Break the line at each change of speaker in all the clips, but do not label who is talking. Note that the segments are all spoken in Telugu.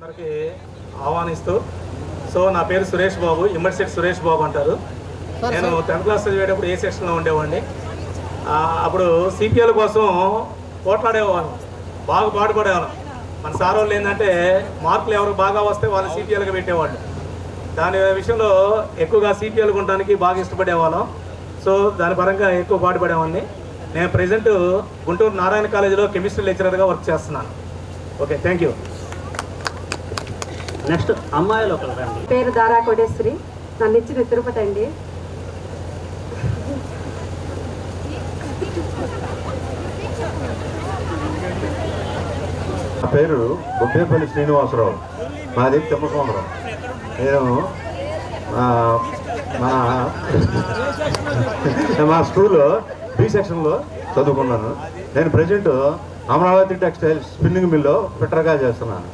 అందరికీ ఆహ్వానిస్తూ నా పేరు సురేష్ బాబు, ఇమ్మడిశెట్టి సురేష్ బాబు అంటారు. నేను 10th క్లాస్ చదివేటప్పుడు ఏ సెక్షన్లో ఉండేవాడిని. అప్పుడు సిపిఎల్ కోసం పోట్లాడేవాళ్ళం, బాగా పాటుపడేవాళ్ళం. మన సార్ వాళ్ళు ఏంటంటే మార్కులు ఎవరు బాగా వస్తే వాళ్ళు సిపిఎల్గా పెట్టేవాళ్ళు. దాని విషయంలో ఎక్కువగా సిపిఎల్ ఉండడానికి బాగా ఇష్టపడేవాళ్ళం. దాని పరంగా ఎక్కువ పాటుపడేవాడిని. నేను ప్రజెంట్ గుంటూరు నారాయణ కాలేజీలో కెమిస్ట్రీ లెక్చరర్గా వర్క్ చేస్తున్నాను. Okay, thank you.
నెక్స్ట్ అమ్మాయిలు ఒకరు రండి.
పేరు దారా కోటేశ్వరి, నన్ను ఇచ్చిన తిరుపతి అండి.
నా పేరు బొబ్బేపల్లి శ్రీనివాసరావు, మాది తిమ్మసముద్రం. నేను మా స్కూల్లో బి సెక్షన్లో చదువుకున్నాను. నేను ప్రజెంట్ అమరావతి టెక్స్టైల్స్ స్పిన్నింగ్ మిల్లో ఫిట్టర్గా చేస్తున్నాను.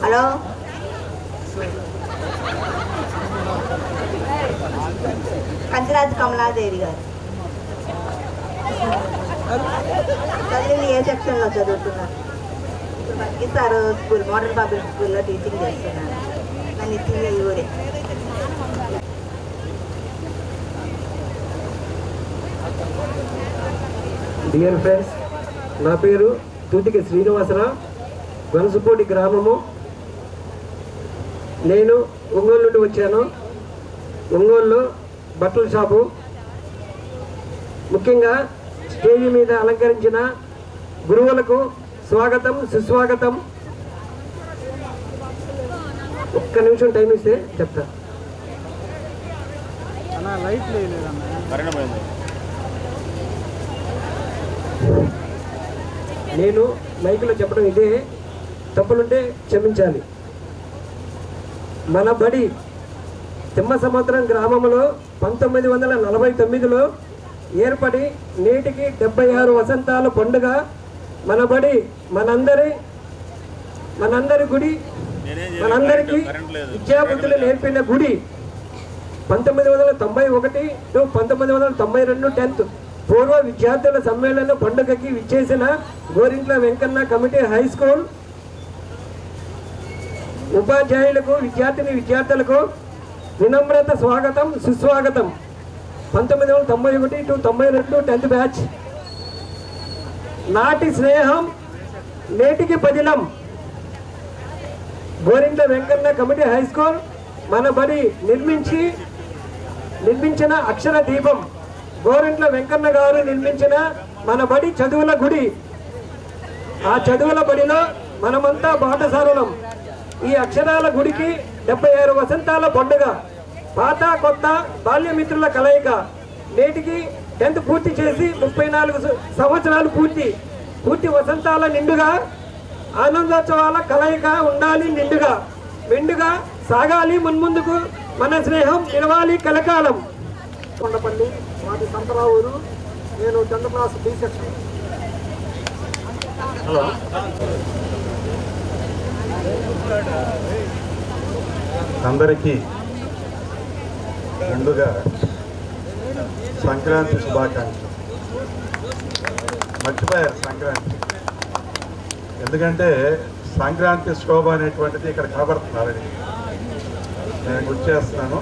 హలో, కంచిరాజు కమలాదేవి గారు. చదివింది ఏ సెక్షన్లో చదువుతున్నారు? ఇప్పుడు బతికిస్తారు స్కూల్, మోడర్న్ పబ్లిక్ స్కూల్లో టీచింగ్ చేస్తున్నాను. నన్ను ఇచ్చింది ఈ ఊరే.
డియర్ ఫ్రెండ్స్, నా పేరు తూతికి శ్రీనివాసరావు, గొనసపూడి గ్రామము. నేను ఒంగోలు నుండి వచ్చాను. ఒంగోలులో బట్టల షాపు. ముఖ్యంగా స్టేజీ మీద అలంకరించిన గురువులకు స్వాగతం, సుస్వాగతం. ఒక్క నిమిషం టైం ఇస్తే చెప్తా. నేను మైకులో చెప్పడం ఇదే, తప్పులుంటే క్షమించాలి. మన బడి తిమ్మసముద్రం గ్రామంలో 1949లో ఏర్పడి నేటికి 76 వసంతాల పండుగ. మన బడి మనందరి గుడి, మనందరికీ విద్యాబుద్ధులు నేర్పిన గుడి. 1991 to 1992 10th పూర్వ విద్యార్థుల సమ్మేళన పండుగకి విచ్చేసిన Gorantla Venkanna committee high school ఉపాధ్యాయులకు, విద్యార్థులకు వినమ్రత స్వాగతం, సుస్వాగతం. 1991 to 92 10th బ్యాచ్. నాటి స్నేహం నేటికి పదిలం. Gorintla Venkanna committee high school మన బడి నిర్మించిన అక్షర దీపం. గోరింట్ల వెంకన్న గారు నిర్మించిన మన బడి చదువుల గుడి. ఆ చదువుల బడిలో మనమంతా బాటసారులం. ఈ అక్షరాల గుడికి 76 వసంతాల పండుగ. పాత కొత్త బాల్యమిత్రుల కలయిక. నేటికి 10th పూర్తి చేసి 34 సంవత్సరాలు పూర్తి వసంతాల నిండుగా ఆనందోత్సవాల కలయిక ఉండాలి నిండుగా. మెండుగా సాగాలి మున్ముందుకు, మన స్నేహం నిలవాలి కలకాలం.
కొండపల్లి, మాది సంతరావూరు. నేను 10th క్లాస్ బి సెక్షన్.
అందరికీ ముందుగా సంక్రాంతి శుభాకాంక్షలు. మర్చిపోయారు సంక్రాంతి, ఎందుకంటే సంక్రాంతి శోభ అనేటువంటిది ఇక్కడ కనబడుతున్నారని నేను గుర్తు చేస్తున్నాను.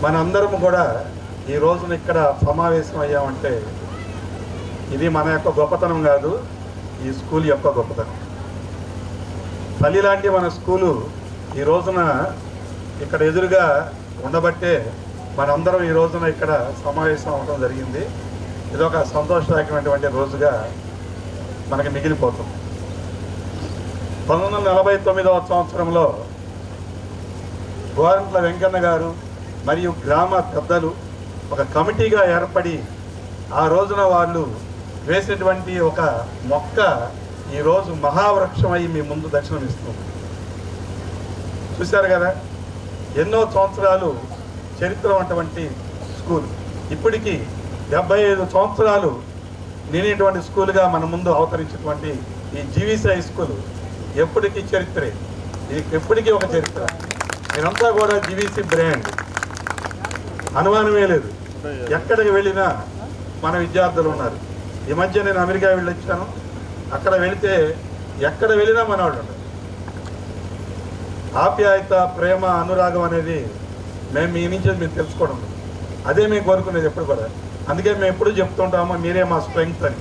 మనందరం కూడా ఈ రోజున ఇక్కడ సమావేశం అయ్యామంటే ఇది మన యొక్క గొప్పతనం కాదు, ఈ స్కూల్ యొక్క గొప్పతనం. తల్లి లాంటి మన స్కూలు ఈ రోజున ఇక్కడ ఎదురుగా ఉండబట్టే మనందరం ఈ రోజున ఇక్కడ సమావేశం అవ్వడం జరిగింది. ఇదొక సంతోషదాయకమైనటువంటి రోజుగా మనకి మిగిలిపోతుంది. 1949వ సంవత్సరంలో గోరింట్ల వెంకన్న గారు మరియు గ్రామ పెద్దలు ఒక కమిటీగా ఏర్పడి ఆ రోజున వాళ్ళు వేసినటువంటి ఒక మొక్క ఈరోజు మహావృక్షమై మీ ముందు దర్శనమిస్తుంది. చూశారు కదా, ఎన్నో సంవత్సరాలు చరిత్ర ఉన్నటువంటి స్కూల్ ఇప్పటికీ 75 సంవత్సరాలు నేనేటువంటి స్కూల్గా మన ముందు అవతరించినటువంటి ఈ జీవీసీ హై స్కూల్ ఎప్పటికీ చరిత్రే. ఇది ఎప్పటికీ ఒక చరిత్ర. నేనంతా కూడా జీవీసీ బ్రాండ్, అనుమానమే లేదు. ఎక్కడికి వెళ్ళినా మన విద్యార్థులు ఉన్నారు. ఈ మధ్య నేను అమెరికా వెళ్ళొచ్చాను. అక్కడ వెళితే ఎక్కడ వెళ్ళినా మనవాళ్ళు ఉండరు. ఆప్యాయత, ప్రేమ, అనురాగం అనేది మేము మీ నుంచి మీరు తెలుసుకోవడం, అదే మేము కోరుకునేది ఎప్పుడు కూడా. అందుకే మేము ఎప్పుడు చెప్తుంటాము, మీరే మా స్ట్రెంగ్త్ అని.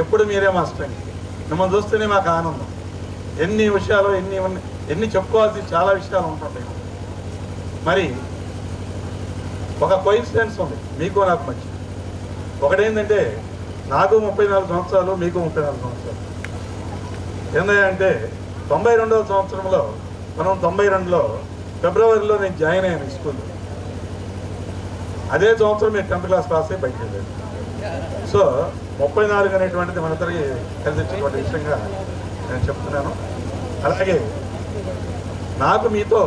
ఎప్పుడు మీరే మా స్ట్రెంగ్త్. మిమ్మల్ని చూస్తేనే మాకు ఆనందం. ఎన్ని విషయాలు ఎన్ని చెప్పుకోవాల్సి చాలా విషయాలు ఉంటుంటాయి. మరి ఒక కోయిన్సిడెన్స్ ఉంది మీకు నాకు మధ్య. ఒకటేంటంటే నాకు 34 సంవత్సరాలు, మీకు 34 సంవత్సరాలు. ఏంటంటే 92వ సంవత్సరంలో మనం 92లో ఫిబ్రవరిలో నేను జాయిన్ అయ్యాను ఈ స్కూల్లో. అదే సంవత్సరం మీరు 10th క్లాస్ పాస్ అయ్యి బయటకు వెళ్ళారు. సో 34 అనేటువంటిది మనందరికీ కలిసినటువంటి విషయంగా నేను చెప్తున్నాను. అలాగే నాకు మీతో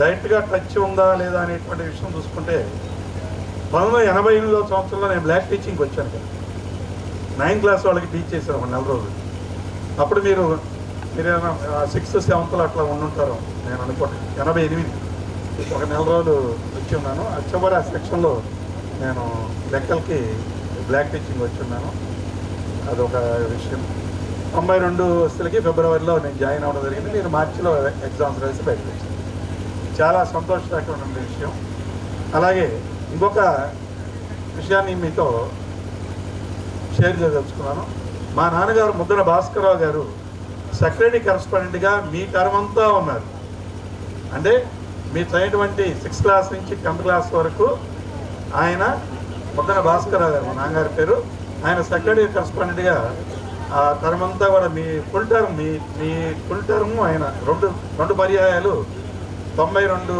డైరెక్ట్గా టచ్ ఉందా లేదా అనేటువంటి విషయం చూసుకుంటే 1988వ సంవత్సరంలో నేను బ్లాక్ టీచింగ్కి వచ్చాను కదా. 9th క్లాస్ వాళ్ళకి టీచ్ చేశాను ఒక 4 రోజులు. అప్పుడు మీరు 6th 7th అట్లా ఉండుంటారు నేను అనుకోండి. 88 ఒక 4 రోజులు వచ్చి ఉన్నాను. చివరి ఆ సెక్షన్లో నేను లెక్కలకి బ్లాక్ టీచింగ్ వచ్చి ఉన్నాను. అదొక విషయం. 92 వస్తులకి ఫిబ్రవరిలో నేను జాయిన్ అవ్వడం జరిగింది. నేను మార్చిలో ఎగ్జామ్స్ రాసి బయటకు వచ్చాను. చాలా సంతోషకరమైన విషయం. అలాగే ఇంకొక విషయాన్ని మీతో షేర్ చేయదలుచుకున్నాను. మా నాన్నగారు ముద్దన భాస్కరరావు గారు సెక్రటరీ కరెస్పాండెంట్గా మీ టర్మ్ అంతా ఉన్నారు. అంటే మీ చదివినటువంటి 6th క్లాస్ నుంచి 10th క్లాస్ వరకు ఆయన ముద్దన భాస్కరరావు గారు, మా నాన్నగారి పేరు. ఆయన సెక్రటరీ కరెస్పాండెంట్గా ఆ టర్మ్ అంతా కూడా మీ ఫుల్ టర్మ్ ఆయన రెండు పర్యాయాలు 92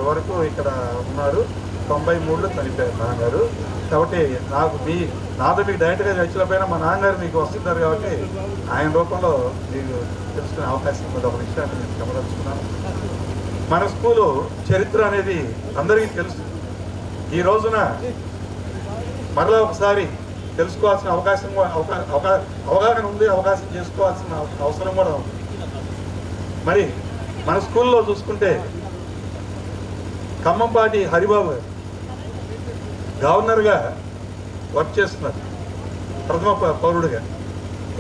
వరకు ఇక్కడ ఉన్నారు. 93లో చనిపోయారు నాన్నగారు. కాబట్టి నాతో మీకు డైరెక్ట్గా చర్చలపైన మా నాన్నగారు మీకు వస్తున్నారు కాబట్టి ఆయన రూపంలో మీకు తెలుసుకునే అవకాశం ఉంది. ఒక విషయాన్ని నేను చెప్పదలుచుకున్నాను. మన స్కూలు చరిత్ర అనేది అందరికీ తెలుసు. ఈ రోజున మరలా ఒకసారి తెలుసుకోవాల్సిన అవగాహన ఉంది, అవకాశం చేసుకోవాల్సిన అవసరం కూడా ఉంది. మరి మన స్కూల్లో చూసుకుంటే ఖమ్మంపాటి హరిబాబు గవర్నర్గా వర్క్ చేస్తున్నారు, ప్రథమ పౌరుడిగా.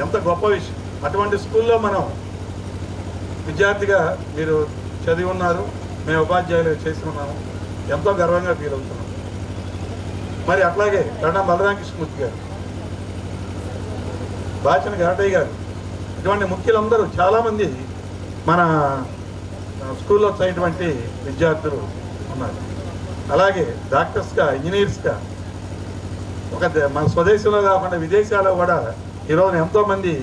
ఎంత గొప్ప విషయం. అటువంటి స్కూల్లో మనం విద్యార్థిగా మీరు చదివి ఉన్నారు, మేము ఉపాధ్యాయులు చేసి ఉన్నాము. ఎంతో గర్వంగా ఫీల్ అవుతున్నాం. మరి అట్లాగే కరణం బలరామకృష్ణమూర్తి గారు, బాచన గాటయ్య గారు, ఇటువంటి ముఖ్యులందరూ చాలామంది మన స్కూల్లో చదివినటువంటి విద్యార్థులు ఉన్నారు. అలాగే డాక్టర్స్గా, ఇంజనీర్స్గా మన స్వదేశంలో కాకుండా విదేశాల్లో కూడా ఈరోజు ఎంతోమంది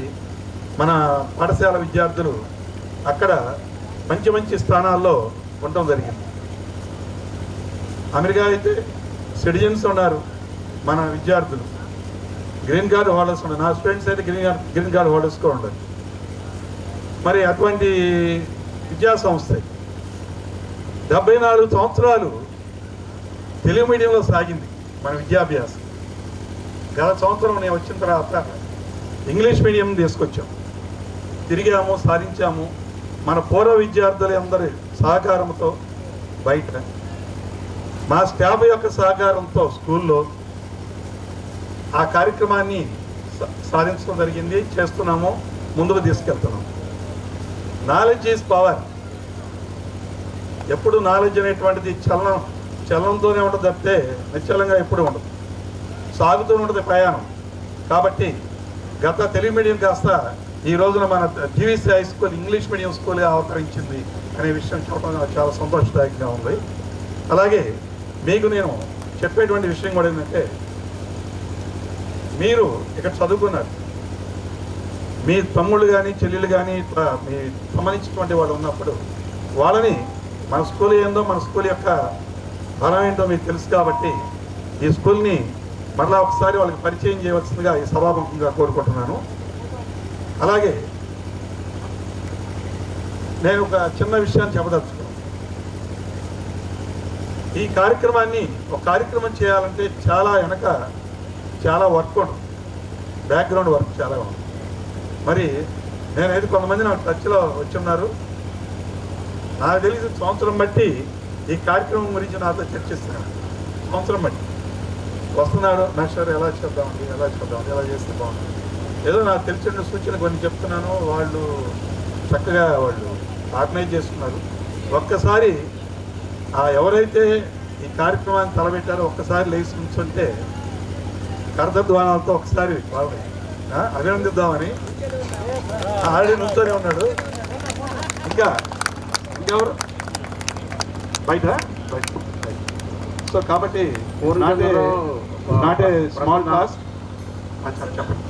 మన పాఠశాల విద్యార్థులు అక్కడ మంచి మంచి స్థానాల్లో ఉండటం జరిగింది. అమెరికా అయితే సిటిజన్స్ ఉన్నారు మన విద్యార్థులు, గ్రీన్ కార్డు హోల్డర్స్ ఉన్నారు. నా స్టూడెంట్స్ అయితే గ్రీన్ కార్డు హోల్డర్స్ కూడా ఉండరు. మరి అటువంటి విద్యా సంస్థ 74 సంవత్సరాలు తెలుగు మీడియంలో సాగింది మన విద్యాభ్యాసం. గత సంవత్సరం నేను వచ్చిన తర్వాత ఇంగ్లీష్ మీడియం తీసుకొచ్చాము, తిరిగాము, సాధించాము. మన పూర్వ విద్యార్థులు అందరి సహకారంతో బయట మా స్టాఫ్ యొక్క సహకారంతో స్కూల్లో ఆ కార్యక్రమాన్ని సాధించడం జరిగింది, చేస్తున్నాము, ముందుకు తీసుకెళ్తున్నాము. Knowledge is power. ఎప్పుడు నాలెడ్జ్ అనేటువంటిది చలనంతోనే ఉంటుంది తప్పితే నిశ్చలంగా ఎప్పుడు ఉండదు, సాగుతూ ఉంటుంది ప్రయాణం. కాబట్టి గత తెలుగు మీడియం కాస్త ఈ రోజున మన GVC high school English medium స్కూల్గా అవతరించింది అనే విషయం చెప్పడం నాకు చాలా సంతోషదాయకంగా ఉంది. అలాగే మీకు నేను చెప్పేటువంటి విషయం కూడా ఏంటంటే, మీరు ఇక్కడ చదువుకున్నారు, మీ తమ్ముళ్ళు కానీ చెల్లెళ్ళు కానీ మీ సంబంధించినటువంటి వాళ్ళు ఉన్నప్పుడు వాళ్ళని మన స్కూల్ ఏందో, మన స్కూల్ యొక్క బలం ఏంటో మీకు తెలుసు. కాబట్టి ఈ స్కూల్ని మరలా ఒకసారి వాళ్ళకి పరిచయం చేయవలసిందిగా ఈ సభాముఖంగా కోరుకుంటున్నాను. అలాగే నేను ఒక చిన్న విషయాన్ని చెప్పదలుచుకున్నాను. ఈ కార్యక్రమాన్ని ఒక కార్యక్రమం చేయాలంటే చాలా వర్క్ ఉంటుంది, బ్యాక్గ్రౌండ్ వర్క్ చాలా ఉంది. మరి నేనైతే కొంతమంది నాకు టచ్లో వచ్చున్నారు. నాకు తెలిసి సంవత్సరం బట్టి ఈ కార్యక్రమం గురించి నాతో చర్చిస్తున్నాను. సంవత్సరం బట్టి వస్తున్నాడు, మాస్టర్ ఎలా చేద్దామండి, ఎలా చేస్తే బాగుంటుంది, ఏదో నాకు తెలిసిన సూచనలు కొన్ని చెప్తున్నాను, వాళ్ళు చక్కగా వాళ్ళు ఆర్గనైజ్ చేస్తున్నారు. ఒక్కసారి ఎవరైతే ఈ కార్యక్రమాన్ని తలపెట్టారో ఒక్కసారి లేచి నుంచుంటే కరదధ్వానాలతో ఒకసారి వాళ్ళని అభినందిద్దామని. ఆల్రెడీ నుంచొని ఉన్నాడు. ఇంకెవరు బయట. సో కాబట్టి నాట్ ఏ స్మాల్ కాస్ట్. చెప్పండి.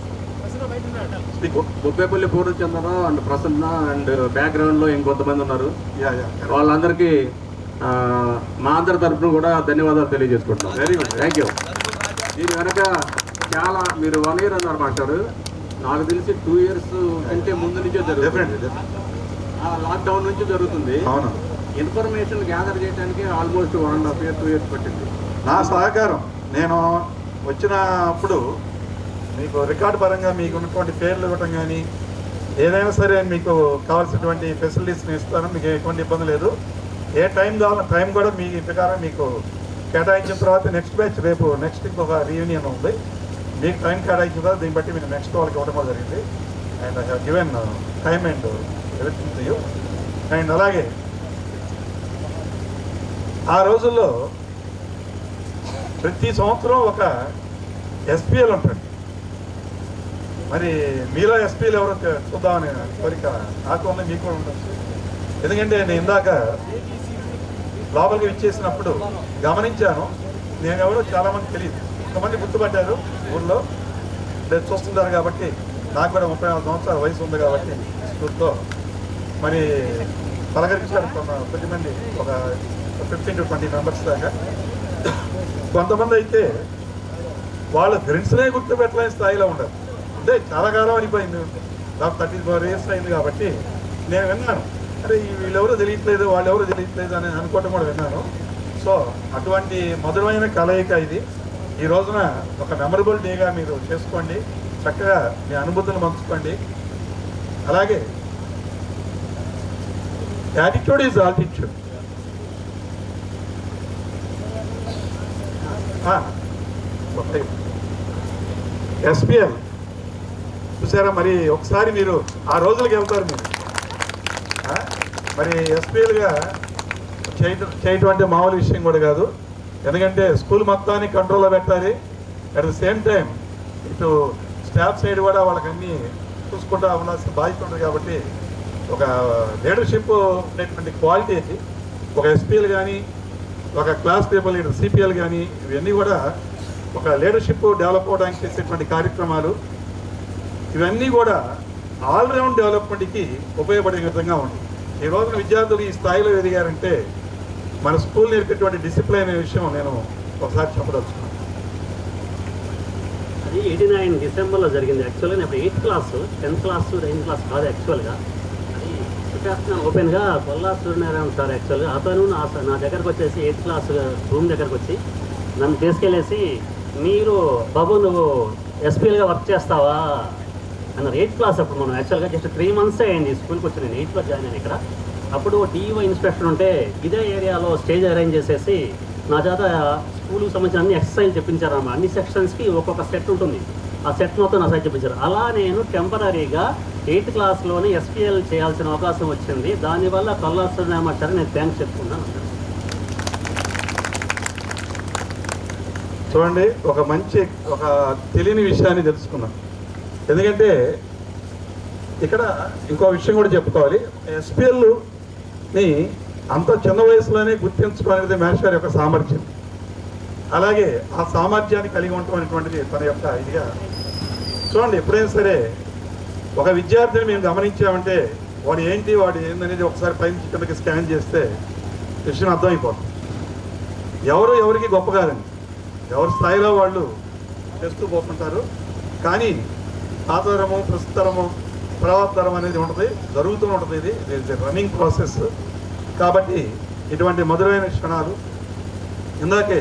Bobbepalli Purnachandra Rao and Prasanna and background లో ఇంకొంతమంది ఉన్నారు. వాళ్ళందరికీ మా అందరి తరఫున కూడా ధన్యవాదాలు తెలియజేసుకుంటున్నాం.
Very good,
thank you. దీని వెనక చాలా మీరు 1 year అన్నారు మాస్టారు, నాకు తెలిసి 2 years కంటే ముందు నుంచే జరుగుతుంది. లాక్డౌన్ నుంచి జరుగుతుంది.
అవును.
ఇన్ఫర్మేషన్ గ్యాదర్ చేయడానికి ఆల్మోస్ట్ 1.5 years 2 years పట్టింది.
నా సహకారం నేను వచ్చినప్పుడు మీకు రికార్డు పరంగా మీకు ఉన్నటువంటి పేర్లు ఇవ్వటం కానీ ఏదైనా సరే మీకు కావాల్సినటువంటి ఫెసిలిటీస్ని ఇస్తాను. మీకు ఎటువంటి ఇబ్బంది లేదు. ఏ టైం కావాలో టైం కూడా మీ ప్రకారం మీకు కేటాయించిన తర్వాత నెక్స్ట్ బ్యాచ్ రేపు నెక్స్ట్ ఇంకొక రీయూనియన్ ఉంది. మీకు టైం కేటాయించిన తర్వాత దీన్ని బట్టి మీరు నెక్స్ట్ వాళ్ళకి ఇవ్వడం కూడా జరిగింది. And I have given time and everything to you. And అలాగే ఆ రోజుల్లో ప్రతి సంవత్సరం ఒక ఎస్పీఎల్ ఉంటాడు. మరి మీలో ఎస్పీలు ఎవరో చూద్దామని కోరిక నాకు ఉంది, మీకు కూడా ఉండొచ్చు. ఎందుకంటే నేను ఇందాక లోపలికి ఇచ్చేసినప్పుడు గమనించాను, నేను ఎవరో చాలామంది తెలియదు. కొంతమంది గుర్తుపట్టారు ఊళ్ళో చూస్తుంటారు కాబట్టి. నాకు కూడా 34 సంవత్సరాల వయసు ఉంది కాబట్టి స్కూల్తో మరి పలకరించారు కొద్దిమంది, ఒక 15 to 20 మెంబర్స్ దాకా. కొంతమంది అయితే వాళ్ళ ఫ్రెండ్స్నే గుర్తుపెట్టలేని స్థాయిలో ఉండరు. అంటే చాలా కాలం అయిపోయింది, నాకు 34 years అయింది కాబట్టి నేను విన్నాను, అరే వీళ్ళెవరో తెలియట్లేదు వాళ్ళెవరో తెలియట్లేదు అని అనుకోవటం కూడా విన్నాను. సో అటువంటి మధురమైన కలయిక ఇది. ఈ రోజున ఒక మెమరబుల్ డేగా మీరు చేసుకోండి, చక్కగా మీ అనుభూతులు పంచుకోండి. అలాగే యాటిట్యూడ్ ఈజ్ ఆల్టిట్యూడ్. ఎస్పీఎల్ చూసారా, మరి ఒకసారి మీరు ఆ రోజులకి వెళ్తారు మీరు. మరి ఎస్పీఎల్గా చేయటం అంటే మామూలు విషయం కూడా కాదు. ఎందుకంటే స్కూల్ మొత్తాన్ని కంట్రోల్లో పెట్టాలి. అట్ ద సేమ్ టైం ఇటు స్టాఫ్ సైడ్ కూడా వాళ్ళకి అన్నీ చూసుకుంటూ ఉండాల్సిన బాధ్యత ఉంటుంది. కాబట్టి ఒక లీడర్షిప్ ఉండేటువంటి క్వాలిటీ ఒక ఎస్పీఎల్ కానీ ఒక క్లాస్ పీపుల్ లీడర్ సిపిఎల్ కానీ ఇవన్నీ కూడా ఒక లీడర్షిప్ డెవలప్ అవడానికి చేసేటువంటి కార్యక్రమాలు. ఇవన్నీ కూడా ఆల్రౌండ్ డెవలప్మెంట్కి ఉపయోగపడే విధంగా ఉంటుంది. ఈ రోజున విద్యార్థులు ఈ స్థాయిలో ఎదిగారంటే మన స్కూల్ నేర్పేటువంటి డిసిప్లిన్ అనే విషయం నేను ఒకసారి చెప్పదలుచుకున్నాను.
అది 89 డిసెంబర్లో జరిగింది. యాక్చువల్గా నేను 8th class 10th class 9th class కాదు. యాక్చువల్గా అది చెప్పేస్తున్నాను ఓపెన్గా. కొల్లా సూర్యనారాయణ సార్ యాక్చువల్గా అతను నా దగ్గరకు వచ్చేసి 8th క్లాస్ రూమ్ దగ్గరకు వచ్చి నన్ను తీసుకెళ్ళేసి, మీరు బాబు నువ్వు ఎస్పీఎల్గా వర్క్ చేస్తావా అన్నారు. 8th క్లాస్ అప్పుడు మనం యాక్చువల్గా జస్ట్ 3 months అయింది స్కూల్కి వచ్చి. నేను 8th జాయిన్ అయ్యాను ఇక్కడ. అప్పుడు టీఈఓ ఇన్స్పెక్టర్ ఉంటే ఇదే ఏరియాలో స్టేజ్ అరేంజ్ చేసేసి నా చేత స్కూల్కి సంబంధించిన అన్ని ఎక్సర్సైజ్ చెప్పించారన్నమాట. అన్ని సెక్షన్స్కి ఒక్కొక్క సెట్ ఉంటుంది. ఆ సెట్ మొత్తం నా సైడ్ చెప్పించారు. అలా నేను టెంపరీగా 8th క్లాస్లోనే ఎస్పీఎల్ చేయాల్సిన అవకాశం వచ్చింది. దానివల్ల కొల్లా సూర్యనారాయణ నేను థ్యాంక్స్ చెప్పుకున్నాను.
చూడండి, ఒక మంచి ఒక తెలియని విషయాన్ని తెలుసుకున్నాం. ఎందుకంటే ఇక్కడ ఇంకో విషయం కూడా చెప్పుకోవాలి. ఎస్పీఎల్ని అంత చిన్న వయసులోనే గుర్తించుకునేది మేనేజర్ యొక్క సామర్థ్యం. అలాగే ఆ సామర్థ్యాన్ని కలిగి ఉండటం అనేటువంటిది తన యొక్క ఇదిగా చూడండి. ఎప్పుడైనా సరే ఒక విద్యార్థిని మేము గమనించామంటే వాడు ఏందనేది ఒకసారి పైన కిందకి స్కాన్ చేస్తే విషయం అర్థమైపోతుంది. ఎవరికి గొప్ప కాదండి, ఎవరి స్థాయిలో వాళ్ళు చేస్తూ పోతుంటారు. కానీ పాతతరము ప్రస్తుతరము తర్వాత తరం అనేది ఉంటుంది, జరుగుతూ ఉంటుంది. ఇది రన్నింగ్ ప్రాసెస్. కాబట్టి ఇటువంటి మధురమైన క్షణాలు. ఇందాకే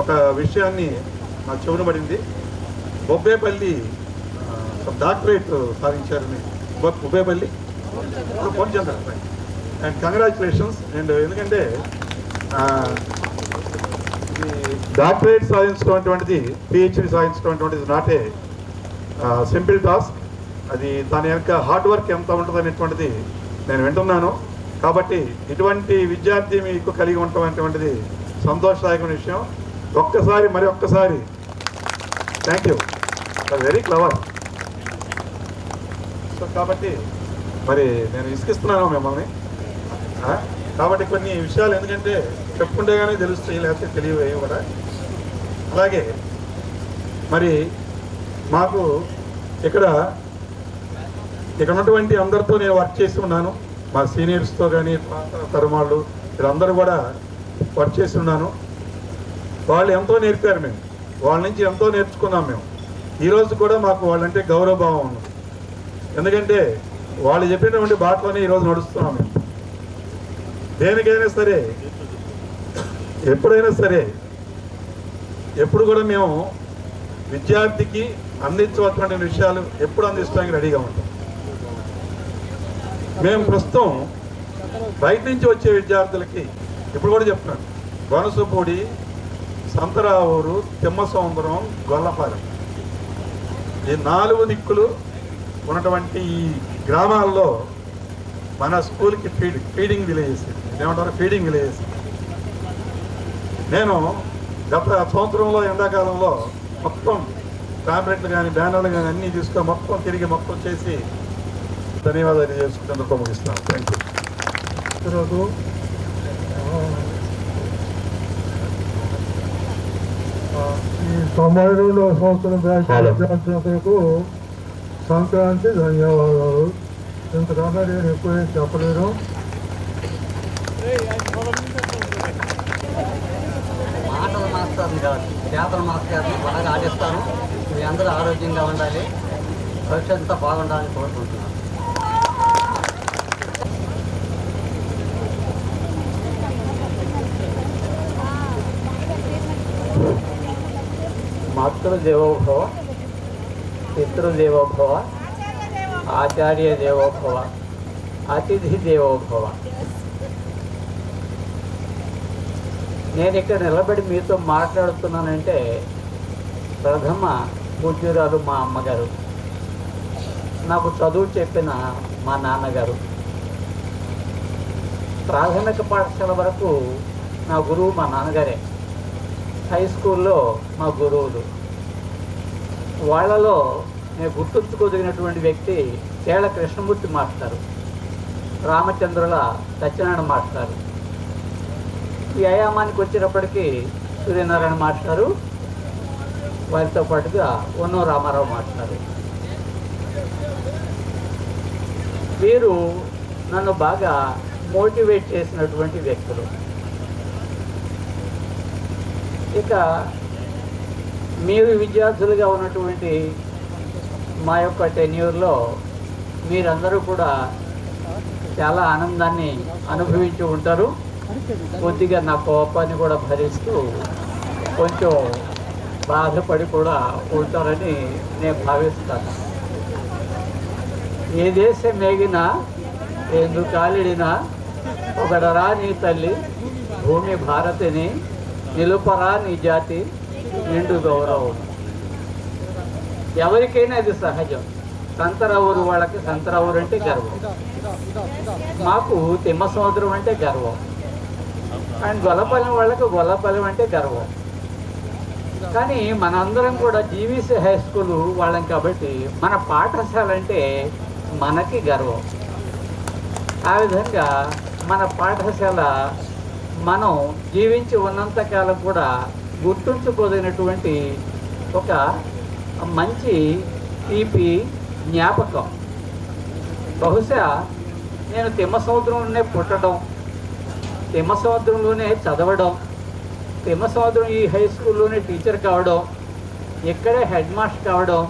ఒక విషయాన్ని నా చెవున పడింది. బొబ్బేపల్లి డాక్టరేట్ సాధించారని Bobbepalli Purnachandra and congratulations. And ఎందుకంటే డాక్టరేట్ సాధించడం పిహెచ్డి సాధించడం నాట్ ఏ సింపుల్ టాస్క్. అది దాని యొక్క హార్డ్ వర్క్ ఎంత ఉంటుంది అనేటువంటిది నేను వింటున్నాను. కాబట్టి ఇటువంటి విద్యార్థి మీకు కలిగి ఉండటం అనేటువంటిది సంతోషదాయకమైన విషయం. మరి ఒక్కసారి thank you, very clever. So కాబట్టి మరి నేను విసిగిస్తున్నాను మిమ్మల్ని. కాబట్టి కొన్ని విషయాలు ఎందుకంటే చెప్పుకుంటే కానీ తెలుస్తాయి, లేకపోతే తెలియవు ఏమి కూడా. అలాగే మరి మాకు ఇక్కడ ఉన్నటువంటి అందరితో నేను వర్క్ చేసి ఉన్నాను. మా సీనియర్స్తో కానీ తరుమాళ్ళు వీళ్ళందరూ కూడా వర్క్ చేసి ఉన్నాను. వాళ్ళు ఎంతో నేర్పారు, మేము వాళ్ళ నుంచి ఎంతో నేర్చుకున్నాం. మేము ఈరోజు కూడా మాకు వాళ్ళంటే గౌరవభావం ఉన్నది. ఎందుకంటే వాళ్ళు చెప్పినటువంటి బాటలోనే ఈరోజు నడుస్తున్నాం. మేము దేనికైనా సరే, ఎప్పుడైనా సరే, ఎప్పుడు కూడా మేము విద్యార్థికి అందించవలసినటువంటి విషయాలు ఎప్పుడు అందించడానికి రెడీగా ఉంటాం. మేము ప్రస్తుతం బయట నుంచి వచ్చే విద్యార్థులకి ఇప్పుడు కూడా చెప్తున్నాను, గొనసపూడి, సంతరావూరు, తిమ్మసముద్రం, గొల్లపాలెం ఈ 4 దిక్కులు ఉన్నటువంటి ఈ గ్రామాల్లో మన స్కూల్కి ఫీడింగ్ విలేజెస్, ఏమంటారు, ఫీడింగ్ విలేజెస్. నేను గత సంవత్సరంలో ఎండాకాలంలో మొత్తం ప్యాంప్లెట్లు కానీ బ్యానర్లు కానీ అన్నీ తీసుకొని మొత్తం తిరిగి మొత్తం చేసి ధన్యవాదాలు చేసుకుంటూ ముగిస్తున్నాను. Thank you.
ఈరోజు ఈ 92వ సంవత్సరం బ్యాచ్ విద్యార్థులకు సంక్రాంతి ధన్యవాదాలు. ఇంతకన్నా నేను ఎక్కువ చెప్పలేను.
మాటల మాస్టర్ని కాదు, చేతల మాస్టర్ని బాగా ఆడిస్తాను. మీ అందరూ ఆరోగ్యంగా ఉండాలి, భవిష్యత్తుతో బాగుండాలని కోరుకుంటున్నాను. మాతృదేవోభవ, పితృదేవోభవ, ఆచార్య దేవోభవ, అతిథి దేవోభవ. నేను ఇక్కడ నిలబడి మీతో మాట్లాడుతున్నానంటే ప్రథమ పూజ్యురాలు మా అమ్మగారు, నాకు చదువు చెప్పిన మా నాన్నగారు, ప్రాథమిక పాఠశాల వరకు నా గురువు మా నాన్నగారే, హై స్కూల్లో మా గురువులు. వాళ్ళలో నేను గుర్తుంచుకోదగినటువంటి వ్యక్తి కేళ కృష్ణమూర్తి మాస్టారు, రామచంద్రుల సత్యనారాయణ మాస్టారు. ఈ అయామానికి వచ్చేటప్పటికి సూర్యనారాయణ మాస్టారు, వారితో పాటుగా ఉన్నో రామారావు మాస్టారు. వీరు నన్ను బాగా మోటివేట్ చేసినటువంటి వ్యక్తులు. ఇక మీరు విద్యార్థులుగా ఉన్నటువంటి మా యొక్క టెన్యూర్లో మీరందరూ కూడా చాలా ఆనందాన్ని అనుభవించి ఉంటారు. కొద్దిగా నా కోపాన్ని కూడా భరిస్తూ కొంచెం బాధపడి కూడా ఉంటారని నేను భావిస్తాను. ఏ దేశం మేగినా ఎందుకు కాలిడినా ఒకడరా నీ తల్లి భూమి భారతిని నిలుపరా నీ జాతి నిండు గౌరవం. ఎవరికైనా ఇది సహజం. సంతరావూరు వాళ్ళకి సంతరావూరు అంటే గర్వం, మాకు తిమ్మ సముద్రం అంటే గర్వం, అండ్ గొల్లపాలెం వాళ్ళకి గొల్లపాలెం అంటే గర్వం. కానీ మనందరం కూడా జీవీసీ హై స్కూల్ వాళ్ళం కాబట్టి మన పాఠశాల అంటే మనకి గర్వం. ఆ విధంగా మన పాఠశాల మనం జీవించి ఉన్నంతకాలం కూడా గుర్తుంచుకోదగినటువంటి ఒక మంచి తీపి జ్ఞాపకం. బహుశా నేను తిమ్మ సముద్రంలోనే పుట్టడం, తిమ్మ సముద్రంలోనే చదవడం, తిమ్మ సముద్రం ఈ హై స్కూల్లోనే టీచర్ కావడం, ఇక్కడే హెడ్ మాస్టర్ కావడం,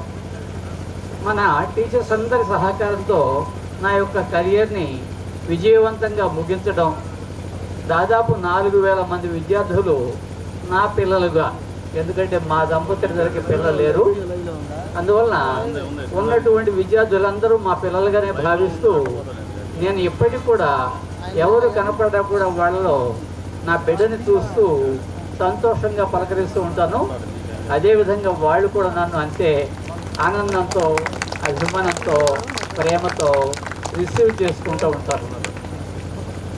మన టీచర్స్ అందరి సహకారంతో నా యొక్క కెరియర్ని విజయవంతంగా ముగించడం, దాదాపు 4000 మంది విద్యార్థులు నా పిల్లలుగా, ఎందుకంటే మా దంపతులందరికీ పిల్లలు లేరు, అందువలన ఉన్నటువంటి విద్యార్థులందరూ మా పిల్లలుగానే భావిస్తూ నేను ఇప్పటికి కూడా ఎవరు కనపడ్డా కూడా వాళ్ళలో నా బిడ్డని చూస్తూ సంతోషంగా పలకరిస్తూ ఉంటాను. అదేవిధంగా వాళ్ళు కూడా నన్ను అంతే
ఆనందంతో, అభిమానంతో, ప్రేమతో రిసీవ్ చేసుకుంటూ ఉంటారు.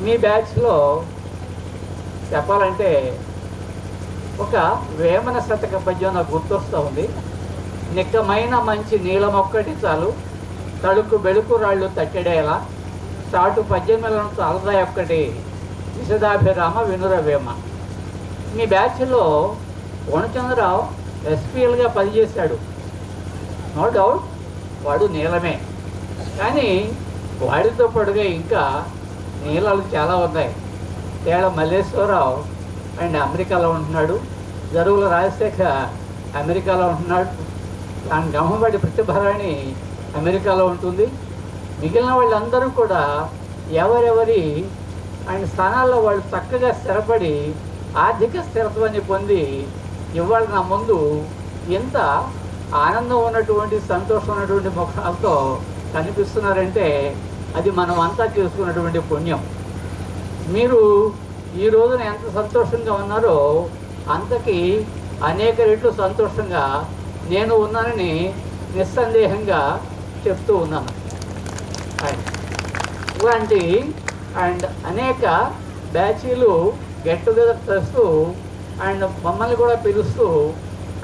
మీ బ్యాచ్లో చెప్పాలంటే ఒక వేమన శతక పద్యం నాకు గుర్తొస్తూ ఉంది. నిక్కమైన మంచి నీలమొక్కటి చాలు, తడుకు బెడుకు రాళ్ళు తట్టెడేలా, చాటు పద్యములను చాలదా ఒక్కటి, విశదాభిరామ వినురవేమ. మీ బ్యాచ్లో పూర్ణచంద్రరావు ఎస్పీఎల్గా పనిచేశాడు. నో డౌట్ వాడు నీలమే, కానీ వాడితో పాటుగా ఇంకా నీలాలు చాలా ఉన్నాయి. తేళ మల్లేశ్వరరావు అండ్ అమెరికాలో ఉంటున్నాడు, జరుగుల రాజశేఖర్ అమెరికాలో ఉంటున్నాడు, అండ్ గమ్మబడి ప్రతిభారాణి అమెరికాలో ఉంటుంది. మిగిలిన వాళ్ళందరూ కూడా ఎవరెవరి ఆయన స్థానాల్లో వాళ్ళు చక్కగా స్థిరపడి ఆర్థిక స్థిరత్వాన్ని పొంది ఇవాళ నా ముందు ఎంత ఆనందం ఉన్నటువంటి, సంతోషం ఉన్నటువంటి ముఖాలతో కనిపిస్తున్నారంటే అది మనం అంతా చేసుకున్నటువంటి పుణ్యం. మీరు ఈ రోజున ఎంత సంతోషంగా ఉన్నారో అంతకి అనేక రెట్లు సంతోషంగా నేను ఉన్నానని నిస్సందేహంగా చెప్తూ ఉన్నాను. ఇలాంటి అండ్ అనేక బ్యాచీలు గెట్ టుగెదర్ చేస్తూ అండ్ మమ్మల్ని కూడా పిలుస్తూ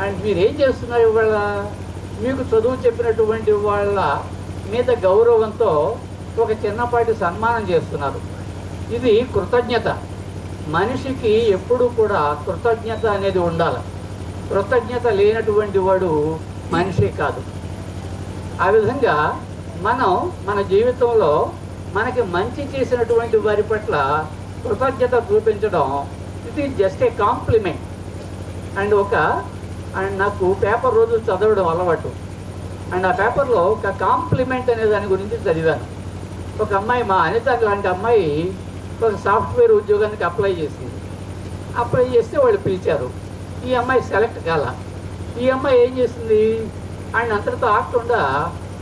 అండ్ మీరు ఏం చేస్తున్నారు ఇవాళ, మీకు చదువు చెప్పినటువంటి వాళ్ళ మీద గౌరవంతో ఒక చిన్నపాటి సన్మానం చేస్తున్నారు. ఇది కృతజ్ఞత. మనిషికి ఎప్పుడూ కూడా కృతజ్ఞత అనేది ఉండాలి. కృతజ్ఞత లేనటువంటి వాడు మనిషి కాదు. ఆ విధంగా మనం మన జీవితంలో మనకి మంచి చేసినటువంటి వారి పట్ల కృతజ్ఞత చూపించడం ఇది జస్ట్ ఏ కాంప్లిమెంట్. అండ్ నాకు పేపర్ రోజులు చదవడం అలవాటు. అండ్ ఆ పేపర్లో ఒక కాంప్లిమెంట్ అనే దాని గురించి చదివాను. ఒక అమ్మాయి, మా అనిత లాంటి అమ్మాయి ఒక సాఫ్ట్వేర్ ఉద్యోగానికి అప్లై చేసింది. అప్లై చేస్తే వాళ్ళు పిలిచారు. ఈ అమ్మాయి సెలెక్ట్ కాల. ఈ అమ్మాయి ఏం చేసింది, ఆయన అంతటితో ఆగకుండా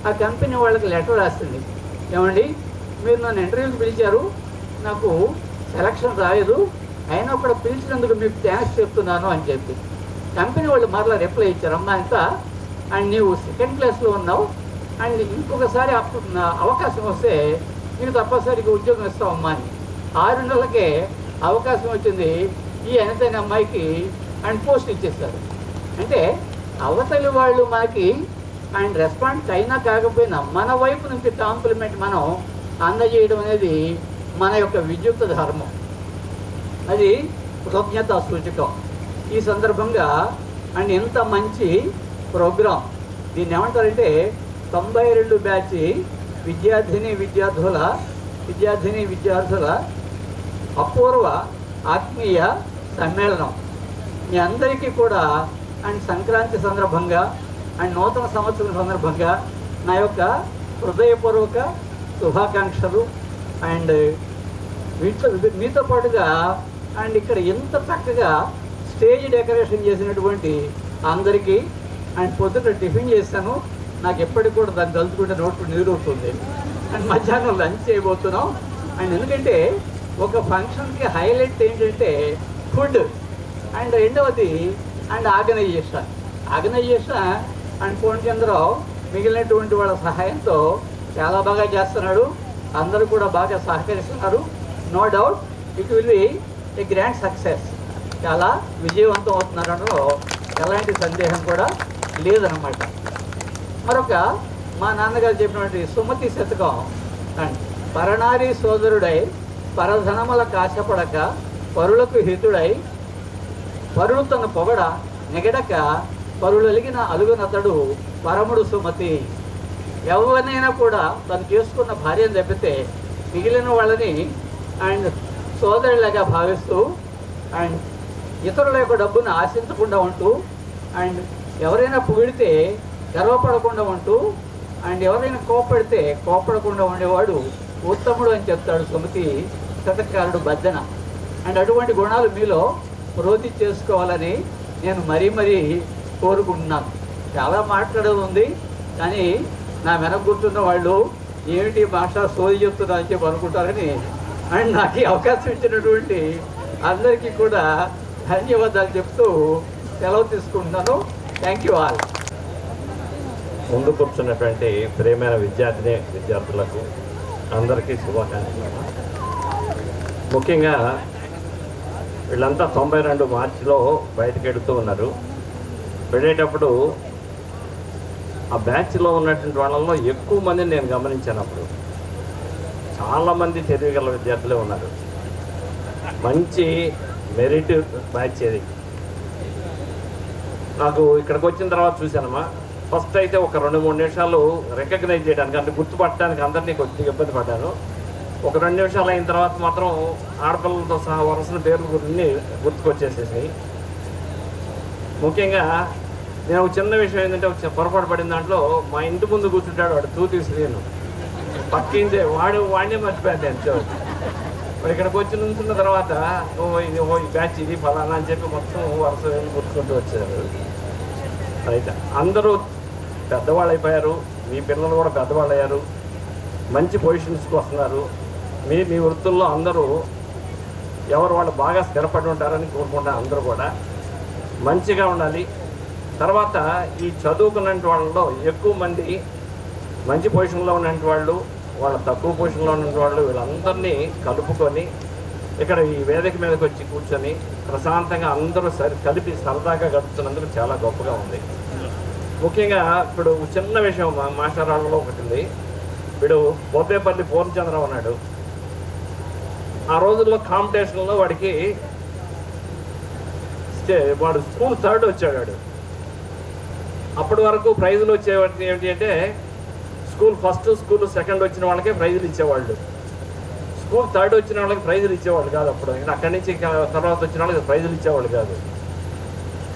ఆ కంపెనీ వాళ్ళకి లెటర్ రాసింది. ఏమండి, మీరు నన్ను ఇంటర్వ్యూకి పిలిచారు, నాకు సెలక్షన్ రాలేదు, అయినా కూడా పిలిచినందుకు మీకు థ్యాంక్స్ చెప్తున్నాను అని చెప్పి కంపెనీ వాళ్ళు మరలా రిప్లై ఇచ్చారు. అమ్మా అంతా అండ్ నీవు సెకండ్ క్లాస్లో ఉన్నావు అండ్ ఇంకొకసారి అవకాశం వస్తే నీకు తప్పనిసరిగా ఉద్యోగం ఇస్తావమ్మా అని. 6 నెలలకే అవకాశం వచ్చింది. ఈ అనితైన అమ్మాయికి అండ్ పోస్ట్ ఇచ్చేస్తారు. అంటే అవతలి వాళ్ళు మనకి అండ్ రెస్పాన్స్ అయినా కాకపోయినా మన వైపు నుంచి కాంప్లిమెంట్ మనం అందజేయడం అనేది మన యొక్క విద్యుత్ ధర్మం. అది కృతజ్ఞతా సూచకం. ఈ సందర్భంగా అండ్ ఎంత మంచి ప్రోగ్రాం, దీన్ని ఏమంటారంటే 92 బ్యాచ్ విద్యార్థిని విద్యార్థుల అపూర్వ ఆత్మీయ సమ్మేళనం. మీ అందరికీ కూడా అండ్ సంక్రాంతి సందర్భంగా అండ్ నూతన సంవత్సరం సందర్భంగా నా యొక్క హృదయపూర్వక శుభాకాంక్షలు. అండ్ మీతో పాటుగా అండ్ ఇక్కడ ఎంత చక్కగా స్టేజ్ డెకరేషన్ చేసినటువంటి అందరికీ అండ్ పొద్దున్న టిఫిన్ చేశాను, నాకు ఎప్పటికి కూడా దాన్ని తలుచుకుంటే నోట్లు నీరుతుంది. అండ్ మధ్యాహ్నం లంచ్ చేయబోతున్నాం. అండ్ ఎందుకంటే ఒక ఫంక్షన్కి హైలైట్ ఏంటంటే ఫుడ్ అండ్ రెండవది అండ్ ఆర్గనైజేషన్ అండ్ పూర్ణచంద్రరావు మిగిలినటువంటి వాళ్ళ సహాయంతో చాలా బాగా చేస్తున్నాడు. అందరూ కూడా బాగా సహకరిస్తున్నారు. No doubt it will be a grand success. చాలా విజయవంతం అవుతున్నారనో ఎలాంటి సందేహం కూడా లేదనమాట. మరొక మా నాన్నగారు చెప్పినటువంటి సుమతి శతకం అండ్ పరనారీ సోదరుడై పరధనముల కాశపడక పరులకు హితుడై పరులు తన పొగడ నెగడక పరులలిగిన అలుగునతడు పరముడు సుమతి. ఎవరినైనా కూడా తను చేసుకున్న భార్యను తప్పితే మిగిలిన వాళ్ళని అండ్ సోదరులాగా భావిస్తూ అండ్ ఇతరుల యొక్క డబ్బును ఆశించకుండా ఉంటూ అండ్ ఎవరైనా పొగిడితే గర్వపడకుండా ఉంటూ అండ్ ఎవరైనా కోపడకుండా ఉండేవాడు ఉత్తముడు అని చెప్తాడు సుమతి శతకారుడు బద్దెన. అండ్ అటువంటి గుణాలు మీలో వృద్ధి చేసుకోవాలని నేను మరీ కోరుకుంటున్నాను. చాలా మాట్లాడేది ఉంది, కానీ నా వెనక కూర్చున్న వాళ్ళు ఏమిటి భాష సోది చెప్తున్నా అని చెప్పి అనుకుంటారని అండ్ నాకు ఈ అవకాశం ఇచ్చినటువంటి అందరికీ కూడా ధన్యవాదాలు చెప్తూ సెలవు తీసుకుంటున్నాను. Thank you all.
ముందు కూర్చున్నటువంటి ప్రియమైన విద్యార్థులకు అందరికీ శుభాకాంక్షలు. ముఖ్యంగా వీళ్ళంతా 92 మార్చిలో బయటకు వెళుతూ ఉన్నారు. వెళ్ళేటప్పుడు ఆ బ్యాచ్లో ఉన్నటువంటి వాళ్ళలో ఎక్కువ మందిని నేను గమనించాను. అప్పుడు చాలామంది తెలివిగల విద్యార్థులే ఉన్నారు. మంచి మెరిట్ బ్యాచ్ ఇది. నాకు ఇక్కడికి వచ్చిన తర్వాత చూశానమ్మా, ఫస్ట్ అయితే ఒక 2-3 నిమిషాలు రికగ్నైజ్ చేయడానికి, అంటే గుర్తుపట్టడానికి అందరినీ కొద్దిగా ఇబ్బంది పడ్డాను. ఒక 2 నిమిషాలు అయిన తర్వాత మాత్రం ఆడపిల్లలతో సహా వరుసన పేర్లు గురించి గుర్తుకొచ్చేసేసి, ముఖ్యంగా నేను ఒక చిన్న విషయం ఏంటంటే ఒక పొరపాటు పడిన దాంట్లో మా ఇంటి ముందు కూర్చుంటాడు వాడు తూతీసి, నేను పక్కింటే వాడినే మర్చిపోయాను నేను. మరి ఇక్కడికి వచ్చి నుంచున్న తర్వాత ఇది ఈ బ్యాచ్ ఇది ఫలానా అని చెప్పి మొత్తం వరుస గుర్తుకుంటూ వచ్చారు. అయితే అందరూ పెద్దవాళ్ళు అయిపోయారు, మీ పిల్లలు కూడా పెద్దవాళ్ళు అయ్యారు, మంచి పొజిషన్స్కి వస్తున్నారు. మీ వృత్తుల్లో అందరూ ఎవరు వాళ్ళు బాగా స్థిరపడి ఉంటారని కోరుకుంటారు. అందరూ కూడా మంచిగా ఉండాలి. తర్వాత ఈ చదువుకున్న వాళ్ళలో ఎక్కువ మంది మంచి పొజిషన్లో ఉన్నటువంటి వాళ్ళు, వాళ్ళ తక్కువ పొజిషన్లో ఉన్న వాళ్ళు, వీళ్ళందరినీ కలుపుకొని ఇక్కడ ఈ వేదిక మీదకి వచ్చి కూర్చొని ప్రశాంతంగా అందరూ కలిపి సరదాగా గడుపుతున్నందుకు చాలా గొప్పగా ఉంది. ముఖ్యంగా ఇప్పుడు చిన్న విషయం మాస్టర్లలో ఒకటి ఉంది. వీడు బొబ్బేపల్లి పూర్ణచంద్రరావు ఉన్నాడు. ఆ రోజుల్లో కాంపిటీషన్లో వాడు స్కూల్ 3rd వచ్చాడు. అప్పటి వరకు ప్రైజులు వచ్చేవాటి ఏమిటి అంటే స్కూల్ 1st, స్కూల్ 2nd వచ్చిన వాళ్ళకే ప్రైజులు ఇచ్చేవాళ్ళు. స్కూల్ 3rd వచ్చిన వాళ్ళకి ప్రైజులు ఇచ్చేవాళ్ళు కాదు. అప్పుడు అక్కడి నుంచి తర్వాత వచ్చిన వాళ్ళకి ప్రైజులు ఇచ్చేవాళ్ళు కాదు.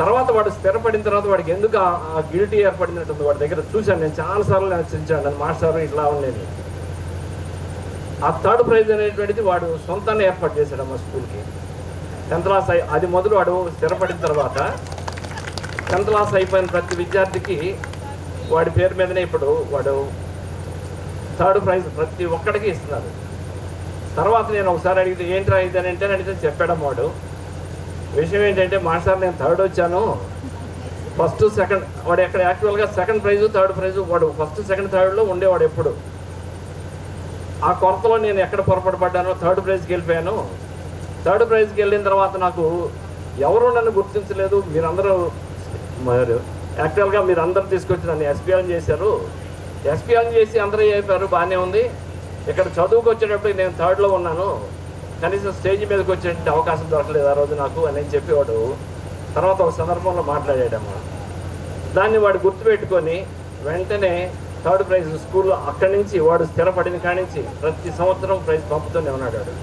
తర్వాత వాడు స్థిరపడిన తర్వాత వాడికి ఎందుకు ఆ గిల్టీ ఏర్పడినట్టుంది వాడి దగ్గర చూశాను నేను చాలాసార్లు. నేను చూశాను, నన్ను మాస్టర్ ఇట్లా ఉండేది. ఆ 3rd ప్రైజ్ అనేటువంటిది వాడు సొంతాన్ని ఏర్పాటు చేశాడు మా స్కూల్కి. 10th క్లాస్ అది మొదలు వాడు స్థిరపడిన తర్వాత 10th క్లాస్ అయిపోయిన ప్రతి విద్యార్థికి వాడి పేరు మీదనే ఇప్పుడు వాడు 3rd ప్రైజ్ ప్రతి ఒక్కడికి ఇస్తున్నారు. తర్వాత నేను ఒకసారి అడిగితే ఏంట్రా ఇది అని అడిగితే చెప్పాడు వాడు. విషయం ఏంటంటే మాస్టర్ నేను 3rd వచ్చాను, 1st, 2nd వాడు ఎక్కడ యాక్చువల్గా 2nd ప్రైజు 3rd ప్రైజు వాడు 1st, 2nd, 3rdలో ఉండేవాడు ఎప్పుడు. ఆ కొరతలో నేను ఎక్కడ పొరపాటు పడ్డానో 3rd ప్రైజ్కి వెళ్ళిపోయాను. 3rd ప్రైజ్కి వెళ్ళిన తర్వాత నాకు ఎవరు నన్ను గుర్తించలేదు. మీరందరూ మరి యాక్చువల్గా మీరందరూ తీసుకొచ్చి నన్ను ఎస్పీఎల్ చేశారు. ఎస్పీఎల్ చేసి అందరూ అయిపోయారు, బాగానే ఉంది. ఇక్కడ చదువుకు వచ్చేటప్పుడు నేను 3rdలో ఉన్నాను, కనీసం స్టేజ్ మీదకి వచ్చేటువంటి అవకాశం దొరకలేదు ఆ రోజు నాకు అని చెప్పేవాడు. తర్వాత ఒక సందర్భంలో మాట్లాడాడమ్మా. దాన్ని వాడు గుర్తుపెట్టుకొని వెంటనే 3rd ప్రైజ్ స్కూల్లో అక్కడి నుంచి వాడు స్థిరపడిన కాడి నుంచి ప్రతి సంవత్సరం ప్రైజ్ పంపుతూనే ఉన్నాడు వాడు.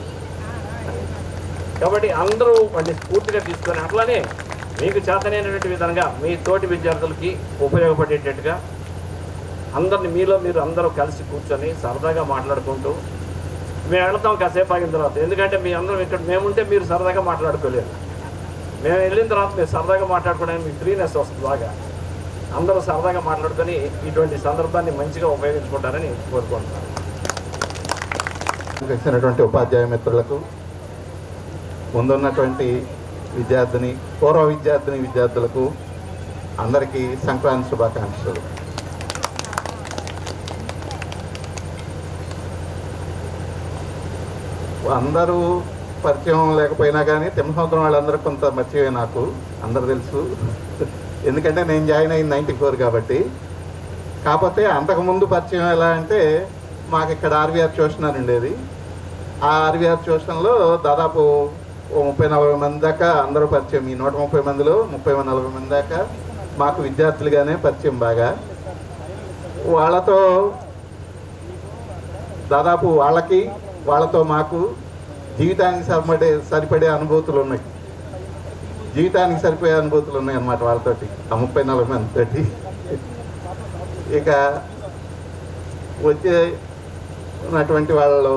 కాబట్టి అందరూ వాడిని స్ఫూర్తిగా తీసుకొని అట్లానే మీకు చేతనైనటువంటి విధంగా మీ తోటి విద్యార్థులకి ఉపయోగపడేటట్టుగా అందరిని మీరు అందరూ కలిసి కూర్చొని సరదాగా మాట్లాడుకుంటూ మేము వెళ్తాం కాసేపు ఆగిన తర్వాత. ఎందుకంటే మీ అందరం ఇక్కడ మేముంటే మీరు సరదాగా మాట్లాడుకోలేరు. మేము వెళ్ళిన తర్వాత మీరు సరదాగా మాట్లాడుకోవడానికి మీకు ఫ్రీనెస్ వస్తుంది. బాగా అందరూ సరదాగా మాట్లాడుకొని ఇటువంటి సందర్భాన్ని మంచిగా ఉపయోగించుకుంటారని కోరుకుంటున్నాను.
వచ్చినటువంటి ఉపాధ్యాయ మిత్రులకు, ముందున్నటువంటి పూర్వ విద్యార్థులకు అందరికీ సంక్రాంతి శుభాకాంక్షలు. అందరూ పరిచయం లేకపోయినా కానీ తిమ్మసముద్రం వాళ్ళందరూ కొంత మర్చిపోయి నాకు అందరు తెలుసు. ఎందుకంటే నేను జాయిన్ అయింది 94 కాబట్టి. కాకపోతే అంతకుముందు పరిచయం ఎలా అంటే మాకు ఇక్కడ ఆర్వీఆర్ ట్యూషన్ అని ఉండేది. ఆ ఆర్వీఆర్ ట్యూషన్లో దాదాపు 30-40 మంది దాకా అందరూ పరిచయం. ఈ 130 మందిలో 30-40 మంది దాకా మాకు విద్యార్థులుగానే పరిచయం. బాగా వాళ్ళతో దాదాపు వాళ్ళతో మాకు జీవితానికి సరిపడే అనుభూతులు ఉన్నాయి. అన్నమాట వాళ్ళతోటి, ఆ 30-40 మందితోటి. ఇక వచ్చేటువంటి వాళ్ళు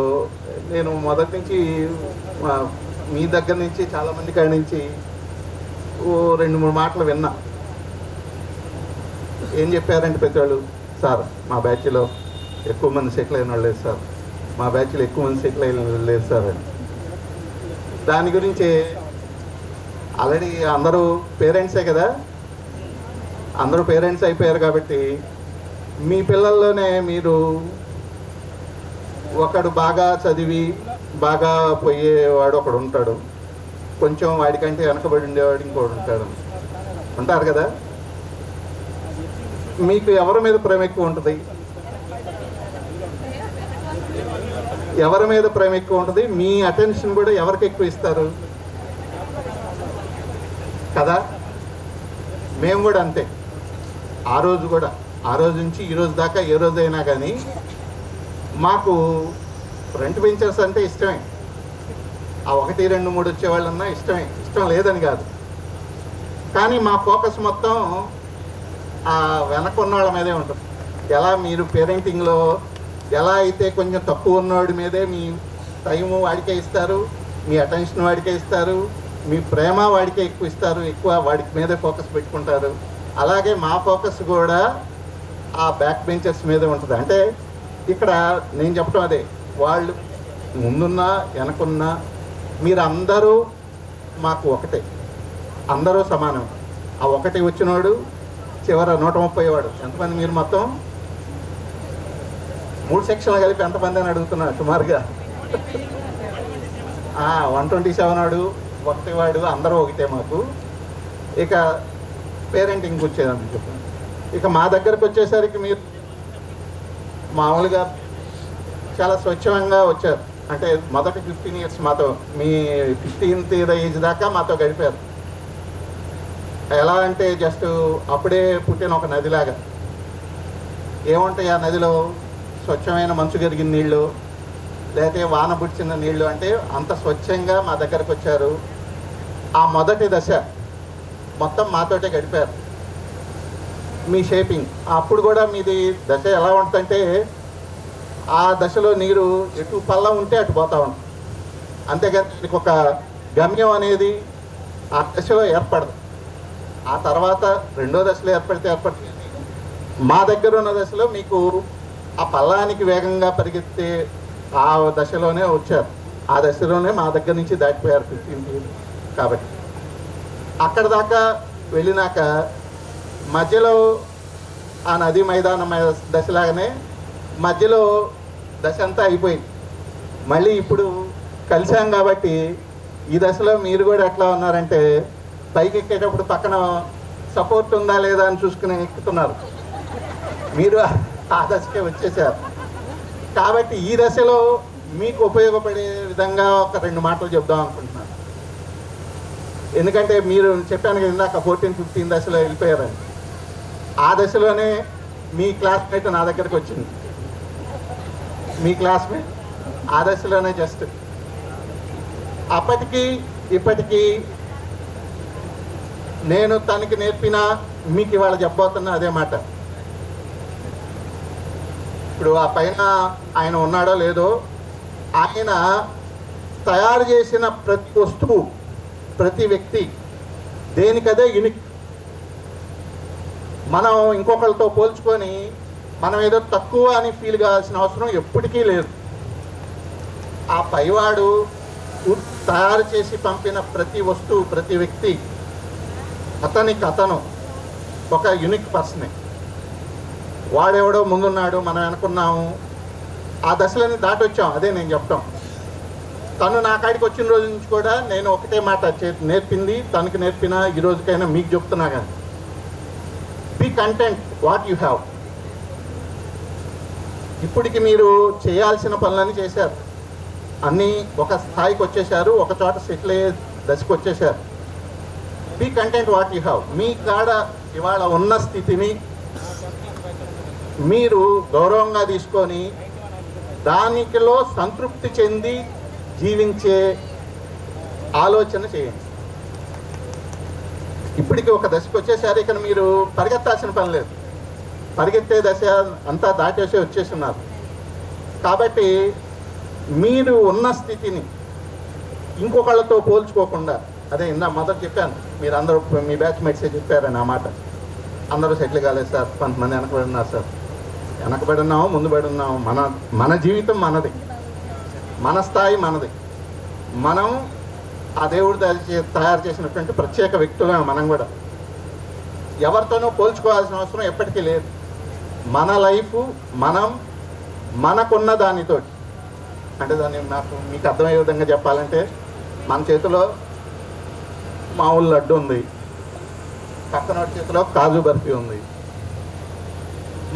నేను మొదటి నుంచి మీ దగ్గర నుంచి చాలామంది కాడి నుంచి 2-3 మాటలు విన్నా. ఏం చెప్పారంటే పెద్దవాళ్ళు, సార్ మా బ్యాచ్లో ఎక్కువ మంది సెటిల్ అయిన వాళ్ళు లేదు సార్, మా బ్యాచ్లో ఎక్కువ మంది సెటిల్ అయిన వాళ్ళు లేదు సార్ అని. దాని గురించి ఆల్రెడీ అందరూ పేరెంట్సే కదా, అందరూ పేరెంట్స్ అయిపోయారు కాబట్టి
మీ పిల్లల్లోనే మీరు ఒకడు బాగా చదివి బాగా పోయేవాడు ఒకడు ఉంటాడు, కొంచెం వాడికంటే వెనకబడి ఉండేవాడు ఇంకోటి ఉంటాడు అంటారు కదా. మీకు ఎవరి మీద ప్రేమ ఎక్కువ ఉంటుంది? ఎవరి మీద ప్రేమ ఎక్కువ ఉంటుంది? మీ అటెన్షన్ కూడా ఎవరికి ఎక్కువ ఇస్తారు కదా. మేము కూడా అంతే. ఆ రోజు నుంచి ఈ రోజు దాకా ఏ రోజైనా కానీ మాకు ఫ్రంట్ బెంచర్స్ అంటే ఇష్టమే. ఆ 1, 2, 3 వచ్చేవాళ్ళన్నా ఇష్టమే, ఇష్టం లేదని కాదు. కానీ మా ఫోకస్ మొత్తం ఆ వెనక ఉన్నవాళ్ళ మీదే ఉంటుంది. ఎలా మీరు పేరెంటింగ్లో ఎలా అయితే కొంచెం తక్కువ ఉన్నవాడి మీదే మీ టైము వాడికే ఇస్తారు, మీ అటెన్షన్ వాడికే ఇస్తారు, మీ ప్రేమ వాడికే ఎక్కువ ఇస్తారు, ఎక్కువ వాడికి మీదే ఫోకస్ పెట్టుకుంటారు. అలాగే మా ఫోకస్ కూడా ఆ బ్యాక్ బెంచర్స్ మీదే ఉంటుంది. అంటే ఇక్కడ నేను చెప్పడం అదే, వాళ్ళు ముందున్నా వెనకున్నా మీరు అందరూ మాకు ఒకటే, అందరూ సమానం. ఆ ఒకటి వచ్చినవాడు చివర 130 వాడు ఎంతమంది? మీరు మొత్తం 3 సెక్షన్లు కలిపి ఎంతమంది అని అడుగుతున్నా సుమారుగా. 127 వాడు, 1 వాడు, అందరూ ఒకటే మాకు. ఇక పేరెంటింగ్కి వచ్చేదని చెప్పండి. ఇక మా దగ్గరకు వచ్చేసరికి మీరు మామూలుగా చాలా స్వచ్ఛంగా వచ్చారు. అంటే మొదటి 15 ఇయర్స్ మాతో, మీ 15th ఏజ్ దాకా మాతో గడిపారు. ఎలా అంటే జస్ట్ అప్పుడే పుట్టిన ఒక నదిలాగా. ఏముంటాయి ఆ నదిలో? స్వచ్ఛమైన మంచు కరిగిన నీళ్ళు, లేకపోతే వాన పుడిచిన నీళ్ళు. అంటే అంత స్వచ్ఛంగా మా దగ్గరకు వచ్చారు. ఆ మొదటి దశ మొత్తం మాతోటే గడిపారు. మీ షేపింగ్ అప్పుడు కూడా మీది దశ ఎలా ఉంటుందంటే, ఆ దశలో నీరు ఎటు పల్లం ఉంటే అటు పోతూ ఉంటుంది. అంతేగాని మీకు ఒక గమ్యం అనేది ఆ దశలో ఏర్పడదు. ఆ తర్వాత రెండో దశలో ఏర్పడుతుంది. మా దగ్గర ఉన్న దశలో మీకు ఆ పల్లానికి వేగంగా పరిగెత్తే ఆ దశలోనే వచ్చారు. ఆ దశలోనే మా దగ్గర నుంచి దాటిపోయారు 15th years. కాబట్టి అక్కడ దాకా వెళ్ళినాక మధ్యలో ఆ నది మైదానం దశలాగానే మధ్యలో దశ అంతా అయిపోయింది. మళ్ళీ ఇప్పుడు కలిసాం కాబట్టి ఈ దశలో మీరు కూడా ఎట్లా ఉన్నారంటే, పైకి ఎక్కేటప్పుడు పక్కన సపోర్ట్ ఉందా లేదా అని చూసుకుని ఎక్కుతున్నారు. మీరు ఆ దశకే వచ్చేసారు. కాబట్టి ఈ దశలో మీకు ఉపయోగపడే విధంగా ఒక 2 మాటలు చెప్దాం అనుకుంటున్నాను. ఎందుకంటే మీరు చెప్పాను కదా ఇందాక 14, 15 దశలో వెళ్ళిపోయారని. ఆ దశలోనే మీ క్లాస్మేట్ నా దగ్గరికి వచ్చింది. మీ క్లాస్మేట్ ఆ దశలోనే జస్ట్ అప్పటికి ఇప్పటికీ నేను తనకి నేర్పిన మీకు ఇవాళ చెప్పబోతున్నా అదే మాట. ఇప్పుడు ఆ పైన ఆయన ఉన్నాడో లేదో, ఆయన తయారు చేసిన ప్రతి వస్తువు, ప్రతి వ్యక్తి దేనికదే యూనిక్. మనం ఇంకొకరితో పోల్చుకొని మనం ఏదో తక్కువ అని ఫీల్ కావాల్సిన అవసరం ఎప్పటికీ లేదు. ఆ పైవాడు తయారు చేసి పంపిన ప్రతి వస్తువు, ప్రతి వ్యక్తి అతను ఒక యూనిక్ పర్సనే. వాడెవడో ముందున్నాడు, మనం అనుకున్నాము. ఆ దశలని దాటొచ్చాం. అదే నేను చెప్తాం. తను నా కాడికి వచ్చిన రోజు నుంచి కూడా నేను ఒకటే మాట నేర్పింది, తనకి నేర్పిన ఈ రోజుకైనా మీకు చెప్తున్నా. కానీ be content what you have. ఇప్పటికి మీరు చేయాల్సిన పనులన్నీ చేశారు, అన్నీ ఒక స్థాయికి వచ్చేసారు, ఒక చోట సెటిల్ అయ్యే దశకు వచ్చేసారు. Be content what you have. మీ కాడ ఇవాళ ఉన్న స్థితిని మీరు గౌరవంగా తీసుకొని దానికిలో సంతృప్తి చెంది జీవించే ఆలోచన చేయండి. ఇప్పటికి ఒక దశకు వచ్చేసరి ఇక్కడ మీరు పరిగెత్తాల్సిన పని లేదు. పరిగెత్తే దశ అంతా దాటేసి వచ్చేస్తున్నారు. కాబట్టి మీరు ఉన్న స్థితిని ఇంకొకళ్ళతో పోల్చుకోకుండా, అదే ఇందా మొదట చెప్పాను, మీరు అందరూ మీ బ్యాచ్మేట్సే చెప్పారని ఆ మాట. అందరూ సెటిల్ కాలేదు సార్, కొంతమంది వెనకబడి ఉన్నారు సార్. వెనకబడి ఉన్నాము, ముందు పడి ఉన్నాము. మన జీవితం మనది, మన స్థాయి మనది. మనం ఆ దేవుడు తయారు చేసినటువంటి ప్రత్యేక వ్యక్తులమే మనం కూడా. ఎవరితోనూ పోల్చుకోవాల్సిన అవసరం ఎప్పటికీ లేదు. మన లైఫ్ మనకున్న దానితో, అంటే దాన్ని నాకు మీకు అర్థమయ్యే విధంగా చెప్పాలంటే, మన చేతిలో మామూలు లడ్డు ఉంది, పక్కన చేతిలో కాజు బర్ఫీ ఉంది.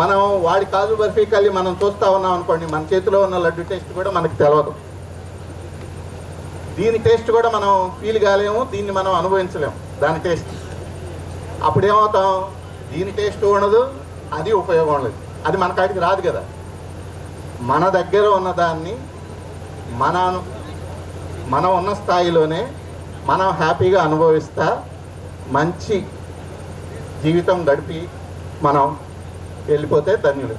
మనం వాడి కాజు బర్ఫీ కలిగి మనం చూస్తూ ఉన్నాం అనుకోండి, మన చేతిలో ఉన్న లడ్డు టేస్ట్ కూడా మనకు తెలియదు. దీని టేస్ట్ కూడా మనం ఫీల్ కాలేము, దీన్ని మనం అనుభవించలేము దాని టేస్ట్. అప్పుడేమవుతాం, దీని టేస్ట్ ఉండదు, అది ఉపయోగం ఉండదు, అది మన కాడికి రాదు కదా. మన దగ్గర ఉన్నదాన్ని మనం ఉన్న స్థాయిలోనే మనం హ్యాపీగా అనుభవిస్తా మంచి జీవితం గడిపి మనం వెళ్ళిపోతే ధన్యులు.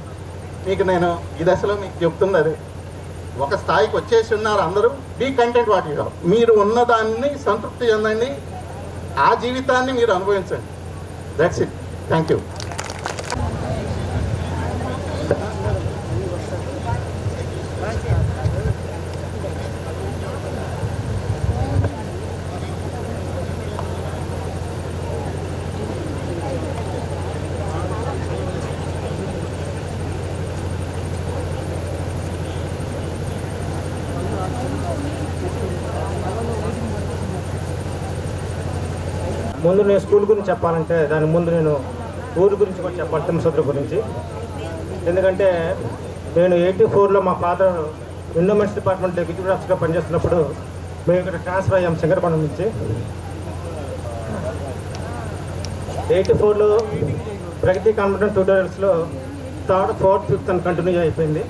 మీకు నేను ఈ దశలో మీకు చెప్తున్నది, ఒక స్థాయికి వచ్చేసి ఉన్నారు అందరూ, be content what you have. మీరు ఉన్నదాన్ని సంతృప్తి చెందండి, ఆ జీవితాన్ని మీరు అనుభవించండి. That's it. Thank you.
ముందు నేను స్కూల్ గురించి చెప్పాలంటే దాని ముందు నేను ఊరు గురించి కూడా చెప్పాలి, తిమ్మసత్ర గురించి. ఎందుకంటే నేను 84లో మా ఫాదర్ ఎండోమెంట్స్ డిపార్ట్మెంట్ ఎగ్జిక్యూటివ్ ఆఫీసర్గా పనిచేస్తున్నప్పుడు మేము ఇక్కడ ట్రాన్స్ఫర్ అయ్యాం శంకరపట్నం నుంచి. 84లో ప్రగతి కాన్ఫిడెన్స్ ట్యూటోరియల్స్లో 3rd, 4th, 5th అని కంటిన్యూ అయిపోయింది.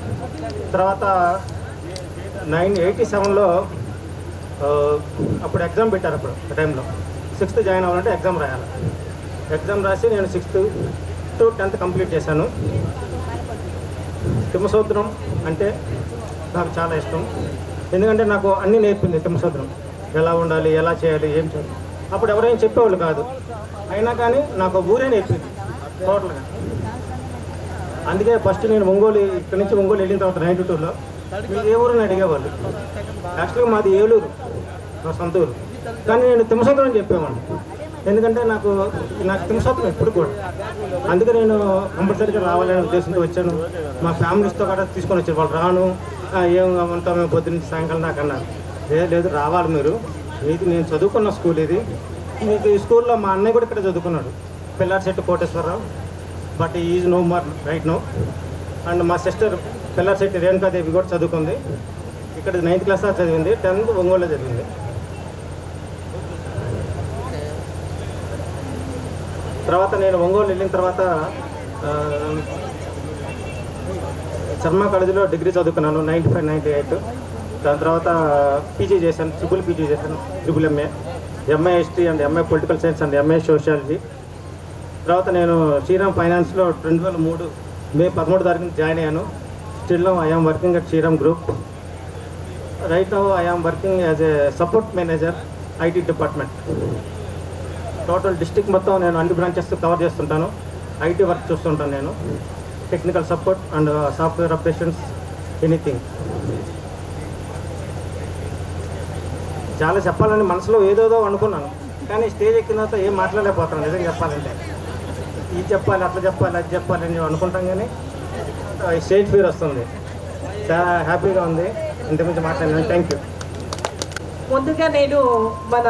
తర్వాత 87లో అప్పుడు ఎగ్జామ్ పెట్టారు. అప్పుడు ఆ టైంలో 6th జాయిన్ అవ్వాలంటే ఎగ్జామ్ రాయాలి. ఎగ్జామ్ రాసి నేను 6th to 10th కంప్లీట్ చేశాను. తిమ్మసముద్రం అంటే నాకు చాలా ఇష్టం, ఎందుకంటే నాకు అన్నీ నేర్పింది తిమ్మసముద్రం. ఎలా ఉండాలి, ఎలా చేయాలి, ఏం చేయాలి. అప్పుడు ఎవరైనా చెప్పేవాళ్ళు కాదు, అయినా కానీ నాకు ఊరే నేర్పింది టోటల్గా. అందుకే ఫస్ట్ నేను ఇక్కడి నుంచి ఒంగోలు వెళ్ళిన తర్వాత 92లో మీరు ఏ ఊరిని అడిగేవాళ్ళు. యాక్చువల్గా మాది ఏలూరు, నా సొంత ఊరు, కానీ నేను తిమ్మసముద్రం అని చెప్పేవాడిని. ఎందుకంటే నాకు తిమ్మసముద్రం ఎప్పుడు కూడా. అందుకే నేను కంపల్సరీగా రావాలనే ఉద్దేశంతో వచ్చాను. మా ఫ్యామిలీస్తో కూడా తీసుకొని వచ్చాను. వాళ్ళు రాను, ఏం ఉంటాం మేము పొద్దున్న నుంచి సాయంకాలం నాకు అన్నారు. లేదు రావాలి మీరు, ఇది నేను చదువుకున్న స్కూల్ ఇది. మీకు ఈ స్కూల్లో మా అన్నయ్య కూడా ఇక్కడ చదువుకున్నాడు, Pillarisetti Koteswararao, but is no more right now. And మా సిస్టర్ పిల్లారిశెట్టి రేణుకాదేవి కూడా చదువుకుంది. ఇక్కడ 9th క్లాస్ దాకా చదివింది, 10th ఒంగోలులో చదివింది. తర్వాత నేను ఒంగోలు వెళ్ళిన తర్వాత శర్మ కాలేజీలో డిగ్రీ చదువుకున్నాను 95, 98. దాని తర్వాత పీజీ చేశాను, ట్రిపుల్ పీజీ చేశాను, triple MA, MA history and MA political science and MA sociology. తర్వాత నేను శ్రీరామ్ ఫైనాన్స్లో 2003 మే 13 తారీఖున జాయిన్ అయ్యాను. Still now I am working at Shriram group. Right now I am working as a support manager, IT department. Total district మొత్తం నేను అన్ని బ్రాంచెస్ కవర్ చేస్తుంటాను. ఐటీ వర్క్ చూస్తుంటాను నేను, technical support and software updations, anything. చాలా చెప్పాలని మనసులో ఏదోదో అనుకున్నాను, కానీ స్టేజ్ ఎక్కిన తర్వాత ఏం మాట్లాడలేకపోతున్నాను నిజంగా చెప్పాలంటే. ఇది చెప్పాలి, అట్లా చెప్పాలి, అది చెప్పాలి అని అనుకుంటాం, కానీ స్టేజ్ ఫీర్ వస్తుంది. చాలా హ్యాపీగా ఉంది ఇంతకుమించి మాట్లాడినాను. Thank you.
ముందుగా నేను మన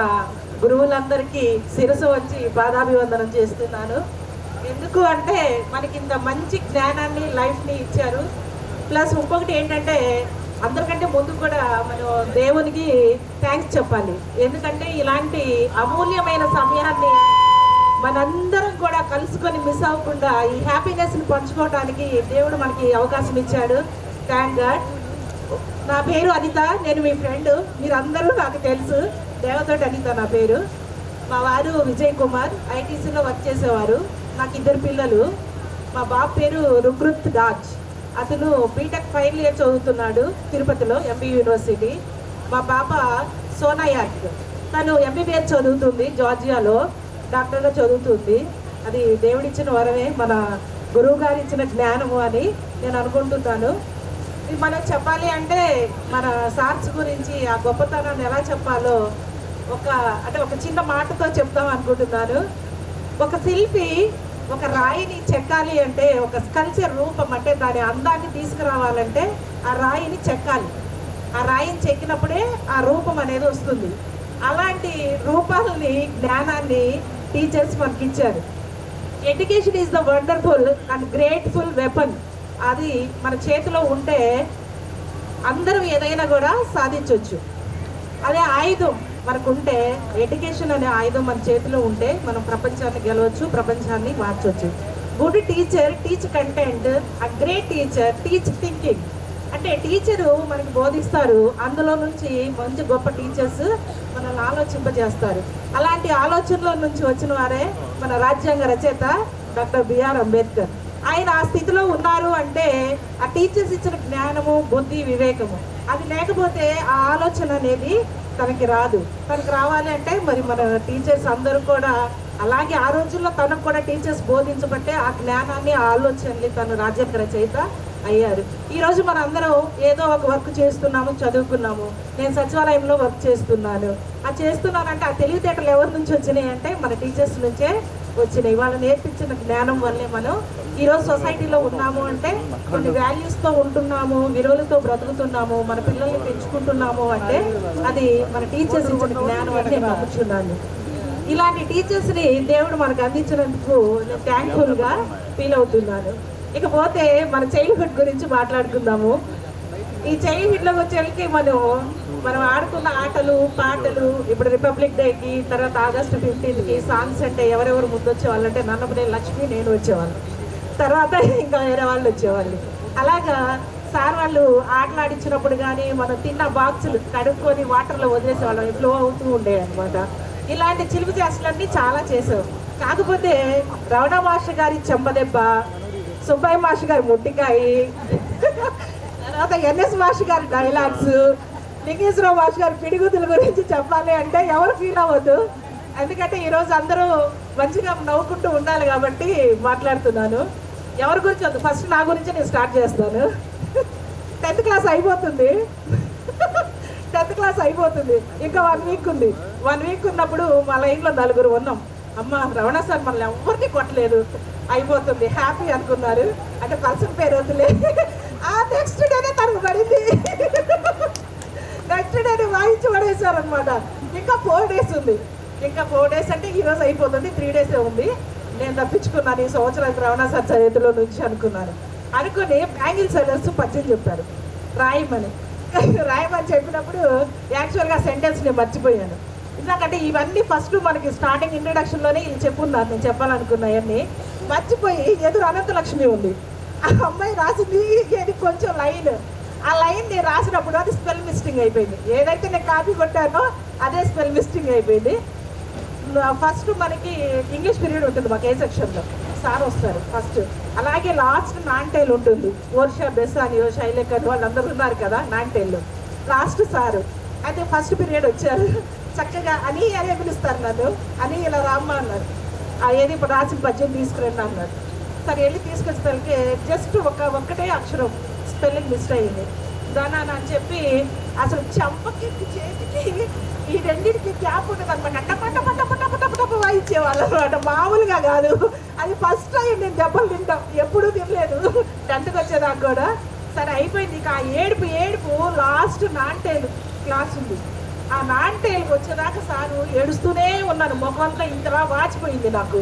గురువులందరికీ శిరసు వచ్చి పాదాభివందనం చేస్తున్నాను. ఎందుకు అంటే మనకి ఇంత మంచి జ్ఞానాన్ని, లైఫ్ని ఇచ్చారు. ప్లస్ ఇంకొకటి ఏంటంటే అందరికంటే ముందు కూడా మనం దేవునికి థ్యాంక్స్ చెప్పాలి. ఎందుకంటే ఇలాంటి అమూల్యమైన సమయాన్ని మనందరం కూడా కలుసుకొని మిస్ అవ్వకుండా ఈ హ్యాపీనెస్ని పంచుకోవడానికి దేవుడు మనకి అవకాశం ఇచ్చాడు. Thank God. నా పేరు అనిత, నేను మీ ఫ్రెండ్, మీరందరూ నాకు తెలుసు. దేవతోటి అనిత నా పేరు. మా వారు విజయ్ కుమార్, ఐటీసీలో వర్క్ చేసేవారు. నాకు 2 పిల్లలు. మా బాబు పేరు రుకృత్ రాజ్, అతను బీటెక్ ఫైనల్ ఇయర్ చదువుతున్నాడు తిరుపతిలో, ఎంబీ యూనివర్సిటీ. మా పాప సోనాయాక్, తను ఎంబీబీఎస్ చదువుతుంది జార్జియాలో, డాక్టర్గా చదువుతుంది. అది దేవుడిచ్చిన వరమే, మన గురువు గారు ఇచ్చిన జ్ఞానము అని నేను అనుకుంటున్నాను. మనం చెప్పాలి అంటే మన సార్స్ గురించి ఆ గొప్పతనాన్ని ఎలా చెప్పాలో ఒక చిన్న మాటతో చెప్తాం అనుకుంటున్నాను. ఒక శిల్పి ఒక రాయిని చెక్కాలి అంటే, ఒక స్కల్చర్ రూపం అంటే దాని అందాన్ని తీసుకురావాలంటే ఆ రాయిని చెక్కాలి. ఆ రాయిని చెక్కినప్పుడే ఆ రూపం అనేది వస్తుంది. అలాంటి రూపాలని, జ్ఞానాన్ని టీచర్స్ మనకి ఇచ్చారు. Education is the wonderful and grateful weapon. అది మన చేతిలో ఉంటే అందరం ఏదైనా కూడా సాధించవచ్చు. అదే ఆయుధం మనకు ఉంటే, ఎడ్యుకేషన్ అనే ఆయుధం మన చేతిలో ఉంటే మనం ప్రపంచాన్ని గెలవచ్చు, ప్రపంచాన్ని మార్చవచ్చు. Good teacher teach content, a great teacher teach thinking. అంటే టీచరు మనకి బోధిస్తారు, అందులో నుంచి మంచి గొప్ప టీచర్స్ మనల్ని ఆలోచింపజేస్తారు. అలాంటి ఆలోచనల నుంచి వచ్చిన వారే మన రాజ్యాంగ రచయిత డాక్టర్ బిఆర్ అంబేద్కర్. ఆయన ఆ స్థితిలో ఉన్నారు అంటే ఆ టీచర్స్ ఇచ్చిన జ్ఞానము, బుద్ధి, వివేకము అది లేకపోతే ఆ ఆలోచన అనేది తనకి రాదు. తనకి రావాలి అంటే మరి మన టీచర్స్ అందరూ కూడా అలాగే ఆ రోజుల్లో తనకు కూడా టీచర్స్ బోధించబట్టే ఆ జ్ఞానాన్ని, ఆ ఆలోచనని తను రాజ్యాంగ రచయిత అయ్యారు. ఈరోజు మన అందరం ఏదో ఒక వర్క్ చేస్తున్నాము, చదువుకున్నాము. నేను సచివాలయంలో వర్క్ చేస్తున్నాను. ఆ చేస్తున్నానంటే ఆ తెలివితేటలు ఎవరి నుంచి వచ్చినాయి అంటే మన టీచర్స్ నుంచే వచ్చినాయి. వాళ్ళు నేర్పించిన జ్ఞానం వల్లే మనం ఈరోజు సొసైటీలో ఉన్నాము అంటే, కొన్ని వాల్యూస్తో ఉంటున్నాము, విలువలతో బ్రతుకుతున్నాము, మన పిల్లల్ని పెంచుకుంటున్నాము అంటే అది మన టీచర్స్ ఇచ్చిన జ్ఞానం అని నేను నమ్ముతున్నాను. ఇలాంటి టీచర్స్ని దేవుడు మనకు అందించినందుకు నేను థ్యాంక్ఫుల్గా ఫీల్ అవుతున్నాను. ఇకపోతే మన చైల్డ్హుడ్ గురించి మాట్లాడుకుందాము. ఈ చైల్డ్హుడ్లోకి వచ్చేళ్ళకి మనం ఆడుకున్న ఆటలు, పాటలు, ఇప్పుడు రిపబ్లిక్ డేకి, తర్వాత ఆగస్టు 15కి సాంగ్స్ అంటే ఎవరెవరు ముందు వచ్చేవాళ్ళు అంటే నన్నపనే లక్ష్మి, నేను వచ్చేవాళ్ళు. తర్వాత ఇంకా వేరే వాళ్ళు వచ్చేవాళ్ళు. అలాగా సార్ వాళ్ళు ఆటలాడించినప్పుడు కానీ మనం తిన్న బాక్సులు కడుక్కొని వాటర్లో వదిలేసేవాళ్ళం, ఫ్లో అవుతూ ఉండేవి అనమాట. ఇలాంటి చిలుపు చేష్టలన్నీ చాలా చేసాం. కాకపోతే రమణ మాస్టర్ గారి చెంపదెబ్బ, సుబ్బయ్య మాస్టర్ గారి ముట్టికాయి, తర్వాత ఎన్ఎస్ మాస్టర్ గారి డైలాగ్స్, లింగేశ్వరరావు మాస్టర్ గారి పిడిగుతుల గురించి చెప్పాలి అంటే ఎవరు ఫీల్ అవ్వద్దు. ఎందుకంటే ఈరోజు అందరూ మంచిగా నవ్వుకుంటూ ఉండాలి కాబట్టి మాట్లాడుతున్నాను. ఎవరి గురించి వద్దు, ఫస్ట్ నా గురించి నేను స్టార్ట్ చేస్తాను. 10th క్లాస్ అయిపోతుంది. 10th క్లాస్ అయిపోతుంది, ఇంకా 1 వీక్ ఉంది. 1 వీక్ ఉన్నప్పుడు మా లైన్లో 4 ఉన్నాం. అమ్మ రమణ సార్ మనల్ని ఎవరికి కొట్టలేదు, అయిపోతుంది, హ్యాపీ అనుకున్నారు. అంటే పర్సన్ పేరు వద్దులే. ఆ నెక్స్ట్ డేనే తనకు పడింది. నెక్స్ట్ డేనే వాయించి పడేశారు అనమాట. ఇంకా 4 days ఉంది. ఇంకా 4 days అంటే ఈరోజు అయిపోతుంది, 3 days ఉంది. నేను తప్పించుకున్నాను ఈ సంవత్సరానికి రమణ సార్ చేతిలో నుంచి అనుకున్నాను. అనుకుని బ్యాంగిల్ సెల్లర్స్ పరిచయం చెప్పారు, రాయమని చెప్పినప్పుడు యాక్చువల్గా సెంటెన్స్ నేను మర్చిపోయాను. ఎందుకంటే ఇవన్నీ ఫస్ట్ మనకి స్టార్టింగ్ ఇంట్రడక్షన్లోనే ఇది చెప్పున్నారు, నేను చెప్పాలనుకున్నాయన్నీ మర్చిపోయి. ఎదురు అనంతలక్ష్మి ఉంది, ఆ అమ్మాయి రాసింది ఏది కొంచెం లైన్, ఆ లైన్ నేను రాసినప్పుడు అది స్పెల్ మిస్టేక్ అయిపోయింది. ఏదైతే నేను కాపీ కొట్టానో అదే స్పెల్ మిస్టేక్ అయిపోయింది. ఫస్ట్ మనకి ఇంగ్లీష్ పీరియడ్ ఉంటుంది మాకు ఏ సెక్షన్లో, సార్ వస్తారు ఫస్ట్. అలాగే లాస్ట్ నాన్టైల్ ఉంటుంది, వర్ష బెస్సానియో శైలేఖర్ వాళ్ళందరూ ఉన్నారు కదా నాన్టైల్లో. లాస్ట్ సారు అయితే ఫస్ట్ పీరియడ్ వచ్చారు. చక్కగా అని అనే పిలుస్తారు నన్ను, అని ఇలా రామ్మ అన్నారు. ఏది ఇప్పుడు రాసిన పద్యం తీసుకురండి అన్నారు. సరే వెళ్ళి తీసుకొచ్చేసరికి జస్ట్ ఒక్కటే అక్షరం స్పెల్లింగ్ మిస్ అయ్యింది. దానా అని చెప్పి అసలు చంపకి చేతికి ఈ రెండింటికి గ్యాప్ ఉంటుంది అనమాట. టప వాయించేవాళ్ళు అనమాట, మామూలుగా కాదు. అది ఫస్ట్ టైం నేను దెబ్బలు తింటాం, ఎప్పుడూ తినలేదు 10th వచ్చేదాకా కూడా. సరే అయిపోయింది. ఇక ఆ ఏడుపు లాస్ట్ నాన్టైల్ క్లాస్ ఉంది. ఆ నాన్టైల్కి వచ్చేదాకా సారు ఏడుస్తూనే ఉన్నాను, ముఖం అంతా ఇంతలా వాచిపోయింది నాకు.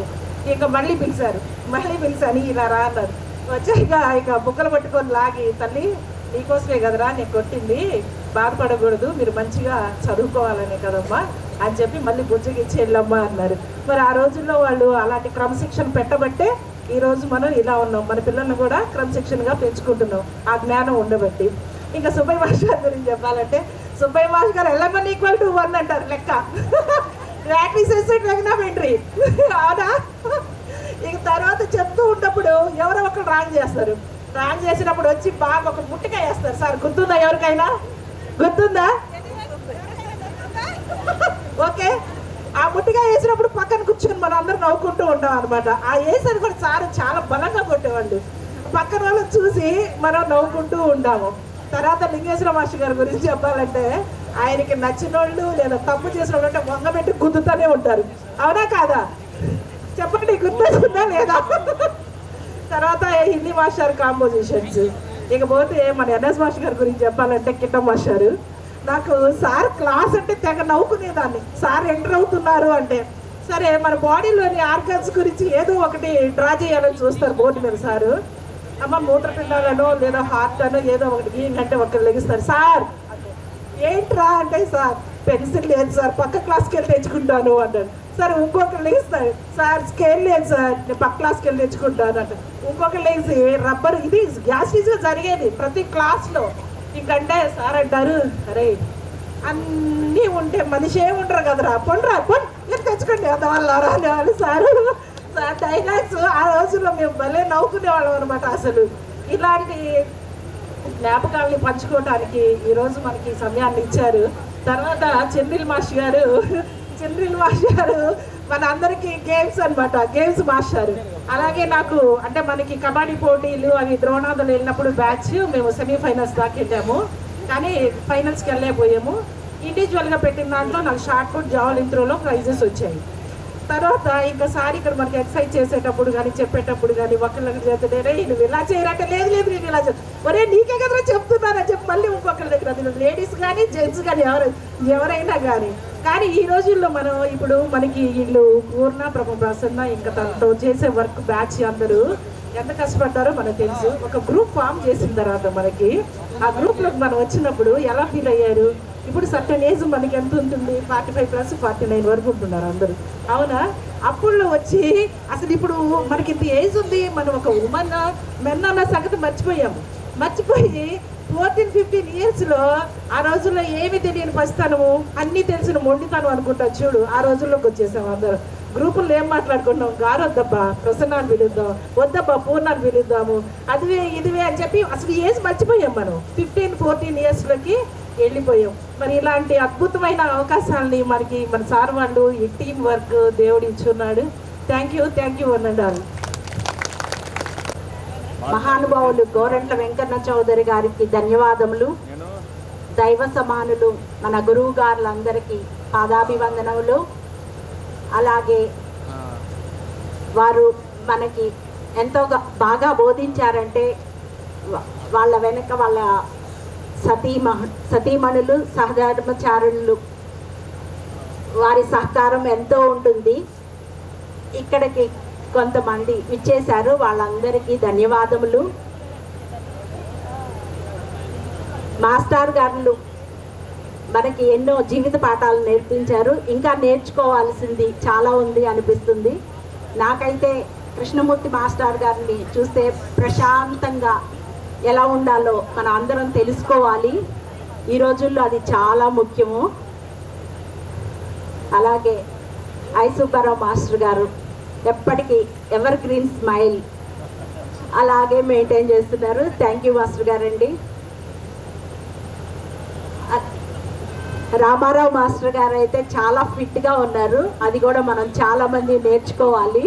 ఇక మళ్ళీ పిలిచాను, ఇలా రా అన్నారు. వచ్చాక ఇక బుక్కలు పట్టుకొని లాగి, తల్లి నీకోసమే కదరా నేను కొట్టింది, బాధపడకూడదు, మీరు మంచిగా చదువుకోవాలనే కదమ్మా అని చెప్పి మళ్ళీ బుజ్జగిచ్చి వెళ్ళమ్మా అన్నారు. మరి ఆ రోజుల్లో వాళ్ళు అలాంటి క్రమశిక్షణ పెట్టబట్టే ఈరోజు మనం ఇలా ఉన్నాం. మన పిల్లల్ని కూడా క్రమశిక్షణగా పెంచుకుంటున్నాం ఆ జ్ఞానం ఉండబట్టి. ఇంకా సుబ్బయ్య మాస్టర్ గారి గురించి చెప్పాలంటే, సుబ్బయ్య మాస్టర్ గారు ఎల్లమన్ ఈక్వల్ టు 1 అంటారు లెక్క. ట్రిగ్నోమెట్రీ అవునా. ఇక తర్వాత చెప్తూ ఉన్నప్పుడు ఎవరో ఒకరు రాంగ్ చేస్తారు. రాంగ్ చేసినప్పుడు వచ్చి బాగా ఒక ముట్టికాయ వేస్తారు. సార్ గుర్తుందా, ఎవరికైనా గుర్తుందా? ఓకే, ఆ ముట్టికాయ వేసినప్పుడు పక్కన కూర్చొని మనం అందరం నవ్వుకుంటూ ఉంటాం అనమాట. ఆ వేసేది కూడా సార్ చాలా బలంగా కొట్టేవాళ్ళు. పక్కన వాళ్ళు చూసి మనం నవ్వుకుంటూ ఉంటాము. తర్వాత లింగేశ్వర మాస్టర్ గారి గురించి చెప్పాలంటే, ఆయనకి నచ్చిన వాళ్ళు లేదా తప్పు చేసిన వాళ్ళు అంటే వంగబెట్టి గుద్దుతూనే ఉంటారు, అవునా కాదా? చెప్పండి, గుర్తొచ్చిందా లేదా? తర్వాత హిందీ మాస్టర్ కాంపోజిషన్స్. ఇకపోతే మన ఎన్ఎస్ మాస్టర్ గారి గురించి చెప్పాలంటే కిట్టం మాస్టారు. నాకు సార్ క్లాస్ అంటే తెగ నవ్వుకునేదాన్ని. సార్ ఎంటర్ అవుతున్నారు అంటే సరే మన బాడీలోని ఆర్గన్స్ గురించి ఏదో ఒకటి డ్రా చేయాలని చూస్తారు బోర్డు మీద సారు. అమ్మ మూత్రపిండాలనో లేదా హార్ట్ అనో ఏదో ఒకటి ఏంటంటే ఒకరు లెగిస్తారు. సార్ ఏంట్రా అంటే సార్ పెన్సిల్ లేదు సార్, పక్క క్లాస్కి వెళ్ళి తెచ్చుకుంటాను అంటారు. సార్ ఇంకొకరు లెగిస్తారు, సార్ స్కేల్ లేదు సార్, నేను పక్క క్లాస్కి వెళ్ళి తెచ్చుకుంటాను అంటారు. ఇంకొకరు లెగిసి రబ్బర్, ఇది గ్యాస్ టీజ్గా జరిగేది ప్రతి క్లాస్లో. ఇంకంటే సార్ అంటారు, అరే అన్నీ ఉంటే మనిషి ఏముంటారు కదరా, పొండ్రా పొన్ ఇది తెచ్చుకోండి అదవాళ్ళరా అనేవాళ్ళు సారు. సార్ డైలాగ్స్ ఆ రోజుల్లో మేము భలే నవ్వుకునేవాళ్ళం అనమాట. అసలు ఇలాంటి జ్ఞాపకాలని పంచుకోవడానికి ఈరోజు మనకి సమయాన్ని ఇచ్చారు. తర్వాత చంద్రిల్ మాస్టర్ గారు మన అందరికీ గేమ్స్ అనమాట, గేమ్స్ మాస్టర్. అలాగే నాకు అంటే మనకి కబడ్డీ పోటీలు అవి ద్రోణాదులు వెళ్ళినప్పుడు బ్యాచ్ మేము సెమీఫైనల్స్ దాకా వెళ్ళాము, కానీ ఫైనల్స్కి వెళ్ళలేకపోయాము. ఇండివిజువల్గా పెట్టిన దాంట్లో నాకు షార్ట్ పుట్, జావలిన్ త్రోలో ప్రైజెస్ వచ్చాయి. తర్వాత ఇంకా సార్ ఇక్కడ మనకి ఎక్సర్సైజ్ చేసేటప్పుడు కానీ చెప్పేటప్పుడు కానీ ఒకళ్ళకి చేస్తుంటే నువ్వు ఇలా చేయరంటే లేదు నేను ఇలా ఒరే నీకే కదరా చెప్తున్నానని చెప్పి మళ్ళీ ఇంకొకరి దగ్గర, లేడీస్ కానీ జెంట్స్ కానీ ఎవరైనా కానీ ఈ రోజుల్లో మనం ఇప్పుడు మనకి వీళ్ళు పూర్ణ ప్రసన్న ఇంకా తనతో చేసే వర్క్ బ్యాచ్ అందరూ ఎంత కష్టపడ్డారో మనకు తెలుసు. ఒక గ్రూప్ ఫామ్ చేసిన తర్వాత మనకి ఆ గ్రూప్లోకి మనం వచ్చినప్పుడు ఎలా ఫీల్ అయ్యారు? ఇప్పుడు సర్టన్ ఏజ్ మనకి ఎంత ఉంటుంది? 45+ 49 వరకు ఉంటున్నారు అందరూ, అవునా? అప్పుడు వచ్చి అసలు ఇప్పుడు మనకి ఇంత ఏజ్ ఉంది, మనం ఒక ఉమెన్ మెన్ అన్న సంగతి మర్చిపోయి 14-15 ఇయర్స్లో ఆ రోజుల్లో ఏమి తెలియని పసితనము అన్నీ తెలిసిన మొండితనం అనుకుంటా చూడు, ఆ రోజుల్లోకి వచ్చేసాము అందరూ. గ్రూపుల్లో ఏం మాట్లాడుకున్నాం, గారు వద్దబ్బా ప్రసన్నాన్ని పిలుద్దాం, వద్దబ్బా పూర్ణాన్ని పిలుద్దాము, అదివే ఇదివే అని చెప్పి అసలు ఏజ్ మర్చిపోయాం మనం. 15-14 ఇయర్స్లోకి వెళ్ళిపోయాం. మరి ఇలాంటి అద్భుతమైన అవకాశాలని మనకి మన సార్ వాళ్ళు ఈ టీం వర్క్ దేవుడు ఇచ్చున్నాడు. థ్యాంక్ యూ అన్నాడు.
మహానుభావులు గోరంట్ల వెంకన్న చౌదరి గారికి ధన్యవాదములు. దైవ సమానులు మన గురువు గారులందరికీ పాదాభివందనములు. అలాగే వారు మనకి ఎంతో బాగా బోధించారంటే వాళ్ళ వెనక వాళ్ళ సతీమణులు సహధర్మచారులు వారి సహకారం ఎంతో ఉంటుంది. ఇక్కడికి కొంతమంది ఇచ్చేశారు, వాళ్ళందరికీ ధన్యవాదములు. మాస్టర్ గారు మనకి ఎన్నో జీవిత పాఠాలు నేర్పించారు. ఇంకా నేర్చుకోవాల్సింది చాలా ఉంది అనిపిస్తుంది. నాకైతే కృష్ణమూర్తి మాస్టర్ గారిని చూస్తే ప్రశాంతంగా ఎలా ఉండాలో మనం అందరం తెలుసుకోవాలి. ఈ రోజుల్లో అది చాలా ముఖ్యము. అలాగే ఐ సుబ్బారావు మాస్టర్ గారు ఎప్పటికీ ఎవర్ గ్రీన్ స్మైల్ అలాగే మెయింటైన్ చేస్తున్నారు. థ్యాంక్ యూ మాస్టర్ గారండి. రామారావు మాస్టర్ గారు అయితే చాలా ఫిట్గా ఉన్నారు, అది కూడా మనం చాలామంది నేర్చుకోవాలి.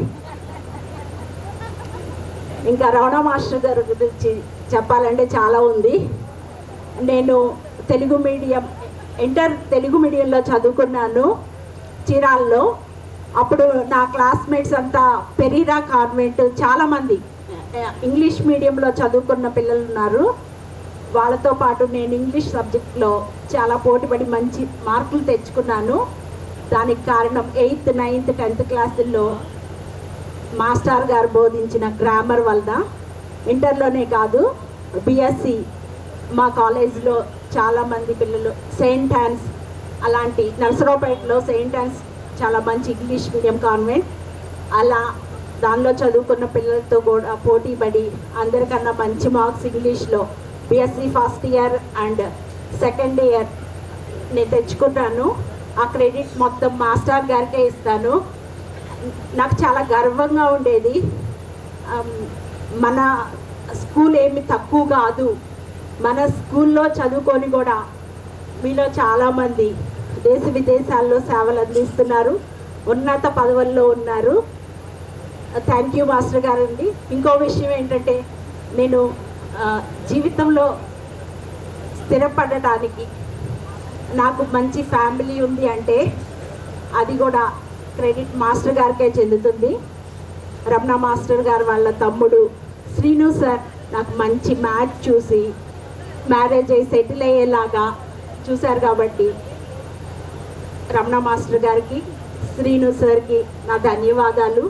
ఇంకా రమణ మాస్టర్ గారి గురించి చెప్పాలంటే చాలా ఉంది. నేను తెలుగు మీడియంలో చదువుకున్నాను చీరాల్లో. అప్పుడు నా క్లాస్మేట్స్ అంతా పెరీరా కాన్వెంట్, చాలామంది ఇంగ్లీష్ మీడియంలో చదువుకున్న పిల్లలు ఉన్నారు. వాళ్ళతో పాటు నేను ఇంగ్లీష్ సబ్జెక్ట్లో చాలా పోటీపడి మంచి మార్కులు తెచ్చుకున్నాను. దానికి కారణం 8th, 9th, 10th క్లాసుల్లో మాస్టర్ గారు బోధించిన గ్రామర్ వల్ల. ఇంటర్లోనే కాదు, బిఎస్సి మా కాలేజ్లో చాలామంది పిల్లలు సెయింట్ యాన్స్ అలాంటి నర్సరావుపేటలో సెయింట్ యాన్స్ చాలా మంచి ఇంగ్లీష్ మీడియం కాన్వెంట్, అలా దానిలో చదువుకున్న పిల్లలతో కూడా పోటీ పడి అందరికన్నా మంచి మార్క్స్ ఇంగ్లీష్లో BSc first year and second year నేను తెచ్చుకున్నాను. ఆ క్రెడిట్ మొత్తం మాస్టర్ గారికే ఇస్తాను. నాకు చాలా గర్వంగా ఉండేది. మన స్కూల్ ఏమి తక్కువ కాదు, మన స్కూల్లో చదువుకొని కూడా మీలో చాలామంది దేశ విదేశాల్లో సేవలు అందిస్తున్నారు, ఉన్నత పదవుల్లో ఉన్నారు. థ్యాంక్ యూ మాస్టర్ గారండి. ఇంకో విషయం ఏంటంటే, నేను జీవితంలో స్థిరపడటానికి నాకు మంచి ఫ్యామిలీ ఉంది అంటే అది కూడా క్రెడిట్ మాస్టర్ గారికే చెందుతుంది. రమణ మాస్టర్ గారు వాళ్ళ తమ్ముడు శ్రీను సార్ నాకు మంచి మ్యాచ్ చూసి మ్యారేజ్ అయ్యి సెటిల్ అయ్యేలాగా చూశారు కాబట్టి రమణ మాస్టర్ గారికి శ్రీను సార్కి నా ధన్యవాదాలు.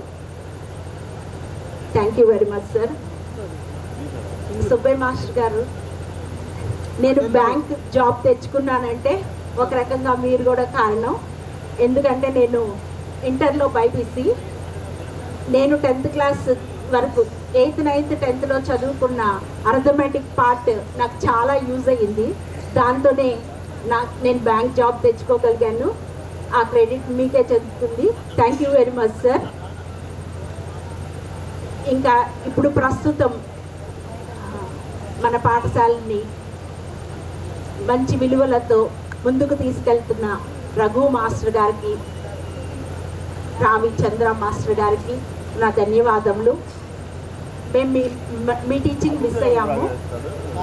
Thank you very much sir. Subbaiah master గారు, నేను బ్యాంక్ జాబ్ తెచ్చుకున్నానంటే ఒక రకంగా మీరు కూడా కారణం. ఎందుకంటే నేను ఇంటర్లో బైపీసీ, నేను 10th క్లాస్ వరకు 8th, 9th, 10thలో చదువుకున్న అర్థమెటిక్ పార్ట్ నాకు చాలా యూజ్ అయ్యింది. దాంతోనే నేను బ్యాంక్ జాబ్ తెచ్చుకోగలిగాను. ఆ క్రెడిట్ మీకే చెందుతుంది. Thank you very much sir. ఇంకా ఇప్పుడు ప్రస్తుతం మన పాఠశాలని మంచి విలువలతో ముందుకు తీసుకెళ్తున్న రఘు మాస్టర్ గారికి, రావి చంద్ర మాస్టర్ గారికి నా ధన్యవాదములు. మేము మీ టీచింగ్ మిస్ అయ్యాము,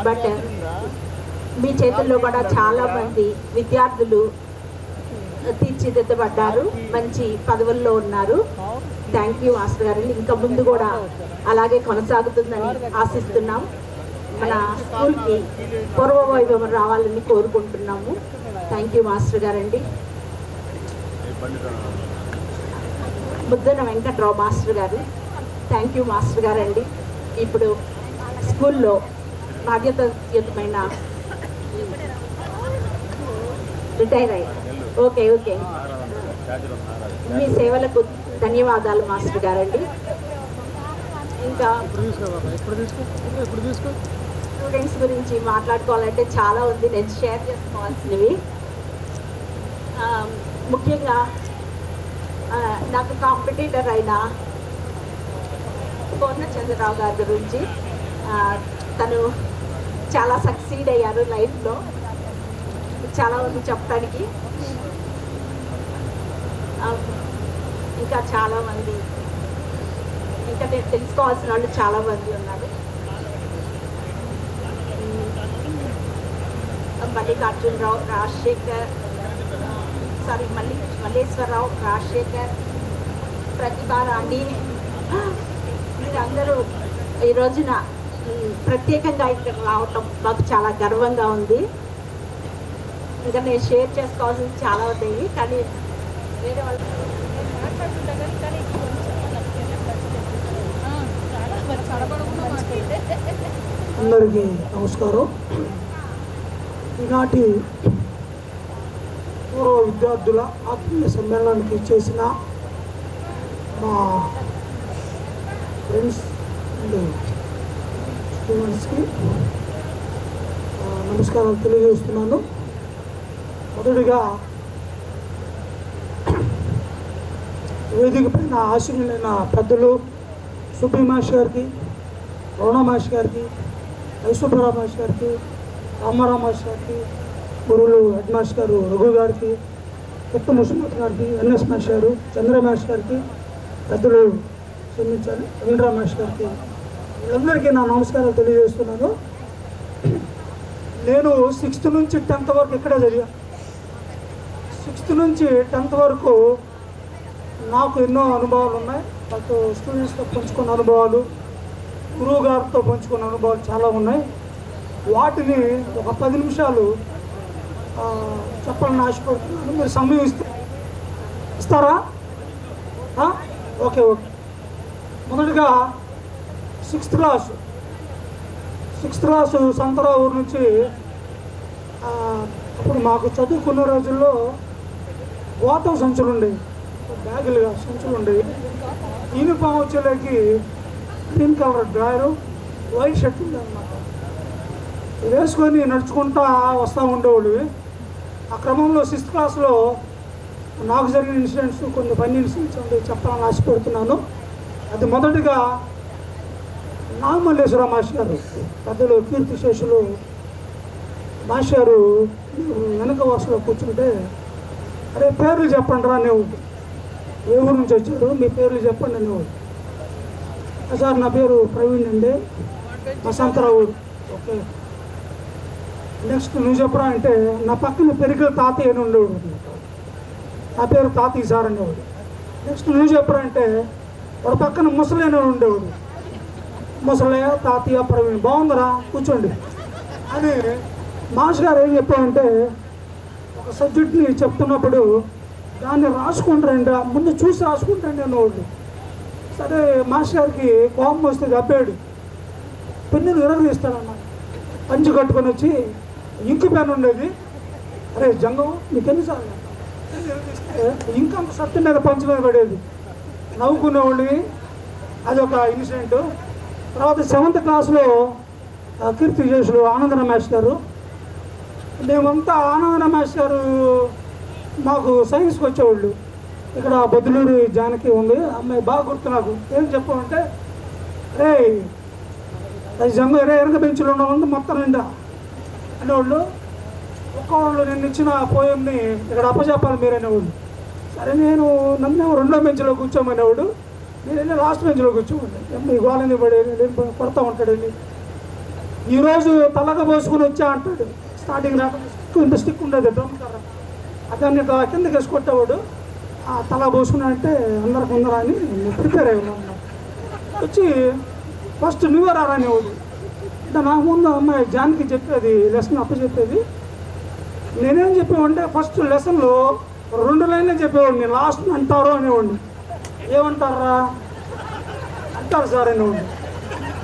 బట్ మీ చేతుల్లో కూడా చాలామంది విద్యార్థులు తీర్చిదిద్దబడ్డారు, మంచి పదవుల్లో ఉన్నారు. థ్యాంక్ యూ మాస్టర్ గారు. ఇంకా ముందు కూడా అలాగే కొనసాగుతుందని ఆశిస్తున్నాం. మన స్కూల్కి పూర్వ వైభవం రావాలని కోరుకుంటున్నాము. థ్యాంక్ యూ మాస్టర్ గారండి. ముద్దన వెంకట్రావు మాస్టర్ గారు, థ్యాంక్ యూ మాస్టర్ గారండి. ఇప్పుడు స్కూల్లో బాధ్యతయుతమైన రిటైర్ అయ్యారు. ఓకే ఓకే, మీ సేవలకు ధన్యవాదాలు మాస్టర్ గారండి. ఇంకా స్టూడెంట్స్ గురించి మాట్లాడుకోవాలంటే చాలా ఉంది, నేను షేర్ చేసుకోవాల్సినవి. ముఖ్యంగా నాకు కాంపిటీటర్ అయిన పూర్ణచంద్రరావు గారి గురించి, తను చాలా సక్సీడ్ అయ్యారు లైఫ్లో. చాలా ఉంది చెప్పడానికి. ఇంకా చాలామంది, ఇంకా నేను తెలుసుకోవాల్సిన వాళ్ళు చాలామంది ఉన్నారు. మల్లికార్జునరావు, రాజశేఖర్, మల్లేశ్వరరావు, రాజశేఖర్, ప్రతిభా రాణి, మీరందరూ ఈ రోజున ప్రత్యేకంగా ఇక్కడ రావటం మాకు చాలా గర్వంగా ఉంది. ఇంకా నేను షేర్ చేసుకోవాల్సింది చాలా ఉన్నాయి, కానీ వేరే వాళ్ళు
అందరికీ నమస్కారం. ఈనాటి పూర్వ విద్యార్థుల ఆత్మీయ సమ్మేళనానికి చేసిన మా ఫ్రెండ్స్ అండ్ స్టూడెంట్స్కి నమస్కారాలు తెలియజేస్తున్నాను. మొదటిగా వేదిక పైన ఆశీనులైన పెద్దలు సుబ్బయ్య మాస్టర్ గారికి, రమణ మాస్టర్ గారికి, ఐశ్వర్యరావు మాస్టర్ గారికి, రామారావు మాస్టర్ గారికి, గురువులు హెడ్ మాస్టర్ గారు రఘు గారికి, కొత్త ముసుమత్ గారికి, ఎన్ఎస్ మాస్టర్ గారు, చంద్ర మాస్టర్ గారికి, పెద్దలు క్షమించాలి రవీంద్ర మాస్టర్ గారికి, వీళ్ళందరికీ నా నమస్కారాలు తెలియజేస్తున్నాను. నేను 6th నుంచి 10th వరకు ఇక్కడే చదివాను. 6th నుంచి 10th వరకు నాకు ఎన్నో అనుభవాలు ఉన్నాయి. నాతో స్టూడెంట్స్తో పంచుకున్న అనుభవాలు, గురువు గారితో పంచుకున్న అనుభవాలు చాలా ఉన్నాయి. వాటిని ఒక 10 నిమిషాలు చెప్పాలని ఆశపడుతున్నాను. మీరు సమయం ఇస్తారా? Okay okay. మొదటిగా 6th క్లాసు సంతరావు ఊరు నుంచి. అప్పుడు మాకు చదువుకున్న రోజుల్లో గోతం సంచులు ఉండేవి, బ్యాగులుగా సంచులు ఉండేవి. యూనిఫామ్ వచ్చేలాకి green colour drawer, white shirt ఉండేదన్నమాట. వేసుకొని నడుచుకుంటా వస్తూ ఉండేవాళ్ళు. ఆ క్రమంలో 6th క్లాస్లో నాకు జరిగిన ఇన్సిడెంట్స్, కొన్ని ఫన్నీ ఇన్సిడెంట్స్ ఉండేవి, చెప్పాలని ఆశపడుతున్నాను. అది మొదటిగా నాగమల్లేశ్వర మాస్టర్ గారు, పెద్దలు కీర్తిశేషులు మాస్టర్ గారు వెనక వరుసలో కూర్చుంటే, అరే పేర్లు చెప్పండి రా, నువ్వు ఏ ఊరు నుంచి వచ్చారు, మీ పేర్లు చెప్పండి నువ్వు. సార్ నా పేరు ప్రవీణ్ అండి, వసంతరావు. ఓకే, నెక్స్ట్ నువ్వు చెప్పరా అంటే, నా పక్కన పెరిగిన తాతయ్య అని ఉండేవాడు, నా పేరు తాతయ్య సార్ అనేవాడు. నెక్స్ట్ నువ్వు చెప్పరా అంటే, ఒక పక్కన ముసలైన ఉండేవాడు. ముసలయ్య, తాతయ్య, ప్రవీణ్ బాగుందరా కూర్చోండి అని మాస్టర్ గారు ఏం చెప్పారంటే, ఒక సబ్జెక్ట్ని చెప్తున్నప్పుడు దాన్ని రాసుకుంటారండి, ముందు చూసి రాసుకుంటారండి అన్నవాళ్ళు. సరే మాస్టర్ గారికి కోపం వస్తే దబ్బాడు, పెన్నును విరగదీస్తాడన్న. పంచి కట్టుకొని వచ్చి ఇంకు పెన్ ఉండేది, అరే జంగం నీకెన్నిసార్లు ఇంకా అంత సత్తు మీద పంచి మీద పడేది, నవ్వుకునేవాళ్ళని. అదొక ఇన్సిడెంట్. తర్వాత 7th క్లాస్లో కీర్తి చేసులు ఆనంద రమేష్ గారు, మేమంతా ఆనంద రమేష్ గారు మాకు సైన్స్కి వచ్చేవాళ్ళు. ఇక్కడ బొద్దులూరు జానకి ఉంది అమ్మాయి, బాగా గుర్తు నాకు. ఏం చెప్పామంటే, రే అది జంగ రే ఎరగ బెంచులు ఉండవు మొత్తం నిండా అనేవాళ్ళు. ఒక్కవాళ్ళు నేను ఇచ్చిన పోయంని ఇక్కడ అప్పచెప్పాలి మీరు అనేవాళ్ళు. సరే నేను నన్ను 2వ బెంచ్లో కూర్చోమనేవాడు, నేను వెళ్ళి లాస్ట్ బెంచ్లో కూర్చోమండి. గోళని పడి కొడతా ఉంటాడండి. ఈరోజు తలగా పోసుకుని వచ్చా అంటాడు. స్టార్టింగ్ రాకుండా ఇంత స్టిక్ ఉండేది డ్రమ్ కర్ర, దాన్ని కిందకి వేసి కొట్టేవాడు. తల పోసుకున్నా అంటే అందరికి ఉందరా అని ప్రిపేర్ అయ్యాను. వచ్చి ఫస్ట్ నువ్వే రానేవాడు. అంటే నాకు ముందు అమ్మాయి జాన్కి చెప్పేది లెసన్ అప్పచెప్పేది. నేనేం చెప్పేవాడిని, ఫస్ట్ లెసన్లో 2 లైన్లే చెప్పేవాడిని, లాస్ట్ అంటారు అనేవాడిని. ఏమంటారా అంటారు సార్ అనేవాడు.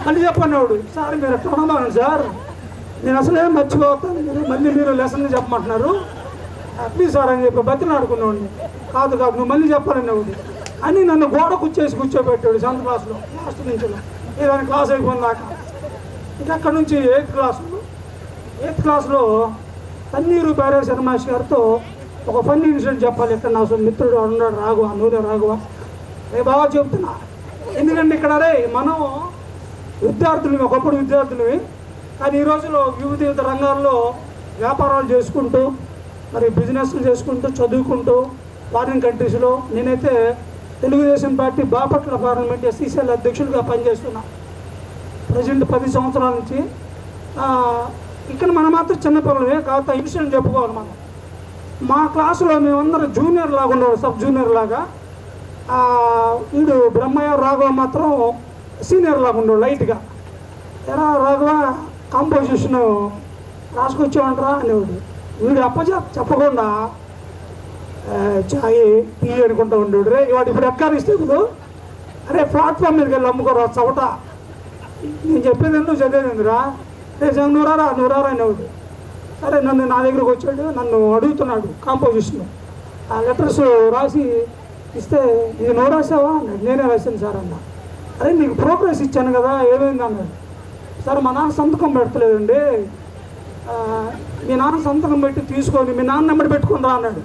మళ్ళీ చెప్పనేవాడు, సార్ మీరు ఎట్లా అనమాను సార్, నేను అసలే మర్చిపోతాను, మళ్ళీ మీరు లెసన్ చెప్పమంటున్నారు ప్లీజ్ సార్ అని చెప్పి బతిలాడుకునేవాడిని. కాదు నువ్వు మళ్ళీ చెప్పాలనేవాడు అని నన్ను గోడ కూర్చోబెట్టాడు 7th క్లాస్లో లాస్ట్ నుంచి. ఏదైనా క్లాస్ అయిపోయిందాక. ఇంకా అక్కడ నుంచి 8th క్లాస్లో తన్నీరు బ్యారేజ్ శర్మాష్ గారితో ఒక ఫన్నీ ఇన్సిడెంట్ చెప్పాలి. ఇక్కడ నా మిత్రుడు ఉన్నాడు రాఘవ, నూనె రాఘవ. బాగా చెప్తున్నా, ఎందుకంటే ఇక్కడ మనం విద్యార్థులు, ఒకప్పుడు విద్యార్థులవి, కానీ ఈ రోజులో వివిధ రంగాల్లో వ్యాపారాలు చేసుకుంటూ, మరి బిజినెస్లు చేసుకుంటూ, చదువుకుంటూ ఫారిన్ కంట్రీస్లో. నేనైతే Telugu Desam party Bapatla parliament SCCL అధ్యక్షుడిగా పనిచేస్తున్నా ప్రజెంట్ 10 సంవత్సరాల నుంచి. ఇక్కడ మనం మాత్రం చిన్నపిల్లలే కాకపోతే ఇన్సిడెంట్ చెప్పుకోవాలి మనం. మా క్లాసులో మేమందరం జూనియర్ లాగా ఉండేవాడు, సబ్ జూనియర్ లాగా. వీడు బ్రహ్మయ్య రాఘవ మాత్రం సీనియర్ లాగా ఉండేవాడు లైట్గా. ఎలా రాఘవ కాంపోజిషన్ రాసుకొచ్చామంటారా అనేవాడు. వీడు చెప్పకుండా చాయ్ టీ అనుకుంటూ ఉండేవాడు. రే వాడు ఇప్పుడు ఎక్కారిస్తే ఇప్పుడు అరే ప్లాట్ఫామ్ మీదకి వెళ్ళి అమ్ముకోరా చవట, నేను చెప్పేది ఎందుకు చదివేందురా, రే నువ్వురారా అనేవాడు. సరే నా దగ్గరకు వచ్చాడు, నన్ను అడుగుతున్నాడు కాంపోజిషన్. ఆ లెటర్స్ రాసి ఇస్తే ఇది నువ్వు రాసావా అన్నాడు. నేనే రాశాను సార్ అన్న. అరే నీకు ప్రోగ్రెస్ ఇచ్చాను కదా ఏమైంది అన్నాడు. సార్ మా నాన్న సంతకం పెడతలేదండి, మీ నాన్న సంతకం పెట్టి తీసుకొని మీ నాన్న నెంబడి పెట్టుకుని రా అన్నాడు.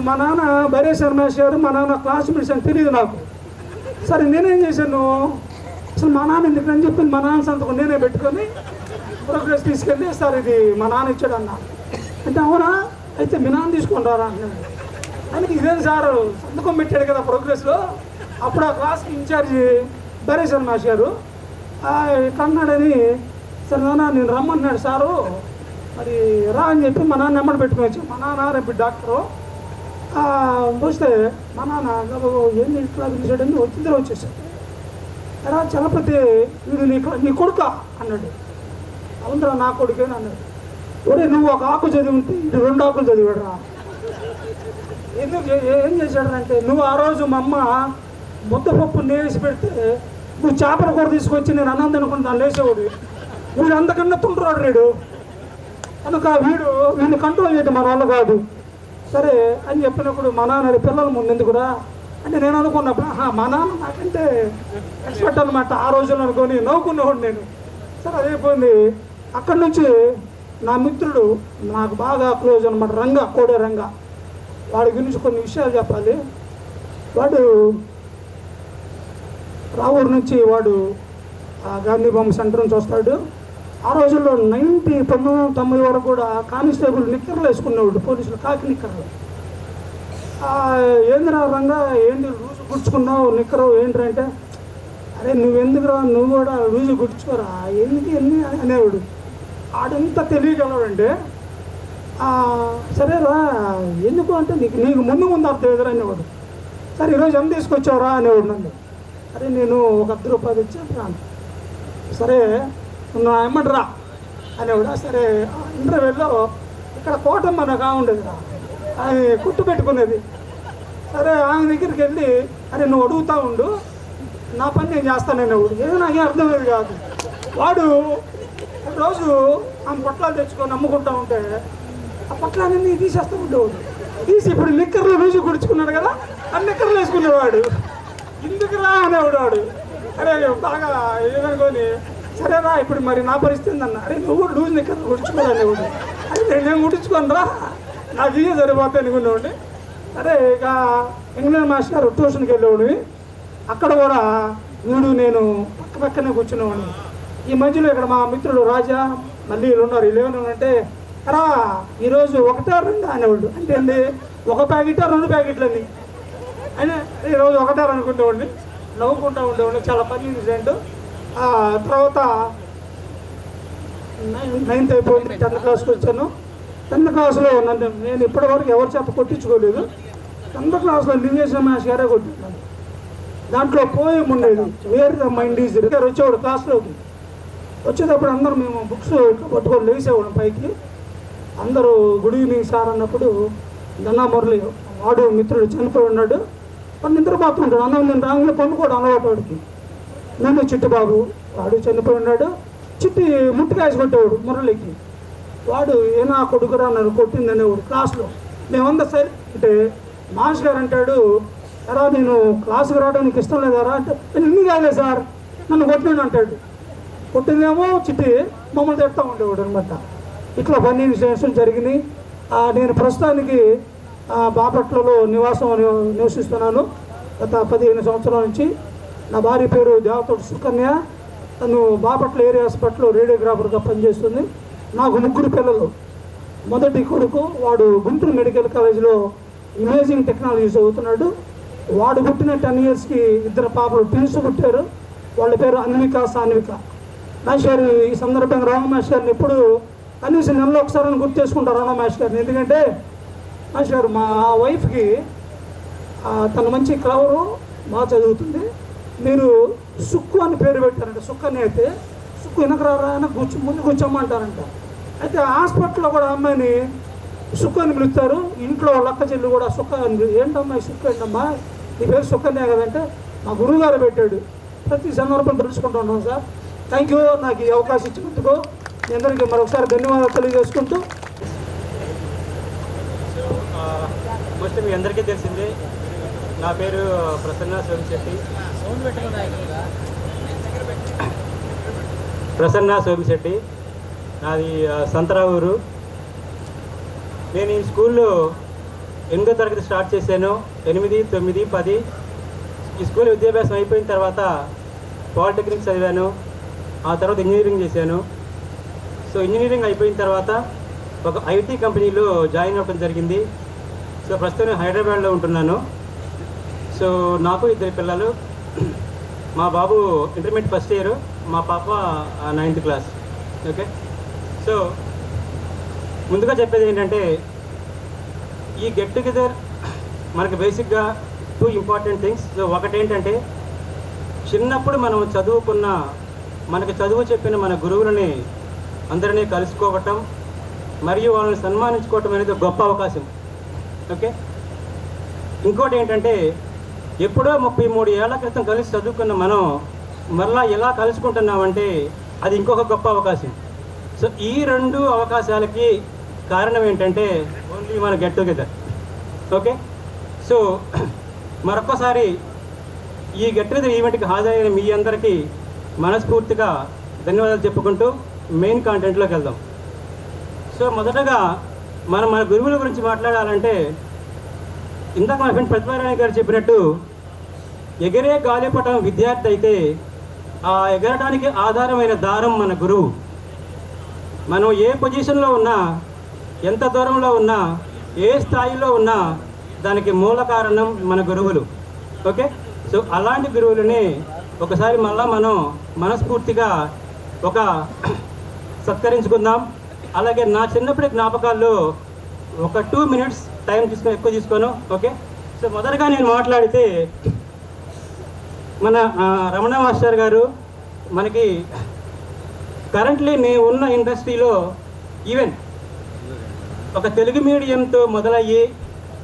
మా నాన్న బరేష్ రమేష్ గారు మా నాన్న క్లాస్మేట్స్ అని తెలియదు నాకు. సరే నేనేం చేశాను, అసలు మా నాన్న ఎందుకని చెప్పి మా నాన్న సంతకం నేనే పెట్టుకొని ప్రోగ్రెస్ తీసుకెళ్ళి సార్ ఇది మా నాన్న ఇచ్చాడు అన్న. అంటే అవునా, అయితే మీ నాన్న తీసుకొని రారా అన్నాడు. అని ఇదేం సార్ సంతకం పెట్టాడు కదా ప్రోగ్రెస్లో. అప్పుడు ఆ క్లాస్కి ఇన్ఛార్జి బరేష్ రమేష్ గారు కన్నాడని, సరే నాన్న నేను రమ్మన్నాడు సారు, మరి రా అని చెప్పి మా నాన్న నెంబర్ పెట్టుకుని వచ్చాను. మా నాన్న రేపు డాక్టరు వస్తే మా నాన్న ఏంది ఇట్లా పిలిచాడని ఇద్దరు వచ్చేసాడు. ఎలా చలపతి వీడు నీ కొడుక అన్నాడు. అవునరా నా కొడుకేని అన్నాడు. ఒరే నువ్వు ఒక ఆకు చదివి ఉంటే ఇటు 2 ఆకులు చదివాడు రా. ఎందుకు ఏం చేశాడంటే, నువ్వు ఆ రోజు మా అమ్మ ముద్దపప్పు నేసి పెడితే నువ్వు చేపల కూర తీసుకొచ్చి నేను అన్నం తినుకుని దాన్ని వేసేవాడు. వీడు అంతకన్నా తుంటురాడు వీడు, కనుక వీడిని కంట్రోల్ చేయడం మన వల్ల కాదు. సరే అని చెప్పినప్పుడు మా నాన్న పిల్లల ముందు ఎందుకు కూడా అంటే నేను అనుకున్నప్పుడు మా నాన్న నాకంటే ఎక్స్పర్ట్ అనమాట ఆ రోజుల్లో అనుకొని నవ్వుకునేవాడు నేను. సరే అదైపోయింది. అక్కడి నుంచి నా మిత్రుడు నాకు బాగా క్లోజ్ అనమాట, కోడే రంగ. వాడి గురించి కొన్ని విషయాలు చెప్పాలి. వాడు రావూరు నుంచి గాంధీ బొమ్మ సెంటర్ నుంచి వస్తాడు. ఆ రోజుల్లో 1990 వరకు కూడా కానిస్టేబుల్ నిక్కర్లు వేసుకునేవాడు, పోలీసులు కాకి నిక్కర్లు. ఏందిరా రంగా ఏంటి లూజు గుర్చుకున్నావు నిక్కరు ఏంటంటే, అరే నువ్వెందుకురా నువ్వు కూడా లూజు గుర్చుకోరా ఎందుకు ఎన్ని అనేవాడు. ఆడెంత తెలియగలవాడంటే సరేరా ఎందుకు అంటే నీకు ముందు అర్థం ఎదురు అనేవాడు. సరే ఈరోజు ఎంత తీసుకొచ్చావురా అనేవాడు నన్ను. అరే నేను ఒక 10 రూపాయలు ఇచ్చాను రాను. సరే నువ్వు ఏమంటరా అనేవాడు. సరే ఇంటర్వ్యూలో ఇక్కడ కోటమ్మ నాకు ఉండేదిరా, ఆమె కుట్టు పెట్టుకునేది. సరే ఆమె దగ్గరికి వెళ్ళి అరే నువ్వు అడుగుతా ఉండు, నా పని నేను చేస్తాననేవాడు. ఏదో నాకేం అర్థమయ్యేది కాదు. వాడు రోజు ఆమె పొట్లాలు తెచ్చుకొని అమ్ముకుంటా ఉంటే ఆ పొట్లాలన్నీ తీసేస్తూ ఉండేవాడు. తీసి ఇప్పుడు నిక్కర్లు రోజు గుడుచుకున్నాడు కదా, ఆ నిక్కర్లు వేసుకునేవాడు. ఎందుకు రా అనేవాడు వాడు. అరే బాగా ఏదనుకొని సరేరా ఇప్పుడు మరి నా పరిస్థితి ఏందన్న. అరే నువ్వు కూడా లూజ్ నిక్కర్లు గుడుచుకోవాలనేవాడు. అది నేను గుడుచుకోను రా, నాకు ఇవే సరిపోతాయి అనుకునేవాడిని. అరే ఇక ఇంగ్లాండ్ మాస్టర్ గారు ట్యూషన్కి వెళ్ళేవాడివి, అక్కడ కూడా వీడు నేను పక్కనే కూర్చునేవాడిని. ఈ మధ్యలో ఇక్కడ మా మిత్రుడు రాజా మళ్ళీ వీళ్ళు ఉన్నారు. వీళ్ళు ఏమన్నారంటే రా ఈరోజు 1 2 అనేవాడు. అంటే ఏంటి 1 ప్యాకెట్ 2 ప్యాకెట్లని అయినా ఈరోజు 1 అనుకునేవాడిని, నవ్వుకుంటూ ఉండేవాడిని. చాలా ఫన్నీ ఇన్సిడెంట్. తర్వాత 9th అయిపోయింది, 10th క్లాస్కి వచ్చాను. 10th క్లాస్లో నేను ఇప్పటివరకు ఎవరి చేత కొట్టించుకోలేదు. 10th క్లాస్లో లింగేశ్వర మాస్టర్ గారే కొట్టించాను. దాంట్లో పోయం ఉండేది, వేర్ ద మైండ్ ఈజ్ వచ్చేవాడు క్లాస్లోకి. వచ్చేటప్పుడు అందరూ మేము బుక్స్ పట్టుకొని లేసేవాడు పైకి. అందరూ గుడ్ ఈవినింగ్ సార్ అన్నప్పుడు దన్నా మురళి వాడు మిత్రుడు చనిపోయి ఉన్నాడు. వాడు నిద్రపోతుంటాడు, అన్నం నేను రాగానే పండుకోవడం అలవాటు వాడికి. నన్ను చిట్టుబాబు వాడు చనిపోయి ఉన్నాడు. చిట్టి ముట్టికాయసి కొట్టేవాడు మురళికి. వాడు ఏనా కొడుకురా నన్ను కొట్టిందనేవాడు క్లాస్లో. మేమంతా సరే అంటే మాస్టర్ గారు అంటాడు ఎరా నేను క్లాసుకు రావడానికి ఇష్టం లేదారా అంటే నేను ఇన్ని కాలే సార్ నన్ను కొట్టినాను అంటాడు. కొట్టిందేమో చిట్టి మమ్మల్ని తిడతా ఉండేవాడు అనమాట. ఇట్లా ఫన్నీ ఇన్సిడెంట్స్ జరిగినాయి. నేను ప్రస్తుతానికి బాపట్లలో నివసిస్తున్నాను గత 15 సంవత్సరాల నుంచి. నా భార్య పేరు దేవతోటి సుకన్య. తను బాపట్ల ఏరియా హాస్పిటల్లో రేడియోగ్రాఫర్గా పనిచేస్తుంది. నాకు 3 పిల్లలు. మొదటి కొడుకు వాడు గుంటూరు మెడికల్ కాలేజీలో ఇమేజింగ్ టెక్నాలజీ చదువుతున్నాడు. వాడు పుట్టిన 10 ఇయర్స్కి 2 పాపలు ట్విన్స్ పుట్టారు. వాళ్ళ పేరు అన్విక సాన్విక. మాస్టర్ ఈ సందర్భంగా రామ మాస్టర్ గారిని ఎప్పుడు కనీసం నెలలో ఒకసారి గుర్తు చేసుకుంటారు రామ మాస్టర్ గారిని. ఎందుకంటే మాస్టర్ గారు మా వైఫ్కి తను మంచి క్లవరు బాగా చదువుతుంది. మీరు సుక్కు అని పేరు పెట్టారంట. సుక్కని అయితే సుక్కు వెనకరారా అని ముందు కూర్చోమ్మంటారంట. అయితే హాస్పిటల్లో కూడా అమ్మాయిని సుక్కు అని పిలుస్తారు. ఇంట్లో లక్క చెల్లి కూడా సుక్క అని. ఏంటమ్మా సుక్కు ఏంటమ్మా నీ పేరు సుక్కనే కదంటే మా గురువు గారు పెట్టాడు. ప్రతి సందర్భం తెలుసుకుంటూ ఉన్నాం సార్. థ్యాంక్ యూ నాకు ఈ అవకాశం ఇచ్చినందుకు. మీ అందరికీ మరొకసారి ధన్యవాదాలు తెలియజేసుకుంటూ.
మోస్ట్ మీ అందరికీ తెలిసిందే, నా పేరు ప్రసన్న సోమిశెట్టి. నాది సంతరావూరు. నేను ఈ స్కూల్లో 8వ తరగతి స్టార్ట్ చేశాను. 8, 9, 10 ఈ స్కూల్ విద్యాభ్యాసం అయిపోయిన తర్వాత పాలిటెక్నిక్ చదివాను. ఆ తర్వాత ఇంజనీరింగ్ చేశాను. సో ఇంజనీరింగ్ అయిపోయిన తర్వాత ఒక ఐటీ కంపెనీలో జాయిన్ అవ్వడం జరిగింది. సో ప్రస్తుతం నేను హైదరాబాద్లో ఉంటున్నాను. సో నాకు 2 పిల్లలు. మా బాబు ఇంటర్మీడియట్ ఫస్ట్ ఇయర్, మా పాప 9th క్లాస్. ఓకే, సో ముందుగా చెప్పేది ఏంటంటే ఈ గెట్ టుగెదర్ మనకి బేసిక్గా 2 ఇంపార్టెంట్ థింగ్స్. సో ఒకటేంటంటే చిన్నప్పుడు మనం చదువుకున్న మనకు చదువు చెప్పిన మన గురువులని అందరినీ కలుసుకోవటం మరియు వాళ్ళని సన్మానించుకోవటం అనేది గొప్ప అవకాశం. ఓకే, ఇంకోటి ఏంటంటే ఎప్పుడో 33 ఏళ్ల క్రితం కలిసి చదువుకున్న మనం మరలా ఎలా కలుసుకుంటున్నామంటే అది ఇంకొక గొప్ప అవకాశం. సో ఈ 2 అవకాశాలకి కారణం ఏంటంటే ఓన్లీ మన గెట్ టుగెదర్. ఓకే, సో మరొక్కసారి ఈ గెట్ టుగెదర్ ఈవెంట్కి హాజరైన మీ అందరికీ మనస్ఫూర్తిగా ధన్యవాదాలు చెప్పుకుంటూ మెయిన్ కాంటెంట్లోకి వెళ్దాం. సో మొదటగా మనం మన గురువుల గురించి మాట్లాడాలంటే ఇందాక మన ఫ్రెండ్ ప్రతిభారాణి గారు చెప్పినట్టు ఎగిరే గాలిపటం విద్యార్థి అయితే ఆ ఎగరడానికి ఆధారమైన దారం మన గురువు. మనం ఏ పొజిషన్లో ఉన్నా, ఎంత దూరంలో ఉన్నా, ఏ స్థాయిలో ఉన్నా దానికి మూల కారణం మన గురువులు. ఓకే, సో అలాంటి గురువులని ఒకసారి మళ్ళా మనం మనస్ఫూర్తిగా ఒక సత్కరించుకుందాం. అలాగే నా చిన్నప్పటి జ్ఞాపకాల్లో ఒక 2 minutes టైం ఎక్కువ తీసుకోను. ఓకే, సో మొదటగా నేను మాట్లాడితే మన రమణ మాస్టర్ గారు మనకి కరెంట్లీ నేను ఉన్న ఇండస్ట్రీలో ఈవెన్ ఒక తెలుగు మీడియంతో మొదలయ్యి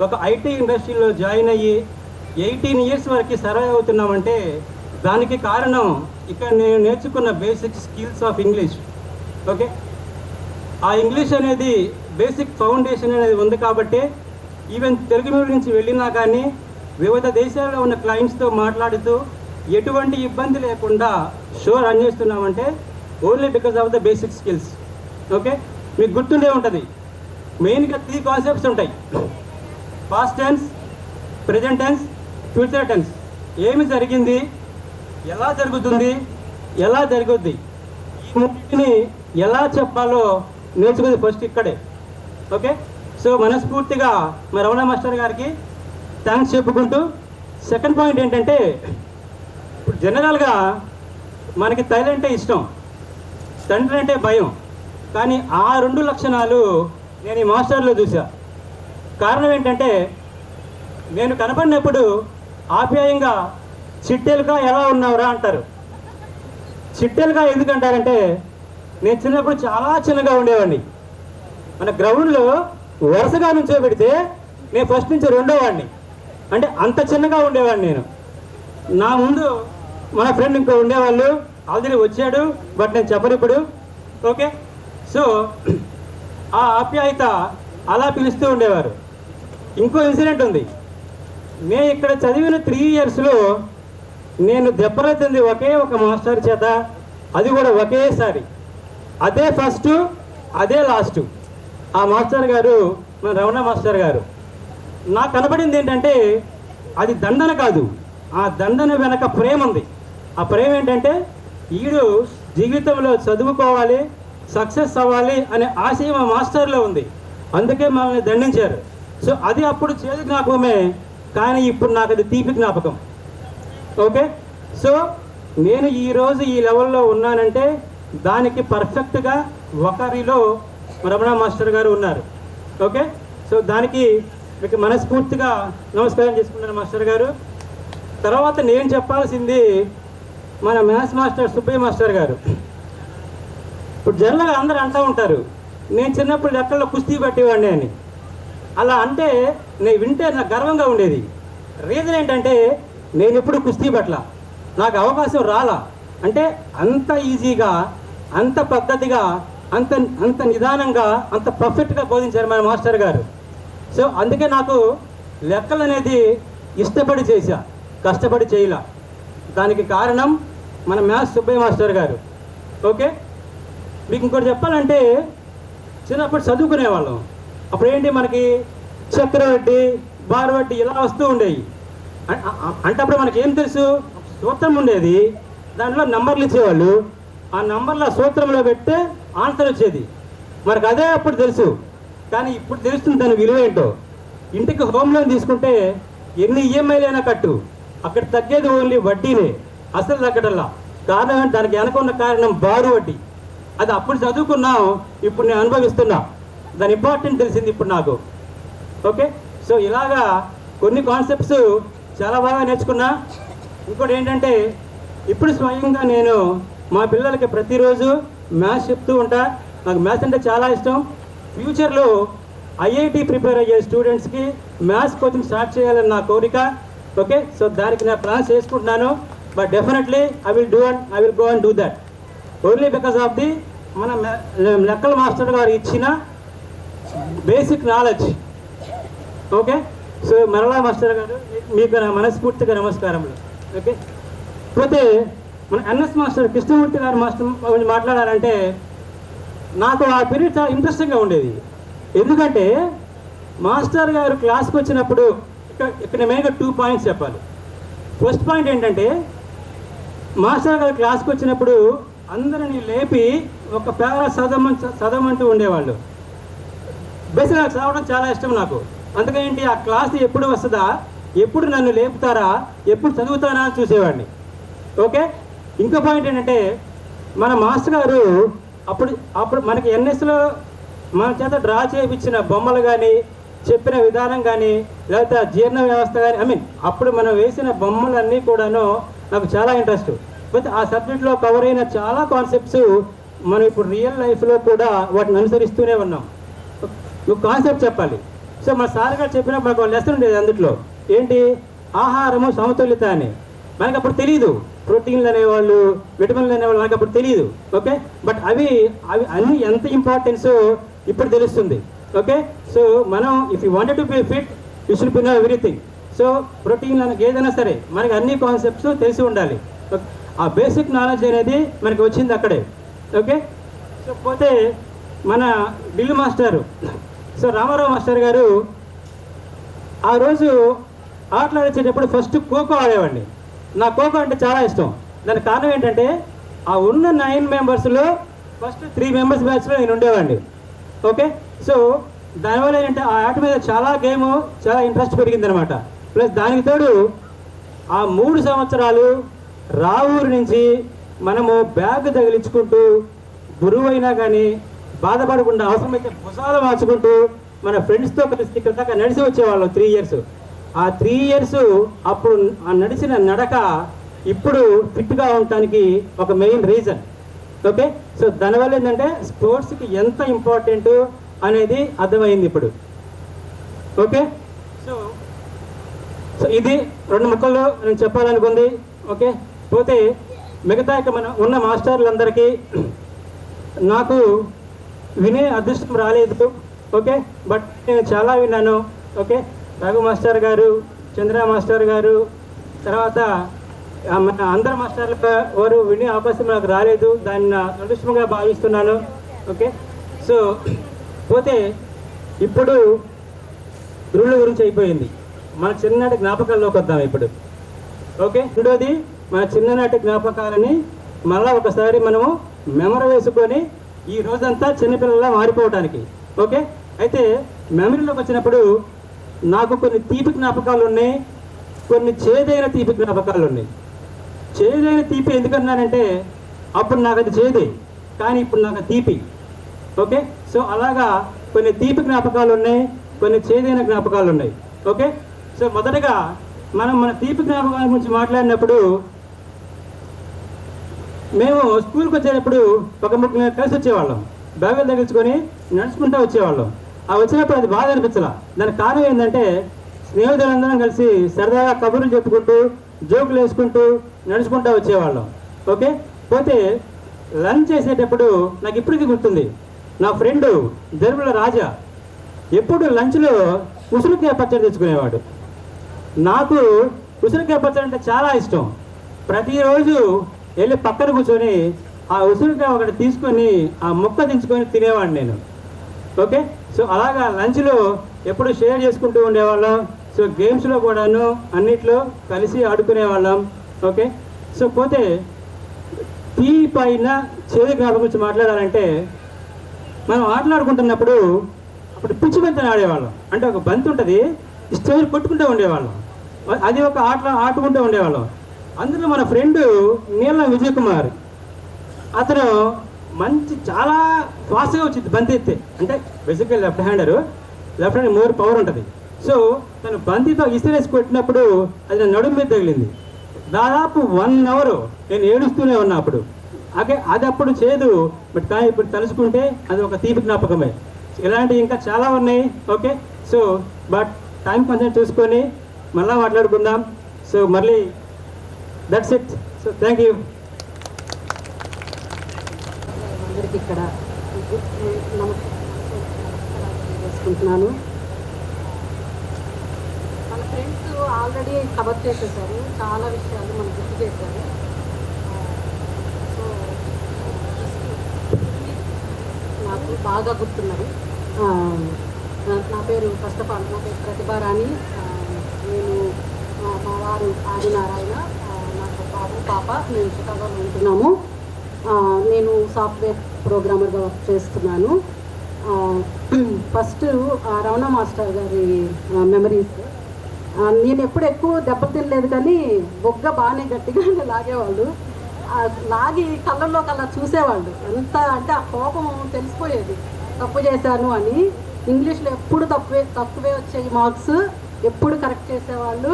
ఒక ఐటీ ఇండస్ట్రీలో జాయిన్ అయ్యి 18 years వరకు సర్వే అవుతున్నామంటే దానికి కారణం ఇక్కడ నేను నేర్చుకున్న basic skills of English. Okay, ఆ ఇంగ్లీష్ అనేది బేసిక్ ఫౌండేషన్ అనేది ఉంది కాబట్టి ఈవెన్ తెలుగు మీడియం నుంచి వెళ్ళినా కానీ వివిధ దేశాల్లో ఉన్న క్లయింట్స్తో మాట్లాడుతూ ఎటువంటి ఇబ్బంది లేకుండా షో రన్ చేస్తున్నామంటే only because of the basic skills. Okay, మీకు గుర్తుండే ఉంటుంది, మెయిన్గా 3 కాన్సెప్ట్స్ ఉంటాయి: past tense, present tense, future tense. ఏమి జరిగింది, ఎలా జరుగుతుంది, ఎలా జరుగుద్ది, ఈ మూడింటిని ఎలా చెప్పాలో నేర్చుకుంది ఫస్ట్ ఇక్కడే. ఓకే, సో మనస్ఫూర్తిగా మా రమణ మాస్టర్ గారికి థ్యాంక్స్ చెప్పుకుంటూ, సెకండ్ పాయింట్ ఏంటంటే ఇప్పుడు జనరల్గా మనకి తల్లి అంటే ఇష్టం, తండ్రి అంటే భయం. కానీ ఆ 2 లక్షణాలు నేను ఈ మాస్టర్లో చూసా. కారణం ఏంటంటే నేను కనపడినప్పుడు ఆప్యాయంగా చిట్టెలుగా ఎలా ఉన్నావురా అంటారు. చిట్టెలుగా ఎందుకంటారంటే నేను చిన్నప్పుడు చాలా చిన్నగా ఉండేవాడిని. మన గ్రౌండ్లో వరుసగా నుంచోబెడితే నేను ఫస్ట్ నుంచి 2వ వాడిని, అంటే అంత చిన్నగా ఉండేవాడిని నేను. నా ముందు మన ఫ్రెండ్ ఇంకో ఉండేవాళ్ళు, ఆల్రెడీ వచ్చాడు బట్ నేను చెప్పను ఇప్పుడు. ఓకే, సో ఆ ఆప్యాయత అలా పిలుస్తూ ఉండేవారు. ఇంకో ఇన్సిడెంట్ ఉంది. నేను ఇక్కడ చదివిన 3 yearsలో నేను దెబ్బతింది ఒకే ఒక మాస్టర్ చేత, అది కూడా ఒకేసారి. అదే ఫస్ట్, అదే లాస్ట్. ఆ మాస్టర్ గారు మన రమణ మాస్టర్ గారు. నాకు కనపడింది ఏంటంటే అది దండన కాదు, ఆ దండన వెనక ప్రేమ ఉంది. ఆ ప్రేమ ఏంటంటే ఈడు జీవితంలో చదువుకోవాలి, సక్సెస్ అవ్వాలి అనే ఆశయం ఆ మాస్టర్లో ఉంది. అందుకే మమ్మల్ని దండించారు. సో అది అప్పుడు చేదు జ్ఞాపకమే, కానీ ఇప్పుడు నాకు అది తీపి జ్ఞాపకం. ఓకే, సో నేను ఈరోజు ఈ లెవెల్లో ఉన్నానంటే దానికి పర్ఫెక్ట్గా ఒకరిలో రమణ మాస్టర్ గారు ఉన్నారు. ఓకే, సో దానికి మీకు మనస్ఫూర్తిగా నమస్కారం చేసుకున్నాను మాస్టర్ గారు. తర్వాత నేను చెప్పాల్సింది మన మ్యాథ్స్ మాస్టర్ సుబ్బయ్య మాస్టర్ గారు. ఇప్పుడు జనరల్గా అందరూ అంటూ ఉంటారు నేను చిన్నప్పుడు లెక్కల్లో కుస్తీ పట్టేవాడిని అని. అలా అంటే నేను వింటే నాకు గర్వంగా ఉండేది. రీజన్ ఏంటంటే నేను ఎప్పుడు కుస్తీ పట్ల, నాకు అవకాశం రాలా. అంటే అంత ఈజీగా, అంత పద్ధతిగా, అంత అంత నిదానంగా, అంత పర్ఫెక్ట్గా బోధించారు మన మాస్టర్ గారు. సో అందుకే నాకు లెక్కలు అనేది ఇష్టపడి చేశా, కష్టపడి చేయలా. దానికి కారణం మన మ్యాథ్స్ సుబ్బయ్య మాస్టర్ గారు. ఓకే, మీకు ఇంకోటి చెప్పాలంటే చిన్నప్పుడు చదువుకునేవాళ్ళం. అప్పుడు ఏంటి మనకి చక్రవడ్డీ, బారవడ్డీ ఇలా వస్తూ ఉండేవి. అంటే అప్పుడు మనకి ఏం తెలుసు, సూత్రం ఉండేది, దాంట్లో నంబర్లు ఇచ్చేవాళ్ళు, ఆ నంబర్ల సూత్రంలో పెడితే ఆన్సర్ వచ్చేది. మనకు అదే అప్పుడు తెలుసు. కానీ ఇప్పుడు తెలుస్తుంది దాని విలువ ఏంటో. ఇంటికి హోమ్ లోన్ తీసుకుంటే ఎన్ని ఈఎంఐలు అయినా కట్టు, అక్కడ తగ్గేది ఓన్లీ వడ్డీనే, అసలు తగ్గటల్లా. కారణం ఏంటి, దానికి వెనక ఉన్న కారణం బారు వడ్డీ. అది అప్పుడు చదువుకున్నాం, ఇప్పుడు నేను అనుభవిస్తున్నా. దాని ఇంపార్టెంట్ తెలిసింది ఇప్పుడు నాకు. ఓకే, సో ఇలాగా కొన్ని కాన్సెప్ట్స్ చాలా బాగా నేర్చుకున్నా. ఇంకోటి ఏంటంటే ఇప్పుడు స్వయంగా నేను మా పిల్లలకి ప్రతిరోజు మ్యాథ్స్ చెప్తూ ఉంటా. నాకు మ్యాథ్స్ అంటే చాలా ఇష్టం. ఫ్యూచర్లో ఐఐటి ప్రిపేర్ అయ్యే స్టూడెంట్స్కి మ్యాథ్స్ కోచింగ్ స్టార్ట్ చేయాలని నా కోరిక. ఓకే, సో దానికి నేను ప్లాన్స్ చేసుకుంటున్నాను. But definitely I will go and do that only because of the మన లెక్కల మాస్టర్ గారు ఇచ్చిన బేసిక్ నాలెడ్జ్. ఓకే, సో మరలా మాస్టర్ గారు మీకు నా మనస్ఫూర్తిగా నమస్కారములు. ఓకే, పోతే మన ఎన్ఎస్ మాస్టర్ కృష్ణమూర్తి గారు మాస్టర్ గురించి మాట్లాడాలంటే నాకు ఆ పీరియడ్ చాలా ఇంట్రెస్టింగ్గా ఉండేది. ఎందుకంటే మాస్టర్ గారు క్లాస్కి వచ్చినప్పుడు ఇక్కడ మెయిన్గా 2 points చెప్పాలి. ఫస్ట్ పాయింట్ ఏంటంటే మాస్టర్ గారు క్లాస్కి వచ్చినప్పుడు అందరినీ లేపి ఒక పేరా చదవమంటూ ఉండేవాళ్ళు. బేసిక్ నాకు చదవడం చాలా ఇష్టం నాకు. అందుకేంటి ఆ క్లాస్ ఎప్పుడు వస్తుందా, ఎప్పుడు నన్ను లేపుతారా, ఎప్పుడు చదువుతానా అని చూసేవాడిని. ఓకే, ఇంకో పాయింట్ ఏంటంటే మన మాస్టర్ గారు అప్పుడు మనకి ఎన్ఎస్లో మన చేత డ్రా చేయించిన బొమ్మలు కానీ చెప్పిన విధానం కానీ లేకపోతే ఆ జీర్ణ వ్యవస్థ కానీ అప్పుడు మనం వేసిన బొమ్మలన్నీ కూడాను నాకు చాలా ఇంట్రెస్ట్. బట్ ఆ సబ్జెక్ట్లో కవర్ అయిన చాలా కాన్సెప్ట్స్ మనం ఇప్పుడు రియల్ లైఫ్లో కూడా వాటిని అనుసరిస్తూనే ఉన్నాం. నువ్వు కాన్సెప్ట్ చెప్పాలి. సో మన సార్ గారు చెప్పినప్పుడు మనకు లెసన్ ఉండేది అందులో ఏంటి, ఆహారము సమతుల్యత అని. మనకు అప్పుడు తెలియదు, ప్రోటీన్లు అనేవాళ్ళు, విటమిన్లు అనేవాళ్ళు మనకు అప్పుడు తెలియదు. ఓకే, బట్ అవి అన్ని ఎంత ఇంపార్టెన్సో ఇప్పుడు తెలుస్తుంది. ఓకే, సో మనం if you wanted to be fit you should be know everything. So ప్రోటీన్లు అనగా ఏదైనా సరే మనకి అన్ని కాన్సెప్ట్స్ తెలిసి ఉండాలి. ఆ బేసిక్ నాలెడ్జ్ అనేది మనకి వచ్చింది అక్కడే. ఓకే, సో పోతే మన ఢిల్లీ మాస్టారు, సో రామారావు మాస్టర్ గారు ఆ రోజు ఆటలు ఆడించేటప్పుడు ఫస్ట్ ఖోఖో ఆడేవాడిని. నా ఖోఖో అంటే చాలా ఇష్టం. దానికి కారణం ఏంటంటే ఆ ఉన్న 9 మెంబర్స్లో ఫస్ట్ 3 మెంబర్స్ బ్యాచ్లో నేను ఉండేవాడిని. ఓకే, సో దానివల్ల ఏంటంటే ఆ ఆట మీద చాలా ఇంట్రెస్ట్ పెరిగిందనమాట. ప్లస్ దానికి తోడు ఆ 3 సంవత్సరాలు రావూరు నుంచి మనము బ్యాగ్ తగిలించుకుంటూ గురువు అయినా కానీ బాధపడకుండా అవసరమైతే భుజాలు మార్చుకుంటూ మన ఫ్రెండ్స్తో కలిసి ఇక్కడ దాకా నడిచి వచ్చేవాళ్ళం 3 ఇయర్స్. ఆ 3 ఇయర్స్ అప్పుడు ఆ నడిచిన నడక ఇప్పుడు ఫిట్గా ఉండటానికి ఒక మెయిన్ రీజన్. ఓకే, సో దానివల్ల ఏంటంటే స్పోర్ట్స్కి ఎంత ఇంపార్టెంట్ అనేది అర్థమైంది ఇప్పుడు. ఓకే, సో ఇది 2 ముక్కల్లో నేను చెప్పాలనుకుంది. ఓకే, పోతే మిగతా మన ఉన్న మాస్టర్లందరికీ నాకు వినే అదృష్టం రాలేదు. ఓకే, బట్ నేను చాలా విన్నాను. ఓకే, రఘు మాస్టర్ గారు, చంద్ర మాస్టర్ గారు, తర్వాత మన అందరు మాస్టర్ల వారు వినే అవకాశం నాకు రాలేదు. దాన్ని నా అదృష్టంగా భావిస్తున్నాను. ఓకే, సో పోతే ఇప్పుడు గురువుల గురించి అయిపోయింది. మన చిన్ననాటి జ్ఞాపకాల్లోకి వద్దాం ఇప్పుడు. ఓకే, రెండోది మన చిన్ననాటి జ్ఞాపకాలని మళ్ళీ ఒకసారి మనము మెమరీ వేసుకొని ఈ రోజంతా చిన్నపిల్లలా మారిపోవడానికి. ఓకే, అయితే మెమరీలోకి వచ్చినప్పుడు నాకు కొన్ని తీపి జ్ఞాపకాలు ఉన్నాయి, కొన్ని చేదైన తీపి జ్ఞాపకాలు ఉన్నాయి. చేదైన తీపి ఎందుకన్నానంటే అప్పుడు నాకు అది చేదే, కానీ ఇప్పుడు నాకు తీపి. ఓకే, సో అలాగా కొన్ని తీపి జ్ఞాపకాలు ఉన్నాయి, కొన్ని చేదైన జ్ఞాపకాలు ఉన్నాయి. ఓకే, సో మొదటగా మనం మన తీపి జ్ఞాపకాల గురించి మాట్లాడినప్పుడు మేము స్కూల్కి వచ్చేటప్పుడు ఒక 3 కలిసి వచ్చేవాళ్ళం. బ్యాగులు తగిలించుకొని నడుచుకుంటూ వచ్చేవాళ్ళం. ఆ వచ్చినప్పుడు అది బాధ అనిపించాల. దానికి కారణం ఏంటంటే స్నేహితులందరం కలిసి సరదాగా కబుర్లు చెప్పుకుంటూ జోకులు వేసుకుంటూ నడుచుకుంటూ వచ్చేవాళ్ళం. ఓకే, పోతే లంచ్ చేసేటప్పుడు నాకు ఇప్పటికీ గుర్తుంది, నా ఫ్రెండ్ దర్బుల రాజా ఎప్పుడు లంచ్లో ఉసిరికాయ పచ్చడి తెచ్చుకునేవాడు. నాకు ఉసిరికాయ పచ్చడి అంటే చాలా ఇష్టం. ప్రతిరోజు వెళ్ళి పక్కన కూర్చొని ఆ ఉసిరికాయ ఒకటి తీసుకొని ఆ ముక్క దించుకొని తినేవాడిని నేను. ఓకే, సో అలాగా లంచ్లో ఎప్పుడు షేర్ చేసుకుంటూ ఉండేవాళ్ళం. సో గేమ్స్లో కూడాను అన్నిట్లో కలిసి ఆడుకునేవాళ్ళం. ఓకే, సో పోతే టీ పైన చేదు జ్ఞాపకం గురించి మాట్లాడాలంటే మనం ఆటలాడుకుంటున్నప్పుడు అప్పుడు పిచ్చి బంతిని ఆడేవాళ్ళం. అంటే ఒక బంతి ఉంటుంది, స్టేజ్ కొట్టుకుంటూ ఉండేవాళ్ళం. అది ఒక ఆడుకుంటూ ఉండేవాళ్ళం. అందులో మన ఫ్రెండ్ నీలం విజయ్ కుమార్, అతను చాలా ఫాస్ట్గా వచ్చింది బంతి ఎత్తే. అంటే బేసిక్గా లెఫ్ట్ హ్యాండ్ మోర్ పవర్ ఉంటుంది. సో తను బంతితో ఇసిరేసి కొట్టినప్పుడు అది నా నడుము మీద తగిలింది. దాదాపు 1 అవర్ నేను ఏడుస్తూనే ఉన్నా అప్పుడు. అది అప్పుడు చేదు, బట్ కానీ ఇప్పుడు తలుచుకుంటే అది ఒక తీపి జ్ఞాపకమే. ఇలాంటివి ఇంకా చాలా ఉన్నాయి. ఓకే, సో బట్ టైం కొంచెం చూసుకొని మళ్ళీ మాట్లాడుకుందాం. సో మళ్ళీ that's it. So thank you.
అందరికి ఇక్కడ చేసుకుంటున్నాను. మన ఫ్రెండ్స్ ఆల్రెడీ కవర్ చేసేసారు, చాలా విషయాలు మనకు గుర్తు చేశారు. సో నాకు బాగా గుర్తున్నది. నా పేరు ఫస్ట్ ఆఫ్ ఆల్ నా పేరు ప్రతిభారాణి. నేను మా వారు ఆదినారాయణ, నాకు బాబు పాప. మేము చికాగోలో ఉంటున్నాము. నేను సాఫ్ట్వేర్ ప్రోగ్రామర్గా వర్క్ చేస్తున్నాను. ఫస్ట్ రమణ మాస్టర్ గారి మెమరీస్. నేను ఎప్పుడు ఎక్కువ దెబ్బలు తినలేదు, కానీ బొగ్గ బాగానే గట్టిగానే లాగేవాళ్ళు. లాగి కళ్ళల్లో కల్లా చూసేవాళ్ళు. ఎంత అంటే ఆ కోపం తెలిసిపోయేది తప్పు చేశాను అని. ఇంగ్లీష్లో ఎప్పుడు తక్కువే వచ్చాయి మార్క్స్, ఎప్పుడు కరెక్ట్ చేసేవాళ్ళు.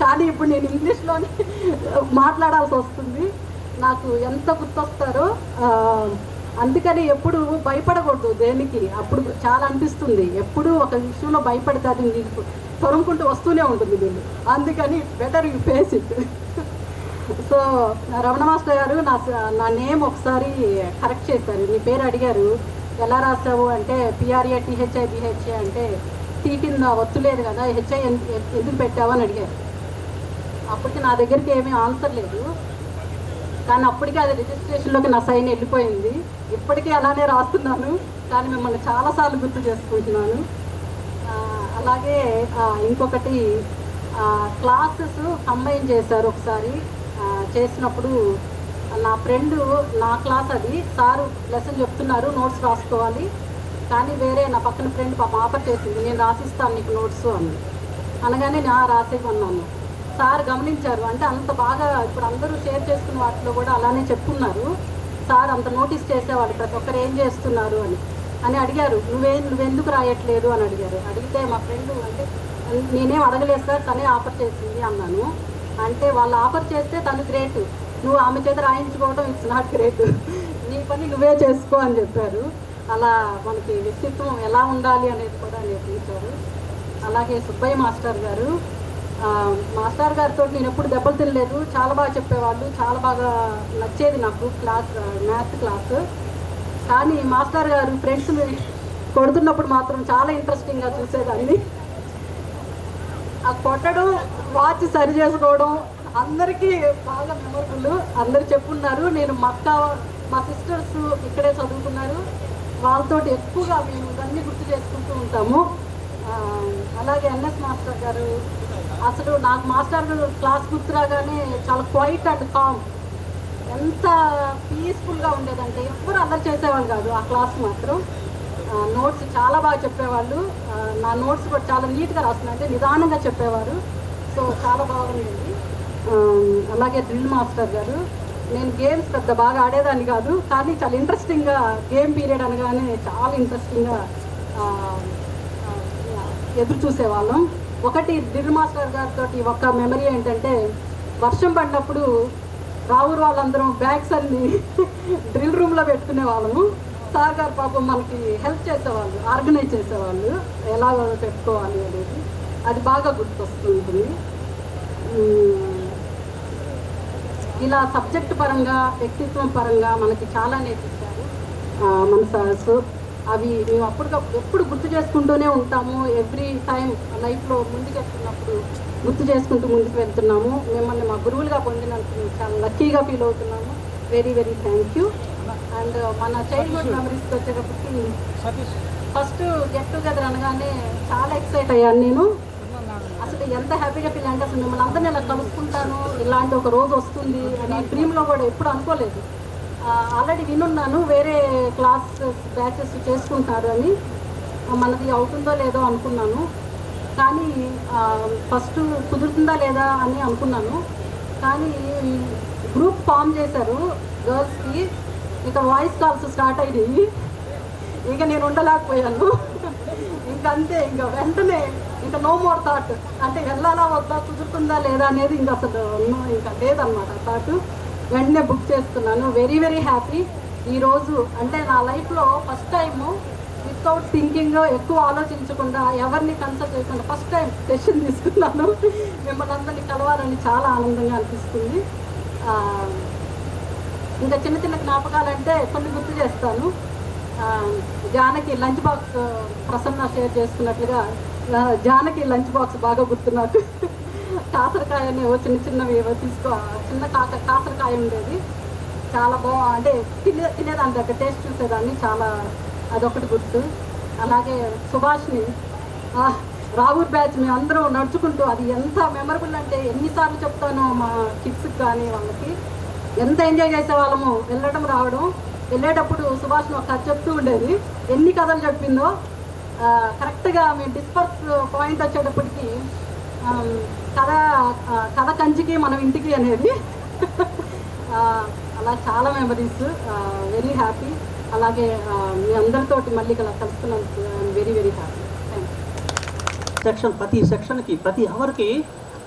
కానీ ఇప్పుడు నేను ఇంగ్లీష్లోనే మాట్లాడాల్సి వస్తుంది. నాకు ఎంత గుర్తొస్తారో, అందుకని ఎప్పుడు భయపడకూడదు దేనికి. అప్పుడు చాలా అనిపిస్తుంది, ఎప్పుడు ఒక విషయంలో భయపడితే అది నీకు తొరుముకుంటూ వస్తూనే ఉంటుంది వీళ్ళు. అందుకని better you face it. So Ramana master గారు నా నేమ్ ఒకసారి కరెక్ట్ చేశారు. నీ పేరు అడిగారు, ఎలా రాసావు అంటే PRATHIBHA అంటే టీ కింద ఒత్తు లేదు కదా, హెచ్ఐ ఎందుకు పెట్టావు అని అడిగారు. అప్పటికి నా దగ్గరికి ఏమీ ఆన్సర్ లేదు, కానీ అప్పటికే అది రిజిస్ట్రేషన్లోకి నా సైన్ వెళ్ళిపోయింది. ఇప్పటికీ అలానే రాస్తున్నాను, కానీ మిమ్మల్ని చాలాసార్లు గుర్తు చేసుకుంటున్నాను. అలాగే ఇంకొకటి, క్లాసెస్ కంబైన్ చేశారు ఒకసారి. చేసినప్పుడు నా ఫ్రెండ్, నా క్లాస్ అది, సారు లెసన్ చెప్తున్నారు, నోట్స్ రాసుకోవాలి, కానీ వేరే నా పక్కన ఫ్రెండ్ పాప ఆఫర్ చేసింది, నేను రాసిస్తాను నీకు నోట్స్ అని. అనగానే నేను రాసేయమన్నాను. సార్ గమనించారు, అంటే అంత బాగా ఇప్పుడు అందరూ షేర్ చేసుకున్న వాటిలో కూడా అలానే చెప్పున్నారు. సార్ అంత నోటీస్ చేసేవాళ్ళు, ప్రతి ఒక్కరు ఏం చేస్తున్నారు అని అడిగారు. నువ్వెందుకు రాయట్లేదు అని అడిగారు. అడిగితే మా ఫ్రెండ్ అంటే నేనేం అడగలేదు సార్, తనే ఆఫర్ చేసింది అన్నాను. అంటే వాళ్ళు ఆఫర్ చేస్తే తను గ్రేట్, నువ్వు ఆమె చేత రాయించుకోవడం ఇట్స్ నాట్ గ్రేట్, నీ పని నువ్వే చేసుకో అని చెప్పారు. అలా మనకి వ్యక్తిత్వం ఎలా ఉండాలి అనేది కూడా నేర్పించారు. అలాగే సుబ్బయ్య మాస్టర్ గారు, మాస్టర్ గారితో నేను ఎప్పుడు దెబ్బలు తినలేదు, చాలా బాగా చెప్పేవాళ్ళు, చాలా బాగా నచ్చేది నాకు క్లాస్, మ్యాథ్స్ క్లాస్. కానీ మాస్టర్ గారు ఫ్రెండ్స్ని కొడుతున్నప్పుడు మాత్రం చాలా ఇంట్రెస్టింగ్గా చూసేదాన్ని. ఆ కొట్టడం, వాచ్ సరి చేసుకోవడం అందరికీ బాగా మెమరబుల్. అందరు చెప్పున్నారు. నేను మా సిస్టర్స్ ఇక్కడే చదువుకున్నారు, వాళ్ళతో ఎక్కువగా మేము ఇవన్నీ గుర్తు చేసుకుంటూ ఉంటాము. అలాగే NS మాస్టర్ గారు, అసలు నాకు మాస్టర్ గారు క్లాస్ గుర్తురాగానే చాలా క్వైట్ అండ్ కామ్, ఎంత పీస్ఫుల్గా ఉండేదంటే ఎప్పుడు అల్లరి చేసేవాళ్ళు కాదు ఆ క్లాస్ మాత్రం. నోట్స్ చాలా బాగా చెప్పేవాళ్ళు, నా నోట్స్ కూడా చాలా నీట్గా రాస్తున్నాయి, అంటే నిదానంగా చెప్పేవారు. సో చాలా బాగుండేది. అలాగే డ్రిల్ మాస్టర్ గారు, నేను గేమ్స్ పెద్ద బాగా ఆడేదాన్ని కాదు, కానీ చాలా ఇంట్రెస్టింగ్గా గేమ్ పీరియడ్ అనగానే చాలా ఇంట్రెస్టింగ్గా ఎదురు చూసేవాళ్ళం. ఒకటి డ్రిల్ మాస్టర్ గారితో ఒక మెమరీ ఏంటంటే, వర్షం పడినప్పుడు రావురు వాళ్ళందరం బ్యాగ్స్ అన్ని డ్రిల్ రూమ్లో పెట్టుకునే వాళ్ళము. సార్ గారు పాపం మనకి హెల్ప్ చేసేవాళ్ళు, ఆర్గనైజ్ చేసేవాళ్ళు ఎలా పెట్టుకోవాలి అనేది. అది బాగా గుర్తొస్తుంటుంది. ఇలా సబ్జెక్ట్ పరంగా, వ్యక్తిత్వం పరంగా మనకి చాలా నేర్పించారు మన సార్స్. అవి మేము ఎప్పుడు గుర్తు చేసుకుంటూనే ఉంటాము. ఎవ్రీ టైం లైఫ్లో ముందుకెళ్తున్నప్పుడు గుర్తు చేసుకుంటూ ముందుకు వెళ్తున్నాము. మిమ్మల్ని మా గురువులుగా పొందినందుకు చాలా లక్కీగా ఫీల్ అవుతున్నాము. Very very thank you. And మన చైల్డ్హుడ్ మెమరీస్కి వచ్చేటప్పటికి ఫస్ట్ గెట్ టుగెదర్ అనగానే చాలా ఎక్సైట్ అయ్యాను నేను. అసలు ఎంత హ్యాపీగా ఫీల్ అంటే, అసలు మిమ్మల్ని అందరినీ ఇలా కలుసుకుంటాను, ఇలాంటి ఒక రోజు వస్తుంది అని డ్రీమ్లో కూడా ఎప్పుడు అనుకోలేదు. ఆల్రెడీ వినున్నాను, వేరే క్లాసెస్ బ్యాచెస్ చేసుకుంటారు అని, మనది అవుతుందో లేదో అనుకున్నాను. కానీ ఫస్ట్ కుదురుతుందా లేదా అని అనుకున్నాను. కానీ గ్రూప్ ఫామ్ చేశారు గర్ల్స్కి, ఇక వాయిస్ కాల్స్ స్టార్ట్ అయినాయి. ఇక నేను ఉండలేకపోయాను. ఇంకంతే, ఇంకా వెంటనే ఇంకా నో మోర్ థాట్, అంటే వెళ్ళాలా వద్దా, కుదురుతుందా లేదా అనేది ఇంకా అసలు ఇంకా లేదన్నమాట థాట్. వెంటనే బుక్ చేసుకున్నాను. Very very happy. ఈరోజు అంటే నా లైఫ్లో ఫస్ట్ టైము వితౌట్ థింకింగ్, ఎక్కువ ఆలోచించకుండా, ఎవరిని కన్సల్ట్ చేయకుండా ఫస్ట్ టైం డెసిషన్ తీసుకున్నాను. మిమ్మల్ని అందరినీ కలవాలని చాలా ఆనందంగా అనిపిస్తుంది. ఇంకా చిన్న చిన్న జ్ఞాపకాలంటే కొన్ని గుర్తు చేస్తాను. Janaki lunch box, Prasanna share చేసుకున్నట్లుగా జానకి లంచ్ బాక్స్ బాగా గుర్తు నాకు. కాసరకాయని చిన్న చిన్నవి చిన్న కాసరకాయ ఉండేది, చాలా అంటే తినేదాన్ని దగ్గర టేస్ట్ చూసేదాన్ని, చాలా అదొకటి గుర్తు. అలాగే సుభాష్ని, రావూర్ బ్యాచ్ మేము అందరం నడుచుకుంటూ, అది ఎంత మెమరబుల్ అంటే ఎన్నిసార్లు చెప్తానో మా కిడ్స్కి కానీ వాళ్ళకి, ఎంత ఎంజాయ్ చేసేవాళ్ళము వెళ్ళడం రావడం. వెళ్ళేటప్పుడు సుభాష్ని ఒక కథ చెప్తూ ఉండేది, ఎన్ని కథలు చెప్పిందో. కరెక్ట్గా మేము డిస్పర్స్ పాయింట్ వచ్చేటప్పటికి కథ కంచికి మనం ఇంటికి అనేది. అలా చాలా మెమరీస్. Very happy. అలాగే మీ అందరితోటి మళ్ళీ కలుస్తున్నందుకు I'm very very happy.
Section ప్రతి సెక్షన్కి ప్రతి అవర్కి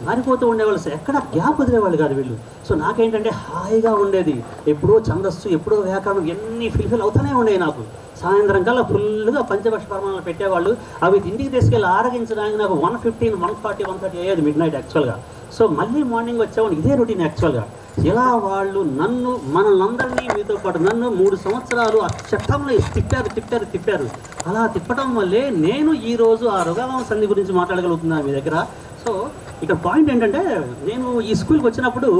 మారిపోతూ ఉండేవాళ్ళు సార్, ఎక్కడ గ్యాప్ వదిలేవాళ్ళు కాదు వీళ్ళు. సో నాకేంటంటే హాయిగా ఉండేది, ఎప్పుడో ఛందస్సు ఎప్పుడో వ్యాకరణం ఎన్ని ఫిల్ఫిల్ అవుతూనే ఉండేవి నాకు. సాయంత్రం కల్లా ఫుల్గా పంచభక్ష పరమాణాలు పెట్టేవాళ్ళు, అవి ఇంటికి తీసుకెళ్ళి ఆరగించడానికి నాకు 1:15, 1:40, 1:30 అయ్యేది మిడ్ నైట్ యాక్చువల్గా. సో మళ్ళీ మార్నింగ్ వచ్చేవాళ్ళు, ఇదే రొటీన్ యాక్చువల్గా. ఇలా వాళ్ళు నన్ను మనల్ని మీతో పాటు నన్ను 3 సంవత్సరాలు ఆ చట్టంలో తిప్పారు. అలా తిప్పడం వల్లే నేను ఈరోజు ఆ రుగావం సంధి గురించి మాట్లాడగలుగుతున్నాను మీ దగ్గర. సో ఇక్కడ పాయింట్ ఏంటంటే, నేను ఈ స్కూల్కి వచ్చినప్పుడు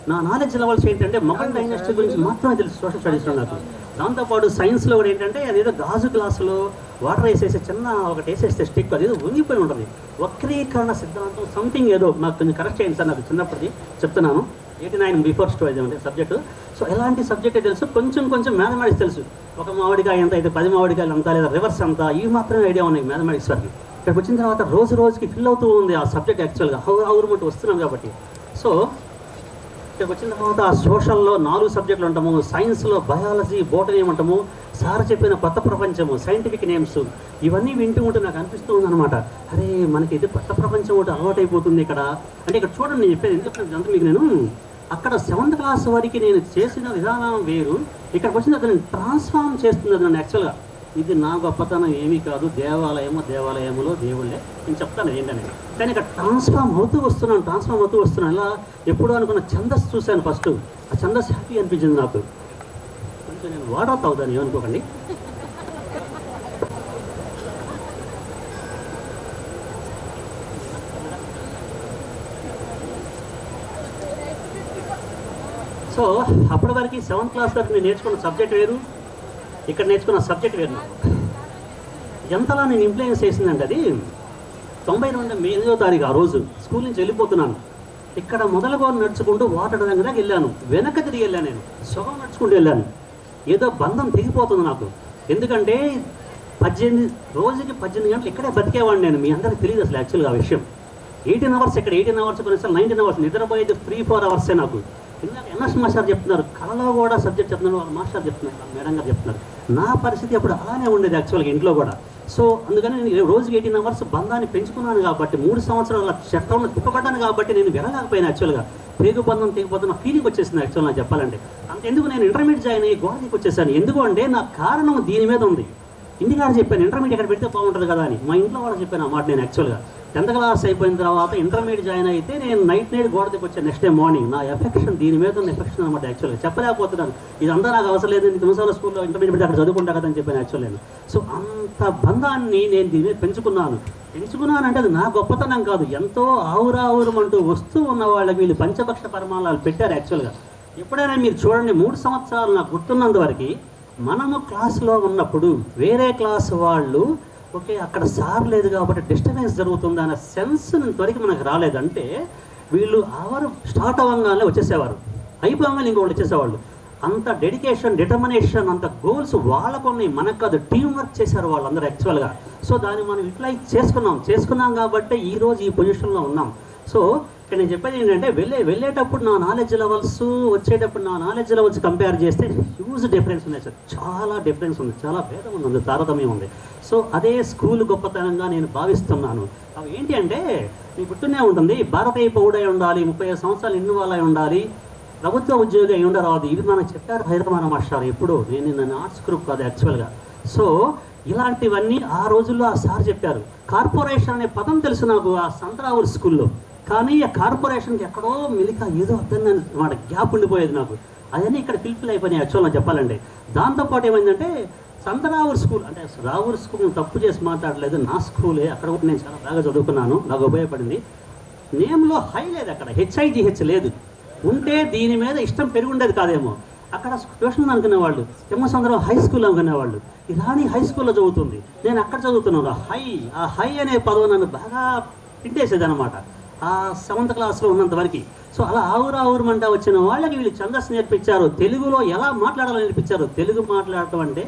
నా నాలెడ్జ్ లెవెల్స్ ఏంటంటే మొఘల్ డైనాసిటీ గురించి మాత్రమే తెలుసు సోషల్ స్టడీస్లో నాకు. దాంతోపాటు సైన్స్లో కూడా ఏంటంటే అదేదో గాజు గ్లాసులో వాటర్ వేసేసి చిన్న ఒకటి వేసేస్తే స్టిక్ అదేదో వంగిపోయి ఉంటుంది. వక్రీకరణ సిద్ధాంతం సంథింగ్ ఏదో నాకు కొంచెం కరెక్ట్ చేయండి సార్, నాకు చిన్నప్పటిది చెప్తున్నాను. 89 బిఫోర్ స్టోరేజ్ అంటే సబ్జెక్టు. సో ఎలాంటి సబ్జెక్టే తెలుసు, కొంచెం మ్యాథమెటిక్స్ తెలుసు. ఒక మామిడికాయ ఎంత అయితే 10 మామిడికాయలు అంతా, లేదా రివర్స్ అంతా, ఇవి మాత్రమే ఐడియా ఉన్నాయి మ్యాథమెటిక్స్ వరకు. ఇక్కడికి వచ్చిన తర్వాత రోజుకి ఫిల్ అవుతూ ఉంది ఆ సబ్జెక్ట్ యాక్చువల్గా హౌరుమంటూ వస్తున్నాం కాబట్టి. సో ఇక్కడికి వచ్చిన తర్వాత ఆ సోషల్లో 4 సబ్జెక్టులు ఉంటాము, సైన్స్లో బయాలజీ, బోటనీ ఏమంటాము, సార్ చెప్పిన కొత్త ప్రపంచము, సైంటిఫిక్ నేమ్స్, ఇవన్నీ వింటూ ఉంటే నాకు అనిపిస్తూ ఉందన్నమాట, అరే మనకి ఇది కొత్త ప్రపంచం ఒకటి అలవాటైపోతుంది ఇక్కడ. అంటే ఇక్కడ చూడండి, నేను చెప్పేది ఎందుకంటే మీకు నేను అక్కడ 7th క్లాస్ వరకు నేను చేసిన విధానం వేరు, ఇక్కడికి వచ్చిన అతను ట్రాన్స్ఫార్మ్ చేస్తుంది అది నన్ను యాక్చువల్గా. ఇది నా గొప్పతనం ఏమీ కాదు, దేవాలయంలో దేవుళ్ళే, నేను చెప్తాను ఏంటనేది. కానీ ఇక్కడ ట్రాన్స్ఫార్మ్ అవుతూ వస్తున్నాను. ఇలా ఎప్పుడో అనుకున్న ఛందస్సు చూశాను ఫస్ట్, ఆ ఛందస్సు హ్యాపీ అనిపించింది నాకు. కొంచెం నేను వాడౌట్ అవుతాను ఏమనుకోకండి. సో అప్పటి వరకు 7th క్లాస్ వరకు నేను నేర్చుకున్న సబ్జెక్ట్ వేరు, ఇక్కడ నేర్చుకున్న సబ్జెక్ట్ వేరు. ఎంతలా నేను ఇన్ఫ్లుయెన్స్ చేసిందంటే అది 92 మే 8వ తారీఖు ఆ రోజు స్కూల్ నుంచి వెళ్ళిపోతున్నాను. ఇక్కడ మొదలుగా నడుచుకుంటూ వాటర్ దగ్గర వెళ్ళాను, వెనక్కి తిరిగి వెళ్ళాను, నేను సుఖం నడుచుకుంటూ వెళ్ళాను. ఏదో బంధం తెగిపోతుంది నాకు, ఎందుకంటే 18 గంటలు ఇక్కడే బతికేవాడిని నేను. మీ అందరికీ తెలియదు అసలు యాక్చువల్గా ఆ విషయం. 18 అవర్స్ ఇక్కడ, 18 అవర్స్ కొనేసారి 19 అవర్స్, నిద్రపోయేది 3-4 అవర్సే నాకు. ఇందాక ఎన్ఎస్ మాస్టర్ చెప్తున్నారు, కళలో కూడా సబ్జెక్ట్ చెప్తున్నారు, వాళ్ళ మాస్టర్ చెప్తున్నారు, మేడం గారు చెప్తున్నారు. నా పరిస్థితి అప్పుడు అలానే ఉండేది యాక్చువల్గా ఇంట్లో కూడా. సో అందుకని నేను రోజుకి 18 అవర్స్ బంధాన్ని పెంచుకున్నాను కాబట్టి, 3 సంవత్సరాల చట్టంలో తిప్పబడ్డాను కాబట్టి నేను వెళ్ళలేకపోయాను యాక్చువల్గా. తెగిపోతున్న ఫీలింగ్ వచ్చేసింది యాక్చువల్ నాకు చెప్పాలంటే. అంతెందుకు నేను ఇంటర్మీడియట్ జాయిన్ అయ్యి గోడకి వచ్చేసాను. ఎందుకు అంటే నా కారణం దీని మీద ఉంది. ఇంటికాడ చెప్పాను ఇంటర్మీడియట్ ఎక్కడ పెడితే బాగుంటుంది కదా అని, మా ఇంట్లో వాళ్ళకి చెప్పాను ఆ మాట. నేను యాక్చువల్గా 10th క్లాస్ అయిపోయిన తర్వాత ఇంటర్మీడియట్ జాయిన్ అయితే నేను నైట్ గోడ దిగి వచ్చాను నెక్స్ట్ డే మార్నింగ్. నా ఎఫెక్షన్ దీని మీద ఉన్న ఎఫెక్షన్ అనమాట యాక్చువల్గా. చెప్పలేకపోతున్నాను, ఇదంతా నాకు అవసరం లేదు, నేను 9 స్కూల్లో ఇంటర్మీడియట్ అక్కడ చదువుకుంటా కదా అని చెప్పాను యాక్చువల్ నేను. సో అంత బంధాన్ని నేను దీని మీద పెంచుకున్నానంటే అది నా గొప్పతనం కాదు, ఎంతో ఆవురావురమంటూ వస్తూ ఉన్న వాళ్ళకి వీళ్ళు పంచభక్ష పరమాణాలు పెట్టారు యాక్చువల్గా. ఎప్పుడైనా మీరు చూడండి, 3 సంవత్సరాలు నాకు గుర్తున్నంత వరకు మనము క్లాసులో ఉన్నప్పుడు వేరే క్లాస్ వాళ్ళు ఓకే అక్కడ సార్ లేదు కాబట్టి డిస్టర్బెన్స్ జరుగుతుంది అనే సెన్స్ ఇంతవరకు మనకు రాలేదంటే, వీళ్ళు అవరు స్టార్ట్ అవ్వగానే వచ్చేసేవారు, అయిపోగానే ఇంకొకటి వచ్చేసేవాళ్ళు. అంత డెడికేషన్, డిటర్మినేషన్, అంత గోల్స్ వాళ్ళకు ఉన్నాయి, మనకు కాదు. టీం వర్క్ చేశారు వాళ్ళందరూ యాక్చువల్గా. సో దాన్ని మనం యూటిలైజ్ చేసుకున్నాం కాబట్టి ఈరోజు ఈ పొజిషన్లో ఉన్నాం. సో ఇక్కడ నేను చెప్పేది ఏంటంటే, వెళ్ళేటప్పుడు నా నాలెడ్జ్ లెవెల్స్, వచ్చేటప్పుడు నా నాలెడ్జ్ లెవెల్స్ కంపేర్ చేస్తే హ్యూజ్ డిఫరెన్స్ ఉన్నాయి సార్, చాలా డిఫరెన్స్ ఉంది, చాలా భేదం ఉంది, తారతమ్యం ఉంది. సో అదే స్కూల్ గొప్పతనంగా నేను భావిస్తున్నాను. అవి ఏంటి అంటే, మీకు గుర్తునే ఉంటుంది, భారతీయ పౌరుడై ఉండాలి, 35 సంవత్సరాలు ఇన్వాల్వ్ అయి ఉండాలి, ప్రభుత్వ ఉద్యోగి అయి ఉండరాదు, ఇవి మనకు చెప్పారు హైదరాబాద్ మాస్టర్. ఎప్పుడు నేను ఆర్ట్స్ గ్రూప్ కాదు యాక్చువల్గా. సో ఇలాంటివన్నీ ఆ రోజుల్లో ఆ సార్ చెప్పారు. కార్పొరేషన్ అనే పదం తెలుసు నాకు ఆ సంతరావుర్ స్కూల్లో, కానీ ఆ కార్పొరేషన్కి ఎక్కడో మిలిక ఏదో అర్థం కాని మాట గ్యాప్ ఉండిపోయేది నాకు. అవన్నీ ఇక్కడ ఫిల్ఫిల్ అయిపోయినాయి యాక్చువల్గా చెప్పాలంటే. దాంతోపాటు ఏమైందంటే, సంతరావుర్ స్కూల్ అంటే రావుర్ స్కూల్ తప్పు చేసి మాట్లాడలేదు, నా స్కూలే, అక్కడ కూడా నేను చాలా బాగా చదువుకున్నాను, నాకు ఉపయోగపడింది. నేమ్లో హై లేదు, అక్కడ HIGH లేదు, ఉంటే దీని మీద ఇష్టం పెరిగి ఉండేది కాదేమో. అక్కడ ట్యూషన్ అనుకునేవాళ్ళు, తిమ్మసంద్రం హై స్కూల్ అనుకునేవాళ్ళు, ఈ రాణి హై స్కూల్లో చదువుతుంది, నేను అక్కడ చదువుతున్నాను. ఆ హై అనే పదవి నన్ను బాగా తింటేసేది అనమాట ఆ 7th క్లాస్లో ఉన్నంత వరకు. సో అలా ఆవురావురమంట వచ్చిన వాళ్ళకి వీళ్ళు ఛందస్సు నేర్పించారు, తెలుగులో ఎలా మాట్లాడాలో నేర్పించారు. తెలుగు మాట్లాడటం అంటే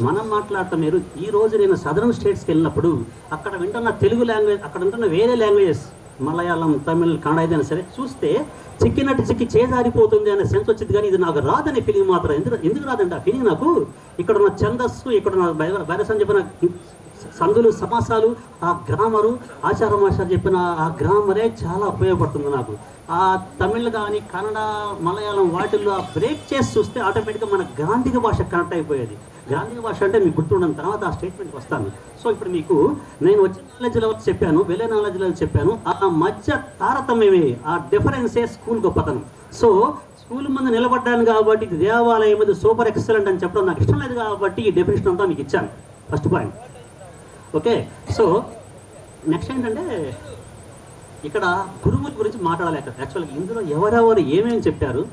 మనం మాట్లాడటం మీరు. ఈ రోజు నేను సదరన్ స్టేట్స్కి వెళ్ళినప్పుడు అక్కడ వింటున్న తెలుగు లాంగ్వేజ్, అక్కడ ఉంటున్న వేరే లాంగ్వేజెస్ మలయాళం, తమిళ్, కన్నడ ఏదైనా సరే చూస్తే చిక్కినట్టు చిక్కి చేజారిపోతుంది అనే సెన్స్ వచ్చింది. కానీ ఇది నాకు రాదనే ఫీలింగ్ మాత్రం ఎందుకు రాదంటే ఆ ఫీలింగ్ నాకు ఇక్కడ ఉన్న ఛందస్సు, ఇక్కడ ఉన్న బైరసని చెప్పిన సందులు, సమాసాలు, ఆ గ్రామరు, ఆచారమాచారు చెప్పిన ఆ గ్రామరే చాలా ఉపయోగపడుతుంది నాకు. ఆ తమిళ్ కానీ కన్నడ, మలయాళం వాటిల్లో ఆ బ్రేక్ చేసి చూస్తే ఆటోమేటిక్గా మన గ్రాంధిక భాష కనెక్ట్ అయిపోయేది. గ్రాంధిక భాష అంటే మీకు గుర్తుండడం, తర్వాత ఆ స్టేట్మెంట్కి వస్తాను. సో ఇప్పుడు మీకు నేను వచ్చే నాలెడ్జ్లో చెప్పాను, వెళ్ళే నాలెడ్జ్లో చెప్పాను. ఆ మధ్య తారతమ్యమే, ఆ డిఫరెన్సే స్కూల్ గొప్పతనం. సో స్కూల్ ముందు నిలబడ్డాను కాబట్టి దేవాలయం మీద సూపర్ ఎక్సలెంట్ అని చెప్పడం నాకు ఇష్టం లేదు కాబట్టి ఈ డెఫినేషన్ అంతా మీకు ఇచ్చాను. First point. Okay, so next ఏంటంటే ఇక్కడ గురువుల గురించి మాట్లాడలేక యాక్చువల్గా ఇందులో ఎవరెవరు ఏమేమి చెప్పారు,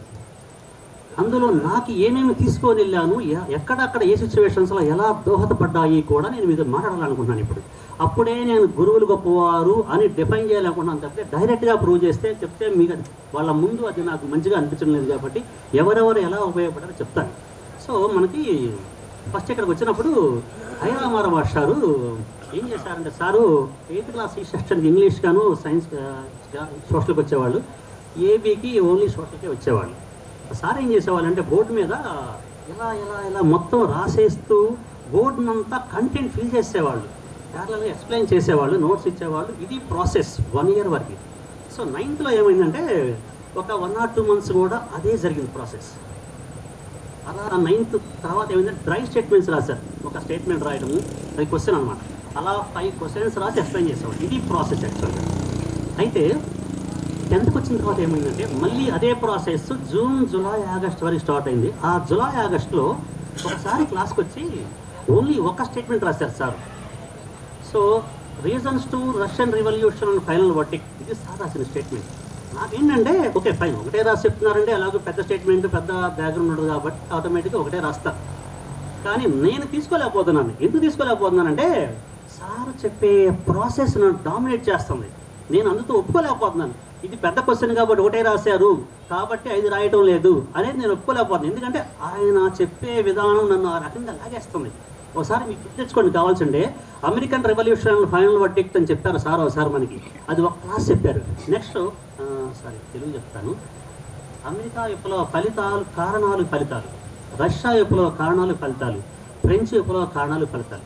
అందులో నాకు ఏమేమి తీసుకొని వెళ్ళాను, ఎక్కడక్కడ ఏ సిచ్యువేషన్స్లో ఎలా దోహదపడ్డాయి కూడా నేను మీతో మాట్లాడాలనుకుంటున్నాను ఇప్పుడు. అప్పుడే నేను గురువులు గొప్పవారు అని డిఫైన్ చేయాలనుకుంటున్నాను తప్పితే డైరెక్ట్గా ప్రూవ్ చెప్తే మీకు వాళ్ళ ముందు అది నాకు మంచిగా అనిపించడం లేదు కాబట్టి ఎవరెవరు ఎలా ఉపయోగపడారో చెప్తాను. సో మనకి ఫస్ట్ ఇక్కడికి వచ్చినప్పుడు హైరామార మాస్టారు ఏం చేశారంటే, సారు 8th క్లాస్ ఈ సెక్షన్కి ఇంగ్లీష్ గాను సైన్స్ సోషల్కి వచ్చేవాళ్ళు, ఏబీకి ఓన్లీ సోషల్కే వచ్చేవాళ్ళు. సార్ ఏం చేసేవాళ్ళు అంటే బోర్డు మీద ఇలా ఇలా ఇలా మొత్తం రాసేస్తూ బోర్డునంతా కంటెంట్ ఫిల్ చేసేవాళ్ళు, ప్యారలల్గా ఎక్స్ప్లెయిన్ చేసేవాళ్ళు, నోట్స్ ఇచ్చేవాళ్ళు. ఇది ప్రాసెస్ 1 year వరకు. సో 9th ఏమైందంటే ఒక 1 or 2 months కూడా అదే జరిగింది ప్రాసెస్. అలా 9th తర్వాత ఏమైందంటే డ్రై స్టేట్మెంట్స్ రాశారు. ఒక స్టేట్మెంట్ రాయడము, అది క్వశ్చన్ అనమాట. అలా 5 questions రాసి ఎక్స్ప్లెయిన్ చేసేవాళ్ళు. ఇది ప్రాసెస్ యాక్చువల్గా. అయితే 10th వచ్చిన తర్వాత ఏమైందంటే మళ్ళీ అదే ప్రాసెస్ జూన్, జూలై, ఆగస్ట్ వరకు స్టార్ట్ అయింది. ఆ జూలై, ఆగస్టులో ఒకసారి క్లాస్కి వచ్చి ఓన్లీ ఒక స్టేట్మెంట్ రాశారు sir. So reasons to Russian revolution and final verdict, ఇది సార్ రాసిన స్టేట్మెంట్. నాకేంటంటే ఓకే ఫైన్, ఒకటే రాసి చెప్తున్నారంటే అలాగే పెద్ద స్టేట్మెంట్, పెద్ద బ్యాక్గ్రౌండ్ ఉండదు కాబట్టి ఆటోమేటిక్గా ఒకటే రాస్తారు. కానీ నేను తీసుకోలేకపోతున్నాను. ఎందుకు తీసుకోలేకపోతున్నానంటే సార్ చెప్పే ప్రాసెస్ నన్ను డామినేట్ చేస్తుంది. నేను అందుతో ఒప్పుకోలేకపోతున్నాను. ఇది పెద్ద క్వశ్చన్ కాబట్టి ఒకటే రాశారు కాబట్టి 5 రాయటం లేదు అనేది నేను ఒప్పుకోలేకపోతున్నాను. ఎందుకంటే ఆయన చెప్పే విధానం నన్ను ఆ రకంగా లాగేస్తుంది. ఒకసారి మీకు తెచ్చుకోండి కావాల్సిందే, అమెరికన్ రెవల్యూషన్ ఫైనల్ వర్డిక్ట్ అని చెప్పారు సార్ ఒకసారి మనకి, అది ఒక క్లాస్ చెప్పారు. నెక్స్ట్ తెలుగు చెప్తాను. అమెరికా విప్లవ ఫలితాలు, కారణాలు, ఫలితాలు, రష్యా విప్లవ కారణాలు, ఫలితాలు, ఫ్రెంచ్ విప్లవ కారణాలు, ఫలితాలు,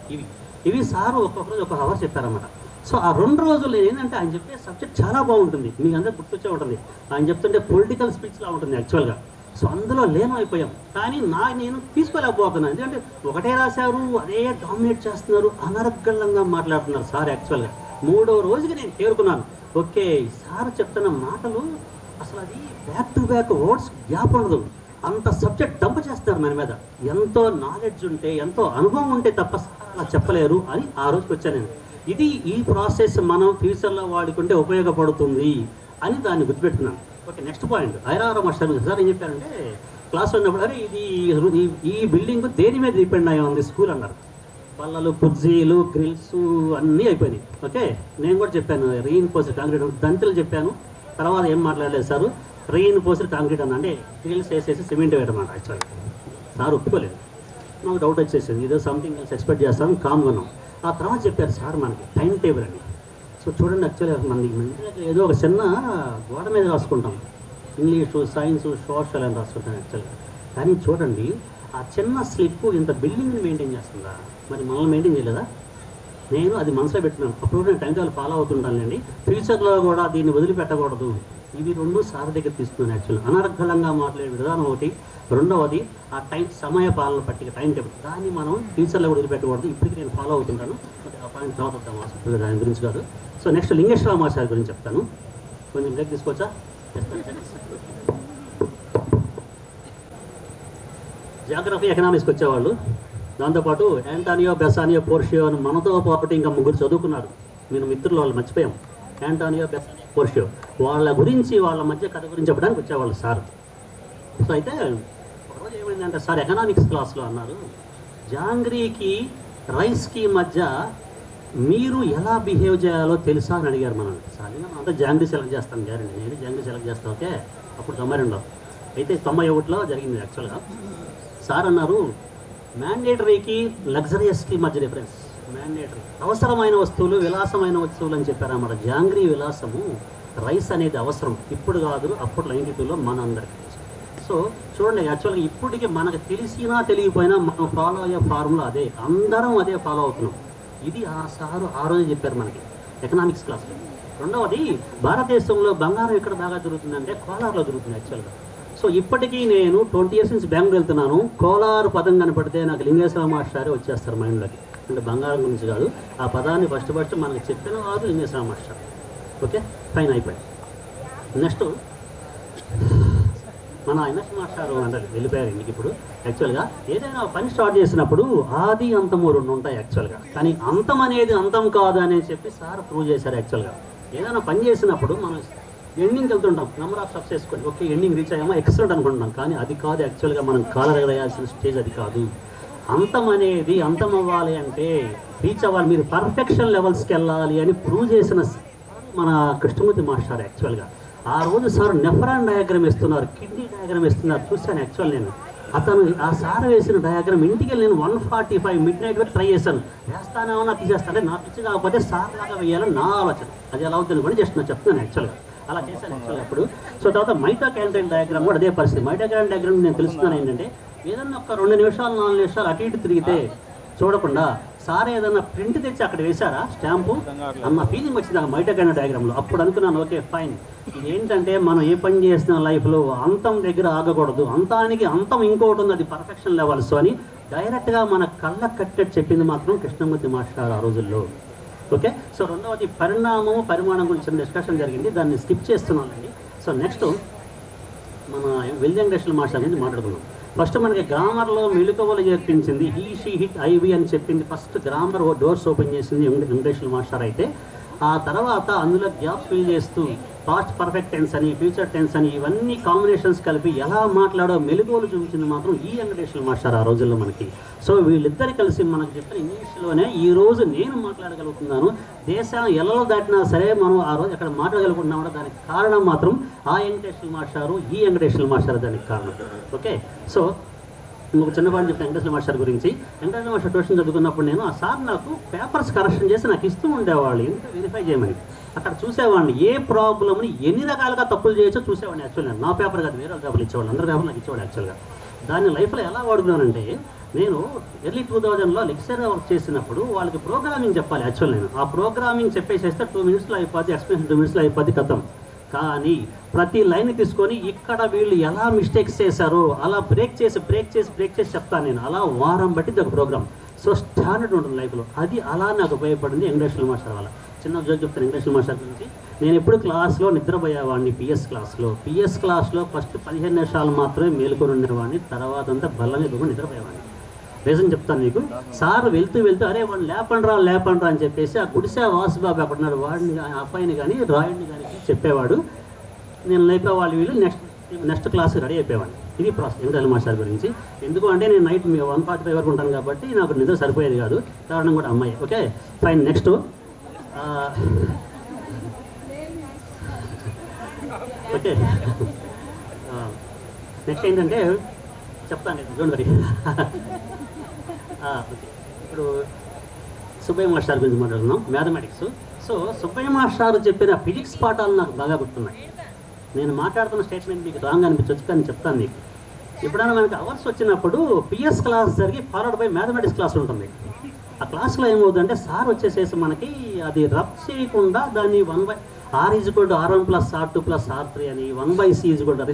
ఇవి సార్ ఒక్కొక్క రోజు 1 hour చెప్పారన్నమాట. సో ఆ 2 రోజులు ఏంటంటే ఆయన చెప్పే సబ్జెక్ట్ చాలా బాగుంటుంది, మీకు అందరూ గుర్తొచ్చే ఉంటుంది. ఆయన చెప్తుంటే పొలిటికల్ స్పీచ్లా ఉంటుంది యాక్చువల్గా. సో అందులో అయిపోయాం. కానీ నేను తీసుకోలేకపోతున్నాను. ఎందుకంటే ఒకటే రాశారు, అదే డామినేట్ చేస్తున్నారు, అనర్గళంగా మాట్లాడుతున్నారు సార్. యాక్చువల్గా 3వ రోజుకి నేను చేరుకున్నాను. ఓకే, సార్ చెప్తున్న మాటలు అసలు అది back to back words gap ఉండదు. అంత సబ్జెక్ట్ డంప్ చేస్తారు మన మీద. ఎంతో నాలెడ్జ్ ఉంటే, ఎంతో అనుభవం ఉంటే తప్ప సార్ అలా చెప్పలేరు అని ఆ రోజుకి వచ్చాను నేను. ఇది ఈ ప్రాసెస్ మనం ఫ్యూచర్లో వాడుకుంటే ఉపయోగపడుతుంది అని దాన్ని గుర్తుపెట్టుకున్నాను. ఓకే, నెక్స్ట్ పాయింట్ హైరామార మాస్టర్ సార్ ఏం చెప్పారంటే క్లాస్ ఉన్నప్పుడు, అరే ఈ బిల్డింగ్ దేని మీద డిపెండ్ అయ్యి ఉంది స్కూల్ అన్నారు. పళ్ళలు, కుర్జీలు, గ్రిల్స్ అన్నీ అయిపోయినాయి. ఓకే, నేను కూడా చెప్పాను రీఇన్ఫోర్స్డ్ కాంక్రీట్, దంతులు చెప్పాను. తర్వాత ఏం మాట్లాడలేదు సార్, రీఇన్ఫోర్స్డ్ కాంక్రీట్ అన్న అంటే గ్రిల్స్ వేసేసి సిమెంట్ వేయడమాట. యాక్చువల్గా సార్ ఒప్పుకోలేదు. నాకు డౌట్ వచ్చేసింది, ఇదో సంథింగ్ ఎల్స్ ఎక్స్పెక్ట్ చేస్తాను, కామ్గా ఉన్నాం. ఆ తర్వాత చెప్పారు సార్ మనకి టైం టేబుల్ అని. సో చూడండి, యాక్చువల్గా మనకి ఏదో ఒక చిన్న గోడ మీద రాసుకుంటాం, ఇంగ్లీషు, సైన్సు, సోషల్ అని రాసుకుంటాం యాక్చువల్గా. కానీ చూడండి, ఆ చిన్న స్లిప్ ఇంత బిల్డింగ్ని మెయింటైన్ చేస్తుందా, మరి మనల్ని మెయింటైన్ చేయలేదా? నేను అది మనసులో పెట్టినాను. అప్పుడు నేను టైం టేబుల్ ఫాలో అవుతుంటానండి. ఫ్యూచర్లో కూడా దీన్ని వదిలిపెట్టకూడదు. ఇవి 2 సార్ దగ్గర తీసుకున్నాను యాక్చువల్గా. అనర్గళంగా మాట్లాడే విధానం ఒకటి, రెండవది ఆ సమయ పాలన పట్టిక, టైం టేబుల్, దాన్ని మనం ఫ్యూచర్లో కూడా వదిలిపెట్టకూడదు. ఇప్పటికీ నేను ఫాలో అవుతుంటాను. ఆ పాయింట్ తర్వాత వద్దాం, దాని గురించి కాదు. సో నెక్స్ట్ లింగేశ్వర మాస్టర్ గురించి చెప్తాను. కొంచెం బ్రేక్ తీసుకోవచ్చా? జాగ్రఫీ, ఎకనామిక్స్కి వచ్చేవాళ్ళు. దాంతోపాటు యాంటానియో, బెసానియో, పోర్షియో అని మనతో పాటు ఇంకా 3 చదువుకున్నారు. నేను మిత్రులు వాళ్ళు మర్చిపోయాం. యాంటానియో, బెసానియో, పోర్షియో, వాళ్ళ గురించి, వాళ్ళ మధ్య కథ గురించి చెప్పడానికి వచ్చేవాళ్ళు సార్. సో అయితే ఒకరోజు ఏమైందంటే సార్ ఎకనామిక్స్ క్లాస్లో అన్నారు, జాంగ్రీకి రైస్కి మధ్య మీరు ఎలా బిహేవ్ చేయాలో తెలుసా అని అడిగారు మనల్ని. సార్ అంతా జాంగ్రీ సెలెక్ట్ చేస్తాను గ్యారంటీ, నేను జాంగ్రీ సెలెక్ట్ చేస్తాను. ఓకే, అప్పుడు 92 అయితే 91లో జరిగింది యాక్చువల్గా. సార్ అన్నారు మ్యాండేటరీకి లగ్జరియస్కి మధ్య డిఫరెన్స్. మ్యాండేటరీ. అవసరమైన వస్తువులు, విలాసమైన వస్తువులు అని చెప్పారన్నమాట. జాంగ్రీ విలాసము, రైస్ అనేది అవసరం. ఇప్పుడు కాదు, అప్పుడు 92లో మనందరికీ. సో చూడండి, యాక్చువల్గా ఇప్పటికీ మనకు తెలిసినా తెలియకపోయినా మనం ఫాలో అయ్యే ఫార్ములా అదే, అందరం అదే ఫాలో అవుతున్నాం. ఇది ఆ సారు ఆ రోజు చెప్పారు మనకి ఎకనామిక్స్ క్లాస్లో. రెండవది, భారతదేశంలో బంగారం ఎక్కడ బాగా దొరుకుతుందంటే కోలార్లో దొరుకుతుంది యాక్చువల్గా. సో ఇప్పటికీ నేను 20 years నుంచి బెంగళూరు వెళ్తున్నాను, కోలారు పదం కనపడితే నాకు లింగేశ్వర మాస్టారే వచ్చేస్తారు మైండ్లోకి. అంటే బంగారం గురించి కాదు, ఆ పదాన్ని ఫస్ట్ మనకు చెప్పిన వారు లింగేశ్వర మాస్టర్. ఓకే, ఫైన్, అయిపోయింది. నెక్స్ట్ మన ఎన్ఎస్ మాస్టర్ అంటే వెళ్ళిపోయారు ఇంటికి. ఇప్పుడు యాక్చువల్గా ఏదైనా పని స్టార్ట్ చేసినప్పుడు ఆది అంతము 2 ఉంటాయి యాక్చువల్గా. కానీ అంతం అనేది అంతం కాదు అని చెప్పి సార్ ప్రూవ్ చేశారు యాక్చువల్గా. ఏదైనా పని చేసినప్పుడు మనం ఎండింగ్కి వెళ్తుంటాం, నెంబర్ ఆఫ్ స్టెప్స్ వేసుకోండి, ఓకే ఎండింగ్ రీచ్ అయ్యామో ఎక్సలెంట్ అనుకుంటున్నాం. కానీ అది కాదు యాక్చువల్గా, మనం కాలరగేయాల్సిన స్టేజ్ అది కాదు. అంతం అనేది అంతం అవ్వాలి అంటే రీచ్ అవ్వాలి, మీరు పర్ఫెక్షన్ లెవెల్స్కి వెళ్ళాలి అని ప్రూవ్ చేసిన మన కృష్ణమూర్తి మాస్టర్ యాక్చువల్గా. ఆ రోజు సార్ నెఫ్రాన్ డయాగ్రామ్ ఇస్తున్నారు, కిడ్నీ డయాగ్రామ్ ఇస్తున్నారు, చూశాను యాక్చువల్ నేను. అతను ఆ సార్ వేసిన డయాగ్రామ్ ఇంటికి వెళ్ళి నేను 1:45 midnight వరకు ట్రై చేశాను. వేస్తానేమన్నా తీసేస్తానే, నా పిచ్చి కాకపోతే సార్ లాగా వేయాలని నా ఆలోచన. అది ఎలా అవుతుంది కూడా జస్ట్ నేను చెప్తున్నాను యాక్చువల్గా, అలా చేశాను యాక్చువల్గా అప్పుడు. సో తర్వాత మైటోకాండ్రియల్ డయాగ్రామ్ కూడా అదే పరిస్థితి. మైటోకాండ్రియల్ డయాగ్రామ్ నేను తెలుస్తున్నాను ఏంటంటే, ఏదన్నా ఒక 2 నిమిషాలు 4 నిమిషాలు అటు ఇటు తిరిగితే చూడకుండా సార్ ఏదన్నా ప్రింట్ తెచ్చి అక్కడ వేశారా స్టాంపు అన్న ఫీలింగ్ వచ్చింది ఆ మైటోకాండ్రియల్ డయాగ్రామ్లో. అప్పుడు అనుకున్నాను, ఓకే ఫైన్, ఇదేంటంటే మనం ఏ పని చేసిన లైఫ్లో అంతం దగ్గర ఆగకూడదు, అంతానికి అంతం ఇంకోటి ఉంది, అది పర్ఫెక్షన్ లెవెల్స్ అని డైరెక్ట్గా మన కళ్ళ కట్టెట్ చెప్పింది మాత్రం కృష్ణమూర్తి మాస్టర్ ఆ రోజుల్లో. ఓకే, సో రెండవది పరిణామం పరిమాణం గురించి డిస్కషన్ జరిగింది, దాన్ని స్కిప్ చేస్తున్నానండి. సో నెక్స్ట్ మన వెల్జంగ్రేషన్ మాస్టర్ అనేది మాట్లాడుకున్నాం. ఫస్ట్ మనకి గ్రామర్లో మెళుకువలు చేర్పించింది, హీ షీ హిట్ ఐవి అని చెప్పింది. ఫస్ట్ గ్రామర్ డోర్స్ ఓపెన్ చేసింది వెంకటేశ్వర మాస్టర్ అయితే, ఆ తర్వాత అందులో గ్యాప్ ఫిల్ చేస్తూ పాస్ట్ పర్ఫెక్ట్ టెన్స్ అని, ఫ్యూచర్ టెన్స్ అని, ఇవన్నీ కాంబినేషన్స్ కలిపి ఎలా మాట్లాడో మెళుకువలు చూపించింది మాత్రం ఈ వెంకటేశ్వర మాస్టర్ ఆ రోజుల్లో మనకి. సో వీళ్ళిద్దరు కలిసి మనకు చెప్పిన ఇంగ్లీష్లోనే ఈ రోజు నేను మాట్లాడగలుగుతున్నాను. దేశం ఎలా దాటినా సరే మనం ఆ రోజు అక్కడ మాట్లాడగలుగుతున్నామంటే దానికి కారణం మాత్రం ఆ వెంకటేశ్వర మాస్టారు, ఈ వెంకటేశ్వర మాస్టర్ దానికి కారణం. ఓకే, సో ఇంకొక చిన్న పాయింట్ చెప్తాను వెంకటేశ్వర మాస్టర్ గురించి. వెంకటేశ్వర మాస్టర్ ట్యూషన్ చదువుకున్నప్పుడు నేను ఆ సార్ నాకు పేపర్స్ కరెక్షన్ చేసి నాకు ఇస్తూ ఉండేవాళ్ళు, ఎందుకు వెరిఫై చేయమని. అక్కడ చూసేవాడిని ఏ ప్రాబ్లమ్ని ఎన్ని రకాలుగా తప్పులు చేయొచ్చో చూసేవాడిని యాక్చువల్గా. నా పేపర్ కాదు, వేరే పేపర్లు ఇచ్చేవాళ్ళు, అందరి పేపర్ నాకు ఇచ్చేవాడు యాక్చువల్గా. దాన్ని లైఫ్లో ఎలా వాడుకున్నానంటే, నేను ఎర్లీ 2000లో లెక్చరర్ వర్క్ చేసినప్పుడు వాళ్ళకి ప్రోగ్రామింగ్ చెప్పాలి యాక్చువల్. నేను ఆ ప్రోగ్రామింగ్ చెప్పేసేస్తే 2 minutesలో అయిపోద్ది, ఎక్స్ప్లెనేషన్ 2 minutesలో అయిపోద్ది, కథం. కానీ ప్రతి లైన్ తీసుకొని ఇక్కడ వీళ్ళు ఎలా మిస్టేక్స్ చేశారో అలా బ్రేక్ చేసి చెప్తాను నేను. అలా వారం బట్టి ఒక ప్రోగ్రామ్. సో స్టాండర్డ్ ఉంటుంది లైఫ్లో, అది అలా నాకు ఉపయోగపడింది వెంకటేశ్వర మాస్టర్ వల్ల. చిన్న జోక్ చెప్తాను వెంకటేశ్వర మాస్టర్ గురించి. నేను ఎప్పుడు క్లాస్లో నిద్రపోయేవాడిని, పిఎస్ క్లాస్లో ఫస్ట్ 15 నిమిషాలు మాత్రమే మేలుకొని ఉండేవాడిని, తర్వాత అంతా బల్ల మీద కూడా నిద్రపోయేవాడిని. రీజన్ చెప్తాను మీకు. సార్ వెళ్తూ అరే వాడిని లేపండ్రా అని చెప్పేసి ఆ గుడిసే వాసుబాబు అక్కడున్నాడు, వాడిని అబ్బాయిని కానీ రాయుడిని కానీ చెప్పేవాడు. నేను లేపేవాళ్ళు, వీళ్ళు నెక్స్ట్ క్లాస్కి రెడీ అయిపోయేవాడిని. ఇది ప్రాసెస్ వెంకటేశ్వర మాస్టర్ గురించి. ఎందుకు అంటే నేను నైట్ 1:45 వరకు ఉంటాను కాబట్టి నాకు నిద్ర సరిపోయేది కాదు, కారణం కూడా అమ్మాయి. Okay fine. Next okay next ఏంటంటే చెప్తాను, డోంట్ వరీ. ఇప్పుడు సుబ్బయ్య మాస్టర్ గురించి మాట్లాడుతున్నాం, మ్యాథమెటిక్స్. సో సుబ్బయ్య మాస్టర్ చెప్పిన ఫిజిక్స్ పాఠాలు నాకు బాగా గుర్తున్నాయి. నేను మాట్లాడుతున్న స్టేట్మెంట్ మీకు రాంగ్ అనిపించవచ్చు, కానీ చెప్తాను మీకు. ఎప్పుడైనా మనకి అవర్స్ వచ్చినప్పుడు పిఎస్ క్లాస్ జరిగి ఫాలోడ్ బై మ్యాథమెటిక్స్ క్లాస్ ఉంటుంది. ఆ క్లాస్లో ఏమవుతుందంటే సార్ వచ్చేసేసి మనకి అది రబ్ చేయకుండా దాన్ని R = R1 + R2 + R3 అని 1/C =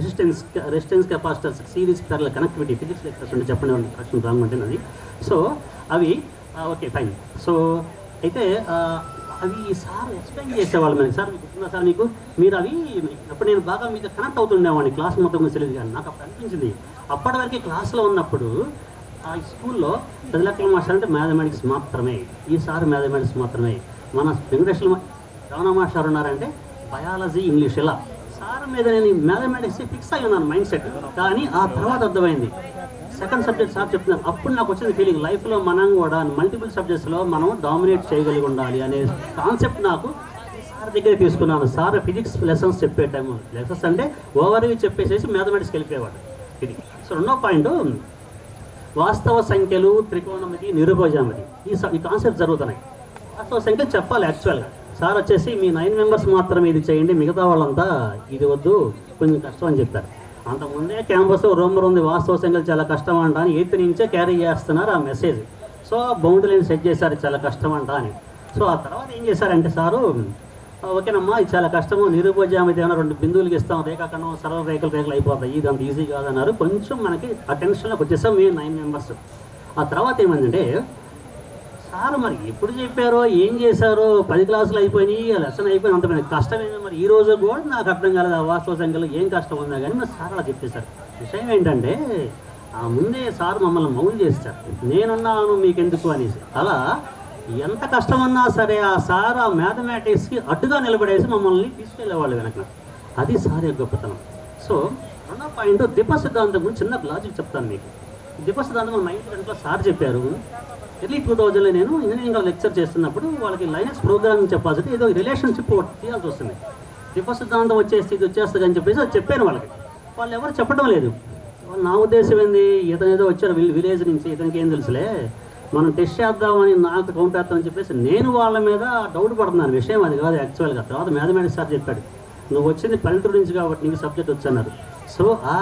resistance capacitors series parallel connectivity physics lectures ఉంటే చెప్పండి క్వశ్చన్ రాంగ్ ఉంటుంది అది. సో అవి ఓకే ఫైన్. సో అయితే అవి సార్ ఎక్స్ప్లెయిన్ చేసేవాళ్ళు మనకి. సార్ మీకు గుర్తుందా సార్ మీకు? మీరు అవి అప్పుడు నేను బాగా మీతో కనెక్ట్ అవుతుండేవాడిని, క్లాస్ మొత్తం గురించి తెలియదు. కానీ నాకు అప్పుడు అనిపించింది, అప్పటి వరకు క్లాస్లో ఉన్నప్పుడు ఆ స్కూల్లో ప్రజలకి మాస్టర్ అంటే మ్యాథమెటిక్స్ మాత్రమే, ఈ సార్ మ్యాథమెటిక్స్ మాత్రమే. మన వెంకటేశ్వర రమణ మాస్టర్ ఉన్నారంటే బయాలజీ, ఇంగ్లీష్, ఇలా సార్ మీద నేను మ్యాథమెటిక్స్ ఫిక్స్ అయి ఉన్నాను మైండ్ సెట్. కానీ ఆ తర్వాత అర్థమైంది సెకండ్ సబ్జెక్ట్ సార్ చెప్తున్నారు. అప్పుడు నాకు వచ్చింది ఫీలింగ్, లైఫ్లో మనం కూడా మల్టిపుల్ సబ్జెక్ట్స్లో మనం డామినేట్ చేయగలిగి ఉండాలి అనే కాన్సెప్ట్ నాకు సార్ దగ్గర తీసుకున్నాను. సార్ ఫిజిక్స్ లెసన్స్ చెప్పే టైం, లెసన్స్ అంటే ఓవర్వ్యూ చెప్పేసేసి మ్యాథమెటిక్స్కి వెళ్ళిపోయేవాడు. ఇది. సో రెండో పాయింట్, వాస్తవ సంఖ్యలు, త్రికోణమితి, నిరుభజామితి ఈ కాన్సెప్ట్ జరుగుతున్నాయి. వాస్తవ సంఖ్యలు చెప్పాలి యాక్చువల్గా. సార్ వచ్చేసి మీ 9 మెంబర్స్ మాత్రమే ఇది చేయండి, మిగతా వాళ్ళంతా ఇది వద్దు, కొంచెం కష్టం అని చెప్పారు. అంతకుముందే క్యాంపస్ రూమర్ ఉంది, వాస్తవ సంఖ్యలు చాలా కష్టం అంట అని 8th నుంచే క్యారీ చేస్తున్నారు ఆ మెసేజ్. సో బౌండరీని సెట్ చేశారు చాలా కష్టం అంట అని. సో ఆ తర్వాత ఏం చేశారంటే సారు, ఓకేనమ్మా ఇది చాలా కష్టము, నిరుపజామితి ఏమైనా 2 బిందువులకి ఇస్తాం, రేఖాఖండం సరళ రేఖలు అయిపోతాయి, ఇది అంత ఈజీ కాదన్నారు. కొంచెం మనకి అటెన్షన్లోకి వచ్చేసాం మేము 9 మెంబర్స్. ఆ తర్వాత ఏమైందంటే సార్ మరి ఎప్పుడు చెప్పారో ఏం చేశారో 10 క్లాసులు అయిపోయినాయి, లెసన్ అయిపోయిన అంత కష్టమైంది. మరి ఈ రోజు కూడా నాకు అర్థం కాలేదు ఆ వాస్తవ సంఖ్యలో ఏం కష్టం ఉందా కానీ మరి సార్ అలా చెప్పేశారు. విషయం ఏంటంటే ముందే సార్ మమ్మల్ని మౌలు చేస్తారు, నేనున్నాను మీకెందుకు అనేసి. అలా ఎంత కష్టమన్నా సరే ఆ సార్ ఆ మ్యాథమెటిక్స్కి అడ్డుగా నిలబడేసి మమ్మల్ని తీసుకెళ్ళేవాళ్ళు వెనక. అది సార్ యొక్క గొప్పతనం. సో రెండో పాయింట్ దీప సిద్ధాంతం గురించి చిన్న లాజిక్ చెప్తాను మీకు. దీప సిద్ధాంతం 9th, 10th సార్ చెప్పారు. ఎర్లీ 2000లో నేను ఇంజనీరింగ్లో లెక్చర్ చేస్తున్నప్పుడు వాళ్ళకి లైనక్స్ ప్రోగ్రామింగ్ చెప్పాల్సి ఏదో రిలేషన్షిప్ తీయాల్సి వస్తుంది. దీప సిద్ధాంతం వచ్చేసి ఇది వచ్చేస్తుంది అని చెప్పేసి అది చెప్పాను వాళ్ళకి. వాళ్ళు ఎవరు చెప్పడం లేదు. నా ఉద్దేశం ఏంది, ఇతను ఏదో వచ్చారు విలేజ్ నుంచి, ఇతనికి ఏం తెలుసులే, మనం టెస్ట్ చేద్దామని నాకు కౌంట్ వేస్తామని చెప్పేసి నేను వాళ్ళ మీద డౌట్ పడుతున్నాను. విషయం అది కాదు యాక్చువల్గా. తర్వాత మ్యాథమెటిక్స్ సార్ చెప్పాడు, నువ్వు వచ్చింది పల్లెటూరు నుంచి కాబట్టి నీకు సబ్జెక్ట్ వచ్చన్నారు. సో ఆ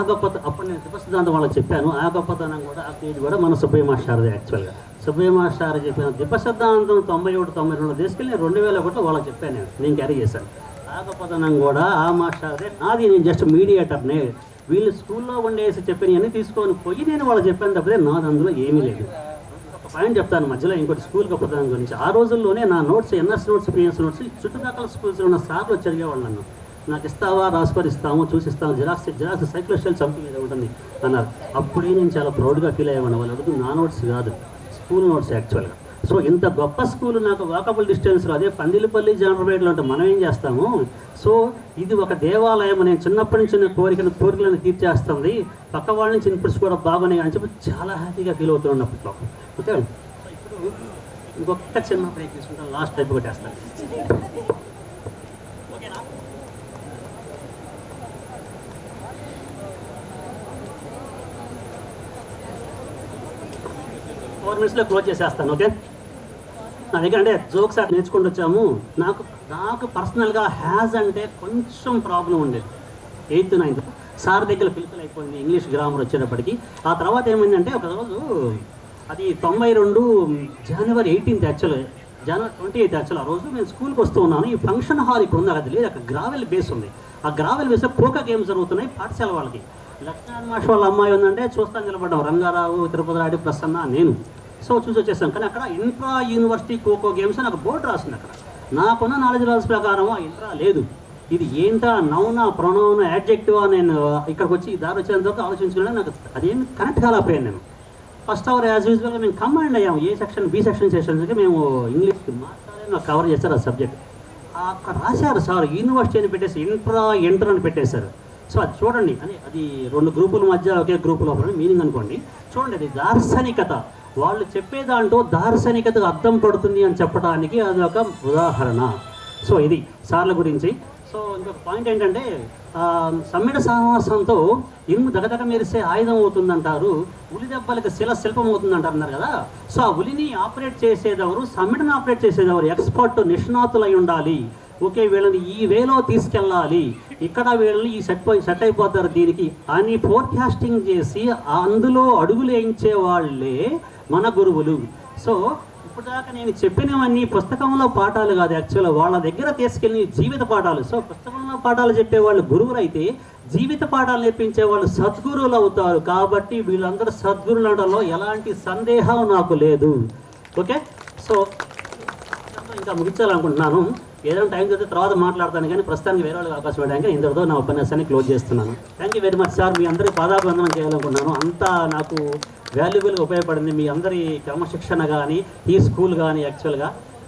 అప్పుడు నేను దీప సిద్ధాంతం వాళ్ళకి చెప్పాను. ఆ గొప్పతనం కూడా ఆ పేజ్ కూడా మన సుబ్బయ్య మాస్టార్ది యాక్చువల్గా. సుబ్బయ్య మాస్టర్ చెప్పిన దీప సిద్ధాంతం 91, 92 తీసుకెళ్ళి 2001లో వాళ్ళకి చెప్పాను, నేను క్యారీ చేశాను. ఆ గొప్పతనం కూడా ఆ మాస్టార్దే. నాది నేను జస్ట్ మీడియేటర్నే. వీళ్ళు స్కూల్లో ఉండేసి చెప్పినవన్నీ తీసుకొని పోయి నేను వాళ్ళు చెప్పాను తప్పితే నాది అందులో ఏమీ లేదు. ఒక పాయింట్ చెప్తాను మధ్యలో ఇంకోటి స్కూల్ గొప్పతనం గురించి. ఆ రోజుల్లోనే నా notes, NS notes, PS notes చుట్టుపక్కల స్కూల్స్లో ఉన్న సార్లు వచ్చి అడిగేవాళ్ళు నన్ను, నాకు ఇస్తావా, రాసుకొని ఇస్తాము, చూసిస్తాము, జిరాక్స్ సైకిల్ స్టైల్ సంథింగ్ ఏదో ఉంటుంది అన్నారు. అప్పుడే నేను చాలా ప్రౌడ్గా ఫీల్ అయ్యేవాడిని. వాళ్ళు అడుగుతుంది నా నోట్స్ కాదు, స్కూల్ నోట్స్ యాక్చువల్గా. సో ఇంత గొప్ప స్కూల్ నాకు వాకబుల్ డిస్టెన్స్లో, అదే పందిలిపల్లి జానపేటలో ఉంటే మనం ఏం చేస్తాము. సో ఇది ఒక దేవాలయం, నేను చిన్నప్పటి నుంచి నా కోరికలను తీర్చేస్తుంది, పక్క వాళ్ళ నుంచి ఇన్పుట్స్ కూడా బాగున్నాయి అని చెప్పి చాలా హ్యాపీగా ఫీల్ అవుతున్నాను అప్పట్లో. ఓకే, ఇప్పుడు ఇంకొక చిన్న బ్రేక్ తీసుకుంటాను, లాస్ట్ టైప్ కొట్టేస్తాను. 4 minutesలో క్లోజ్ చేసేస్తాను. ఓకే, నా దగ్గర అంటే జోక్స్ అట్లా నేర్చుకుంటూ వచ్చాము. నాకు పర్సనల్గా హ్యాజ్ అంటే కొంచెం ప్రాబ్లం ఉండేది 8th, 9th. సార్ దగ్గర పిలుపులు అయిపోయింది ఇంగ్లీష్ గ్రామర్ వచ్చేటప్పటికి. ఆ తర్వాత ఏమైందంటే ఒకరోజు అది 92 జనవరి 18th యాక్చువల్, జనవరి 28th యాక్చువల్. ఆ రోజు నేను స్కూల్కి వస్తూ ఉన్నాను. ఈ ఫంక్షన్ హాల్ ఇక్కడ ఉంది, అది లేదు, అక్కడ గ్రావెల్ బేస్ ఉంది. ఆ గ్రావెల్ బేస్లో పోకా గేమ్స్ జరుగుతున్నాయి పాఠశాల వాళ్ళకి. లక్ష్మణ్ మాస్టర్ వాళ్ళ అమ్మాయి ఉందంటే చూస్తాను నిలబడ్డాం, రంగారావు, తిరుపతి రాడి, ప్రసన్న, నేను. సో చూసి వచ్చేసాం. కానీ అక్కడ ఇంట్రా యూనివర్సిటీ ఖోఖో గేమ్స్ అని ఒక బోర్డు రాసింది. అక్కడ నాకున్న నాలెడ్జ్ రాల్స్ ప్రకారం ఆ ఇంట్రా లేదు. ఇది ఏంటా, నౌనా, ప్రొనౌనా, యాడ్జెక్టివా, నేను ఇక్కడికి వచ్చి దారి వచ్చేంత వరకు ఆలోచించుకున్నాను. నాకు అదేమి కనెక్ట్ కాలేకపోయాను నేను. ఫస్ట్ అవర్ యాజ్ యూజువల్గా మేము కంబైండ్ అయ్యాము, ఏ సెక్షన్ బి సెషన్స్కి మేము ఇంగ్లీష్కి మాట్లాడే నాకు కవర్ చేస్తారు ఆ సబ్జెక్ట్. అక్కడ రాశారు సార్ యూనివర్సిటీ అని పెట్టేసి ఇంటర్ అని పెట్టేశారు. సో అది చూడండి, అని అది 2 గ్రూపుల మధ్య ఒకే గ్రూపు లోపల మీనింగ్ అనుకోండి. చూడండి, అది దార్శనికత. వాళ్ళు చెప్పేదాంట్లో దార్శనికతకు అర్థం పడుతుంది అని చెప్పడానికి అది ఒక ఉదాహరణ. సో ఇది సార్ల గురించి. సో ఇంకొక పాయింట్ ఏంటంటే సమ్మిడ సహవాసంతో ఇనుము దగదగ మెరిసే ఆయుధం అవుతుందంటారు, ఉలి దెబ్బలకు శిల్పం అవుతుందంటారు అన్నారు కదా. సో ఆ ఉలిని ఆపరేట్ చేసేదెవరు, సమ్మిడను ఆపరేట్ చేసేదెవరు, ఎక్స్పర్ట్, నిష్ణాతులై ఉండాలి. ఓకే, వీళ్ళని ఈ వేలో తీసుకెళ్ళాలి, ఇక్కడ వీళ్ళని ఈ సెట్ అయిపోతారు దీనికి అని ఫోర్కాస్టింగ్ చేసి అందులో అడుగులు వేయించే వాళ్ళే మన గురువులు. సో ఇప్పుడు దాకా నేను చెప్పినవన్నీ పుస్తకంలో పాఠాలు కాదు, యాక్చువల్గా వాళ్ళ దగ్గర తీసుకెళ్ళి జీవిత పాఠాలు. సో పుస్తకంలో పాఠాలు చెప్పేవాళ్ళు గురువులు అయితే జీవిత పాఠాలు నేర్పించే వాళ్ళు సద్గురువులు అవుతారు. కాబట్టి వీళ్ళందరూ సద్గురులు అనడంలో ఎలాంటి సందేహం నాకు లేదు. ఓకే, సో ఇంకా ముగించాలనుకుంటున్నాను. ఏదైనా టైం దొరికితే తర్వాత మాట్లాడతాను, కానీ ప్రస్తుతానికి వేరే వాళ్ళకి అవకాశం ఇవ్వడానికి ఇంతటితో నా ఉపన్యాసాన్ని క్లోజ్ చేస్తున్నాను. Thank you very much sir. మీ అందరికీ పాదాభివందనం చేయాలనుకుంటున్నాను. అంతా నాకు వాల్యుబుల్గా ఉపయోగపడింది. మీ అందరి క్రమశిక్షణ కానీ, ఈ స్కూల్ కానీ, యాక్చువల్గా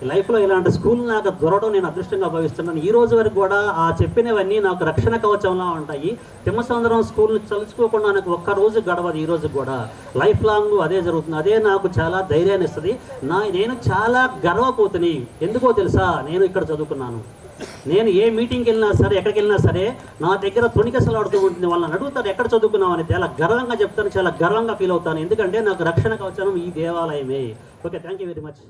లైఫ్లో ఇలాంటి స్కూల్ నాకు దొరకడం నేను అదృష్టంగా భావిస్తున్నాను. ఈ రోజు వరకు కూడా ఆ చెప్పినవన్నీ నాకు రక్షణ కవచంలా ఉంటాయి. తిమ్మసముద్రం స్కూల్ని తలుచుకోకుండా నాకు ఒక్కరోజు గడవదు. ఈ రోజు కూడా లైఫ్ లాంగ్ అదే జరుగుతుంది. అదే నాకు చాలా ధైర్యాన్ని ఇస్తుంది. నేను చాలా గర్వపోతుని. ఎందుకో తెలుసా, నేను ఇక్కడ చదువుకున్నాను. నేను ఏ మీటింగ్కి వెళ్ళినా సరే, ఎక్కడికి వెళ్ళినా సరే నా దగ్గర తొణికెసలాడుతూ ఉంటుంది. వాళ్ళని అడుగుతారు ఎక్కడ చదువుకున్నామని, చాలా గర్వంగా చెప్తాను, చాలా గర్వంగా ఫీల్ అవుతాను. ఎందుకంటే నాకు రక్షణ కవచం ఈ దేవాలయమే. Okay, thank you very much.